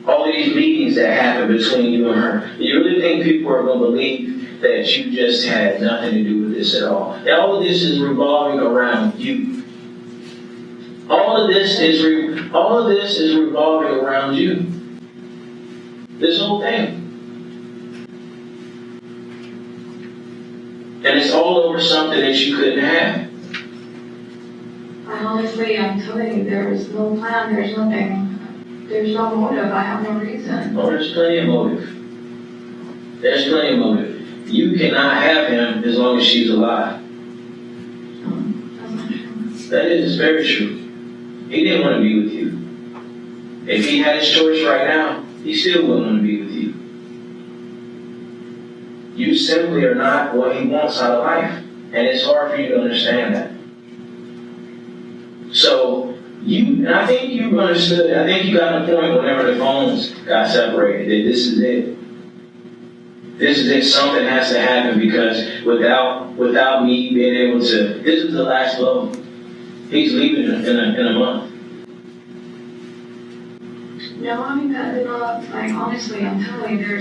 all of these meetings that happen between you and her, do you really think people are going to believe that you just had nothing to do with this at all? All of this is revolving around you. All of this is revolving around you. This whole thing. And it's all over something that you couldn't have. Honestly, I'm telling you, there's no plan, there's nothing. There's no motive, I have no reason. Oh, there's plenty of motive. There's plenty of motive. You cannot have him as long as she's alive. That's not true. That is very true. He didn't want to be with you. If he had his choice right now, he still wouldn't want to be with you. You simply are not what he wants out of life. And it's hard for you to understand that. So, and I think you understood, I think you got to the point whenever the phones got separated, that this is it. This is it, something has to happen because without me being able to, this is the last blow. He's leaving in a month. No, I mean, like, honestly, I'm telling you,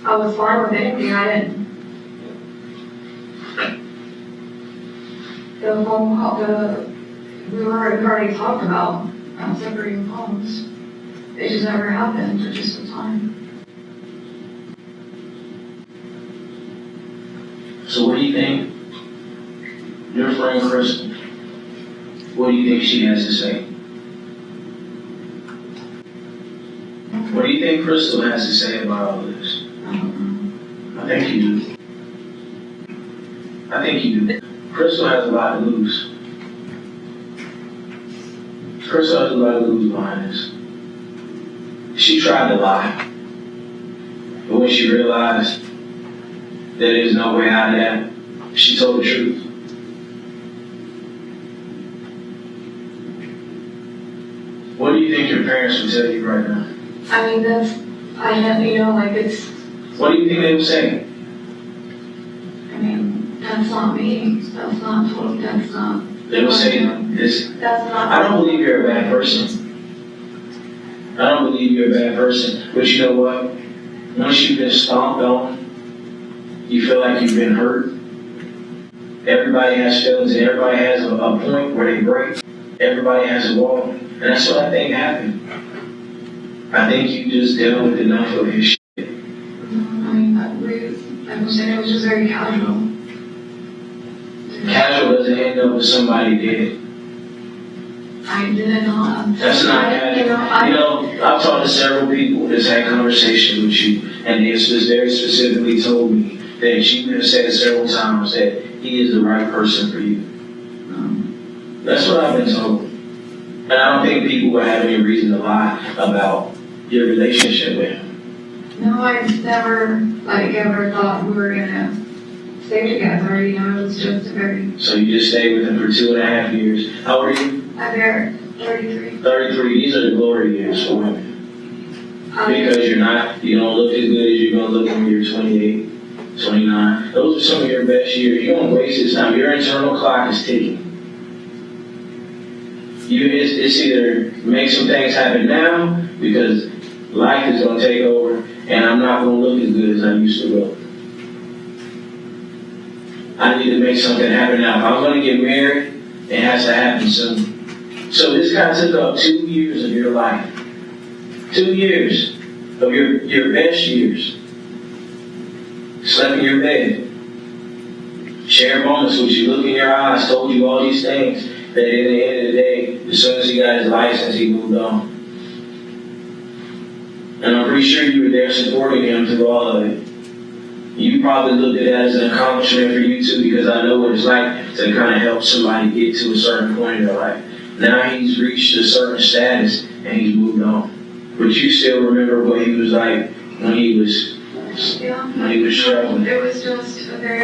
I was fine with anything, I didn't. The phone call, we already talked about separating phones. It just never happened, it just took time. So what do you think? Your friend Crystal, what do you think she has to say? What do you think Crystal has to say about all this? I don't know. I think you do. I think you do. Crystal has a lot to lose. Crystal has a lot to lose behind this. She tried to lie. But when she realized that there's no way out of that, she told the truth. What do you think your parents would tell you right now? I mean, it's. What do you think they would say? I mean, that's not me. That's not. They would say this. That's not. I don't believe you're a bad person. I don't believe you're a bad person. But you know what? Once you've been stomped on, you feel like you've been hurt. Everybody has feelings and everybody has a point where they break. Everybody has a wall. And that's what I think happened. I think you just dealt with enough of his shit. I mean, like I'm saying, it was just very casual. Casual doesn't end up with somebody dead. I didn't know. That's not casual. I've talked to several people that's had conversations with you, and they just very specifically told me that you have said several times that he is the right person for you. That's what I've been told. And I don't think people would have any reason to lie about your relationship with him. No, I never, ever thought we were gonna stay together, it was just a very... So you just stayed with him for 2.5 years. How old are you? I'm 33. 33. These are the glory years for women. Because you don't look as good as you're going to look when you're 28, 29. Those are some of your best years. You don't waste this time. Your internal clock is ticking. It's either make some things happen now because life is going to take over and I'm not going to look as good as I used to look. I need to make something happen now. If I'm going to get married, it has to happen soon. So this guy took up 2 years of your life. 2 years of your best years. Slept in your bed. Shared moments with you. Looked in your eyes. Told you all these things. That at the end of the day, as soon as he got his license, he moved on. And I'm pretty sure you were there supporting him through all of it. You probably looked at it as an accomplishment for you too, because I know what it's like to kind of help somebody get to a certain point in their life. Now he's reached a certain status and he's moved on. But you still remember what he was like when he was struggling. It was just a very,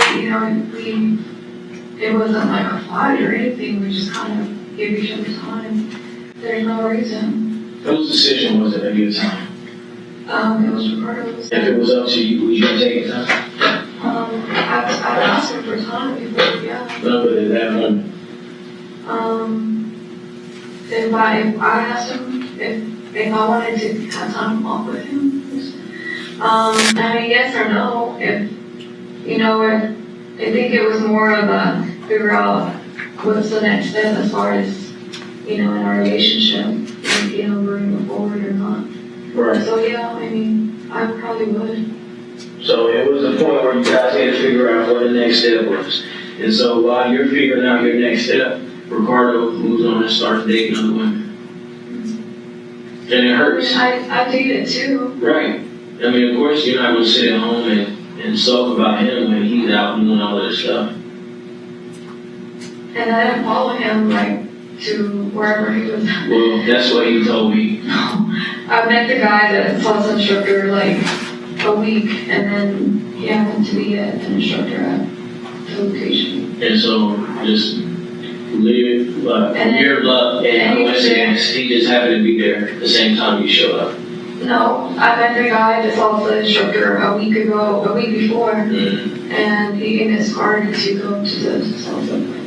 it wasn't like a fight or anything. We just kind of gave each other time. There's no reason. Whose decision was it at your time? It was Ricardo's. If it was up to you, would you take it time? I asked him for time before, yeah. No, but at that moment. If I asked him if I wanted to have time off with him, I mean, yes or no. If I think it was more of a figure out what's the next step as far as in our relationship, moving forward or not. Right. So yeah, I mean, I probably would. So it was a point where you guys had to figure out what the next step was. And so while you're figuring out your next step, Ricardo moves on and starts dating other women. And it hurts. I dated too. Right. I mean, of course, you're not going to sit at home and sulk about him when he's out doing all of this stuff. And I didn't follow him, to wherever he was. Well, that's what he told me. I met the guy that was an instructor, a week, and then he happened to be an instructor at the location. And so, just weird luck, and coincidence, he just happened to be there at the same time you showed up. No, I met the guy that was the instructor a week before, and he gave me his card to go to the salsa place.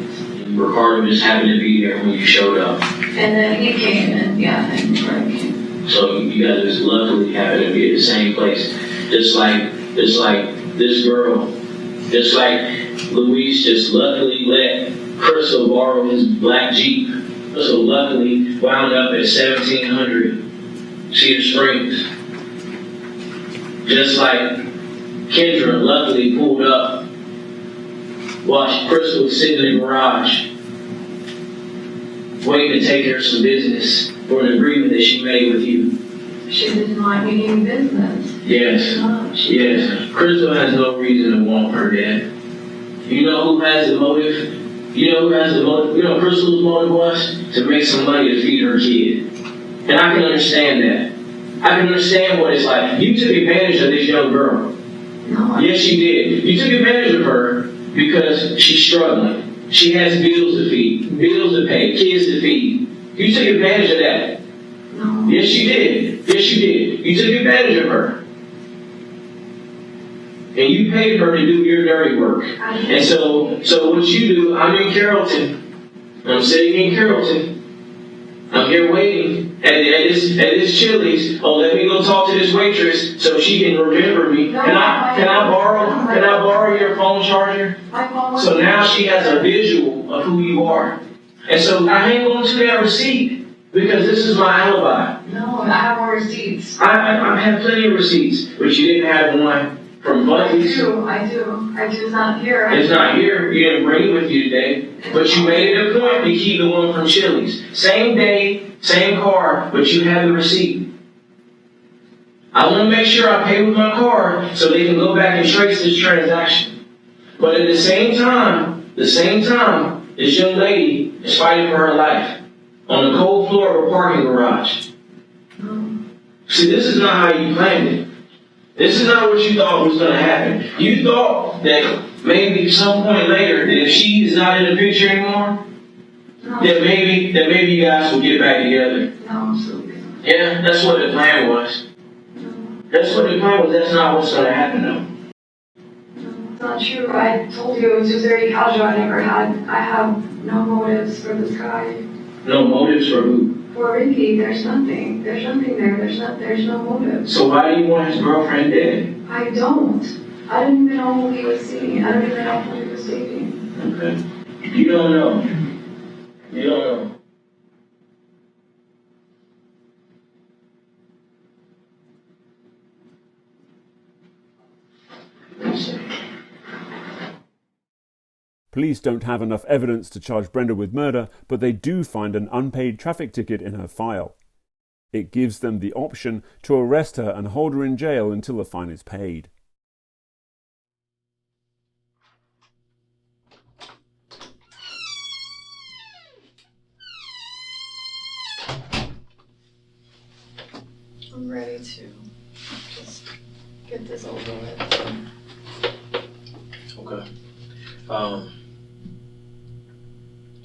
Ricardo just happened to be there when you showed up. And then he came, and Ricardo came. So you guys just luckily happened to be at the same place. Just like this girl, just like Luis just luckily let Crystal borrow his black Jeep. So luckily wound up at 1700 Cedar Springs. Just like Kendra luckily pulled up while Crystal was sitting in the garage waiting to take care of some business for an agreement that she made with you. She didn't like me doing business. Yes. Yes. Crystal has no reason to want her dad. You know who has the motive? Crystal's motive was to make some money to feed her kid. And I can understand that. I can understand what it's like. You took advantage of this young girl. No. Yes, you did. You took advantage of her because she's struggling. She has bills to feed, bills to pay, kids to feed. You took advantage of that. No. Yes, you did. Yes, you did. You took advantage of her. And you paid her to do your dirty work. And so what you do, I'm in Carrollton. I'm sitting in Carrollton. I'm here waiting at this Chili's. Oh, let me go talk to this waitress so she can remember me. Can I borrow your phone charger? So now she has a visual of who you are. And so I hang on to that receipt because this is my alibi. No, I have more receipts. I have plenty of receipts, but you didn't have one from Buckley's. I do. It's not here. It's not here. You didn't bring it with you today. But you made it a point to keep the one from Chili's. Same day, same car, but you have the receipt. I want to make sure I pay with my card so they can go back and trace this transaction. But at the same time, this young lady is fighting for her life on the cold floor of a parking garage. See, this is not how you planned it. This is not what you thought was going to happen. You thought that maybe some point later, that if she is not in the picture anymore, that maybe you guys will get back together. No, absolutely not. Yeah, that's what the plan was. That's what the plan was. That's not what's going to happen, though. No, it's not true. I told you it was just very casual. I have no motives for this guy. No motives for who? For Ricky, there's nothing. There's nothing there. There's no motive. So why do you want his girlfriend dead? I don't. I didn't even know who he was seeing. I don't even know who he was dating. Okay. You don't know. You don't know. Police don't have enough evidence to charge Brenda with murder, but they do find an unpaid traffic ticket in her file. It gives them the option to arrest her and hold her in jail until the fine is paid. I'm ready to just get this over with. Okay. I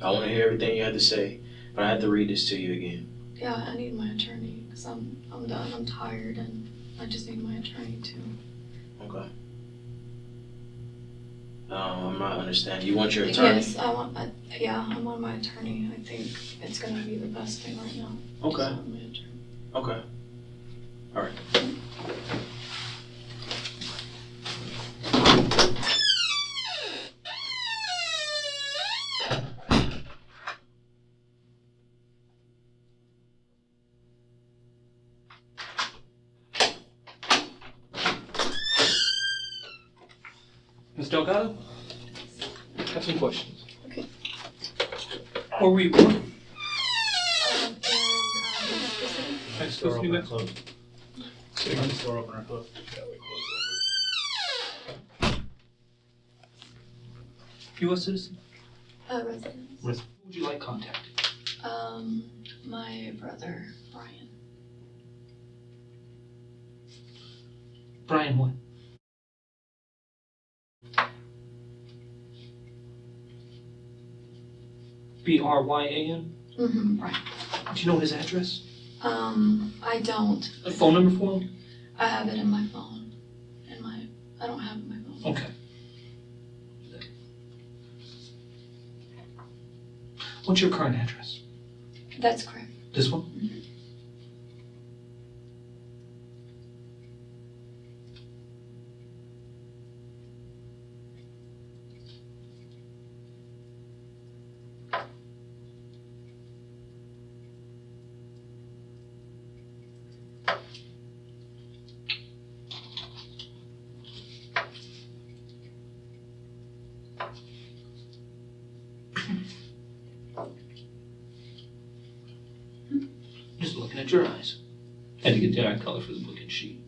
want to hear everything you had to say, but I have to read this to you again. Yeah, I need my attorney because I'm done. I'm tired and I just need my attorney too. Okay. I'm not understanding. You want your attorney? Yes, I want my attorney. I think it's gonna be the best thing right now. Okay. Just want my attorney. Okay. All right. Ms. Delgado? I have some questions. Okay. Where were you born? In Mexico City, Mexico. Can the store opener close? U.S. citizen? residence. Who would you like contacted? My brother, Brian. Brian what? B-R-Y-A-N? Mm-hmm, Brian. Do you know his address? I don't. A phone number for him? I have it in my phone. I don't have it in my phone. Okay. What's your current address? That's correct. This one? Mm-hmm. Just looking at your eyes. Had to get the eye color for the booking sheet.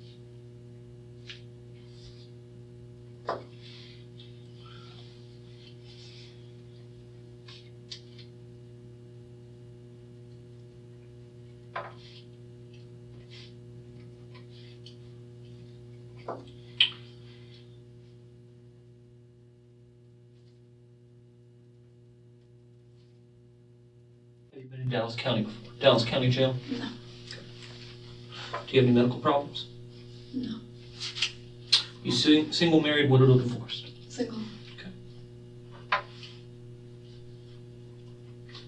Have you been in Dallas County before? Dallas County Jail? No. Do you have any medical problems? No. You single, married, widowed, or divorced? Single.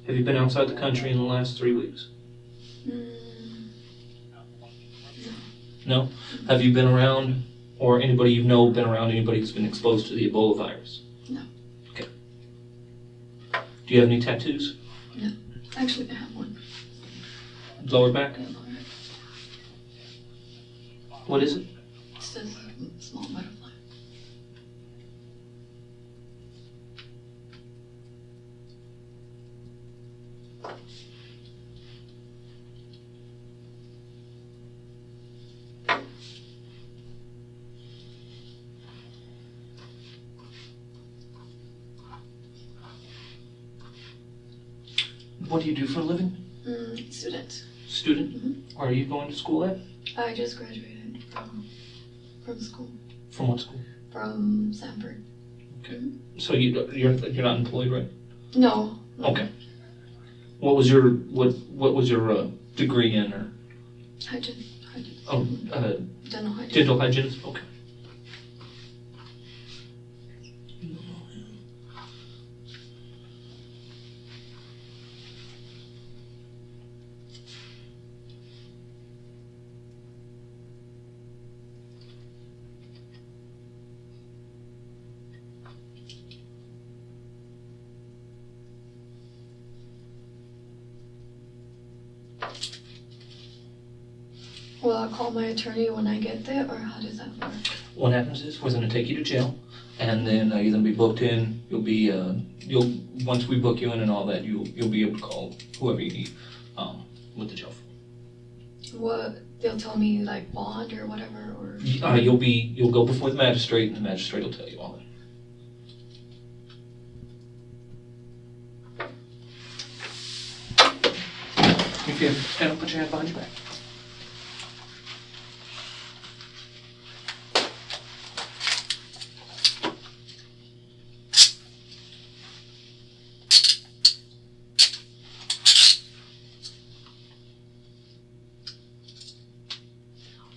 Have you been outside the country in the last 3 weeks? No? Have you been around, or anybody you know been around anybody who's been exposed to the Ebola virus? No. Okay. Do you have any tattoos? No. Actually, I have one. Lower back? What is it? It says small butterfly. What do you do for a living? Student. Student? Mm-hmm. Are you going to school at? I just graduated from school. From what school? From Sanford. Okay. So you're not employed, right? No. Okay. What was your degree in, or Hygiene. Dental hygiene. dental hygienist? Okay. Will I call my attorney when I get there, or how does that work? What happens is we're going to take you to jail, and then you're going to be booked in. Once we book you in and all that, you'll be able to call whoever you need with the jail phone. What, they'll tell me like bond or whatever, or? You'll go before the magistrate, and the magistrate will tell you all that. If you stand up, put your hand behind your back.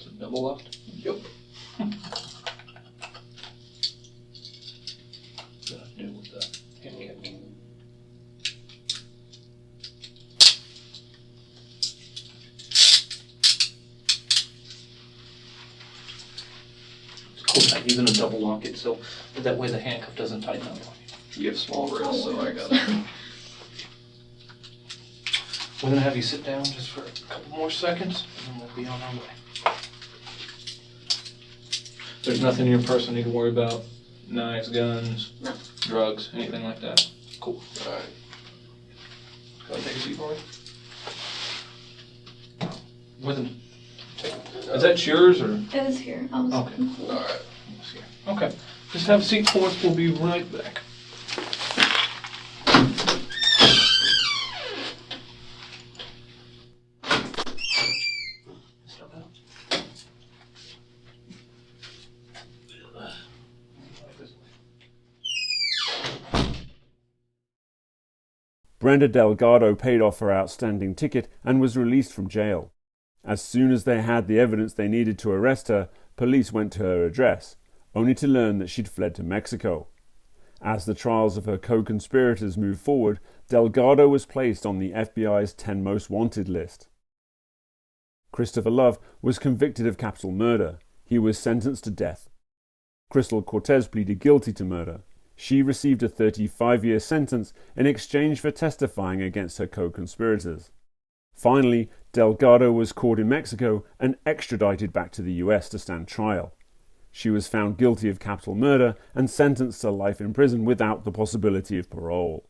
Is it double locked? Yep. Gotta do with the handicap key. You're gonna double lock it so that way the handcuff doesn't tighten up on you. You have small wrists, so I got it. We're gonna have you sit down just for a couple more seconds, and then we'll be on our way. There's nothing in your purse I need to worry about. Knives, guns, No. drugs, anything like that. Cool. Alright. Go ahead, take a seat for me. Is that yours or? It is here. I was Okay. Alright. Okay. Just have a seat for us. We'll be right back. Brenda Delgado paid off her outstanding ticket and was released from jail. As soon as they had the evidence they needed to arrest her, police went to her address, only to learn that she'd fled to Mexico. As the trials of her co-conspirators moved forward, Delgado was placed on the FBI's 10 most wanted list. Christopher Love was convicted of capital murder. He was sentenced to death. Crystal Cortez pleaded guilty to murder. She received a 35-year sentence in exchange for testifying against her co-conspirators. Finally, Delgado was caught in Mexico and extradited back to the US to stand trial. She was found guilty of capital murder and sentenced to life in prison without the possibility of parole.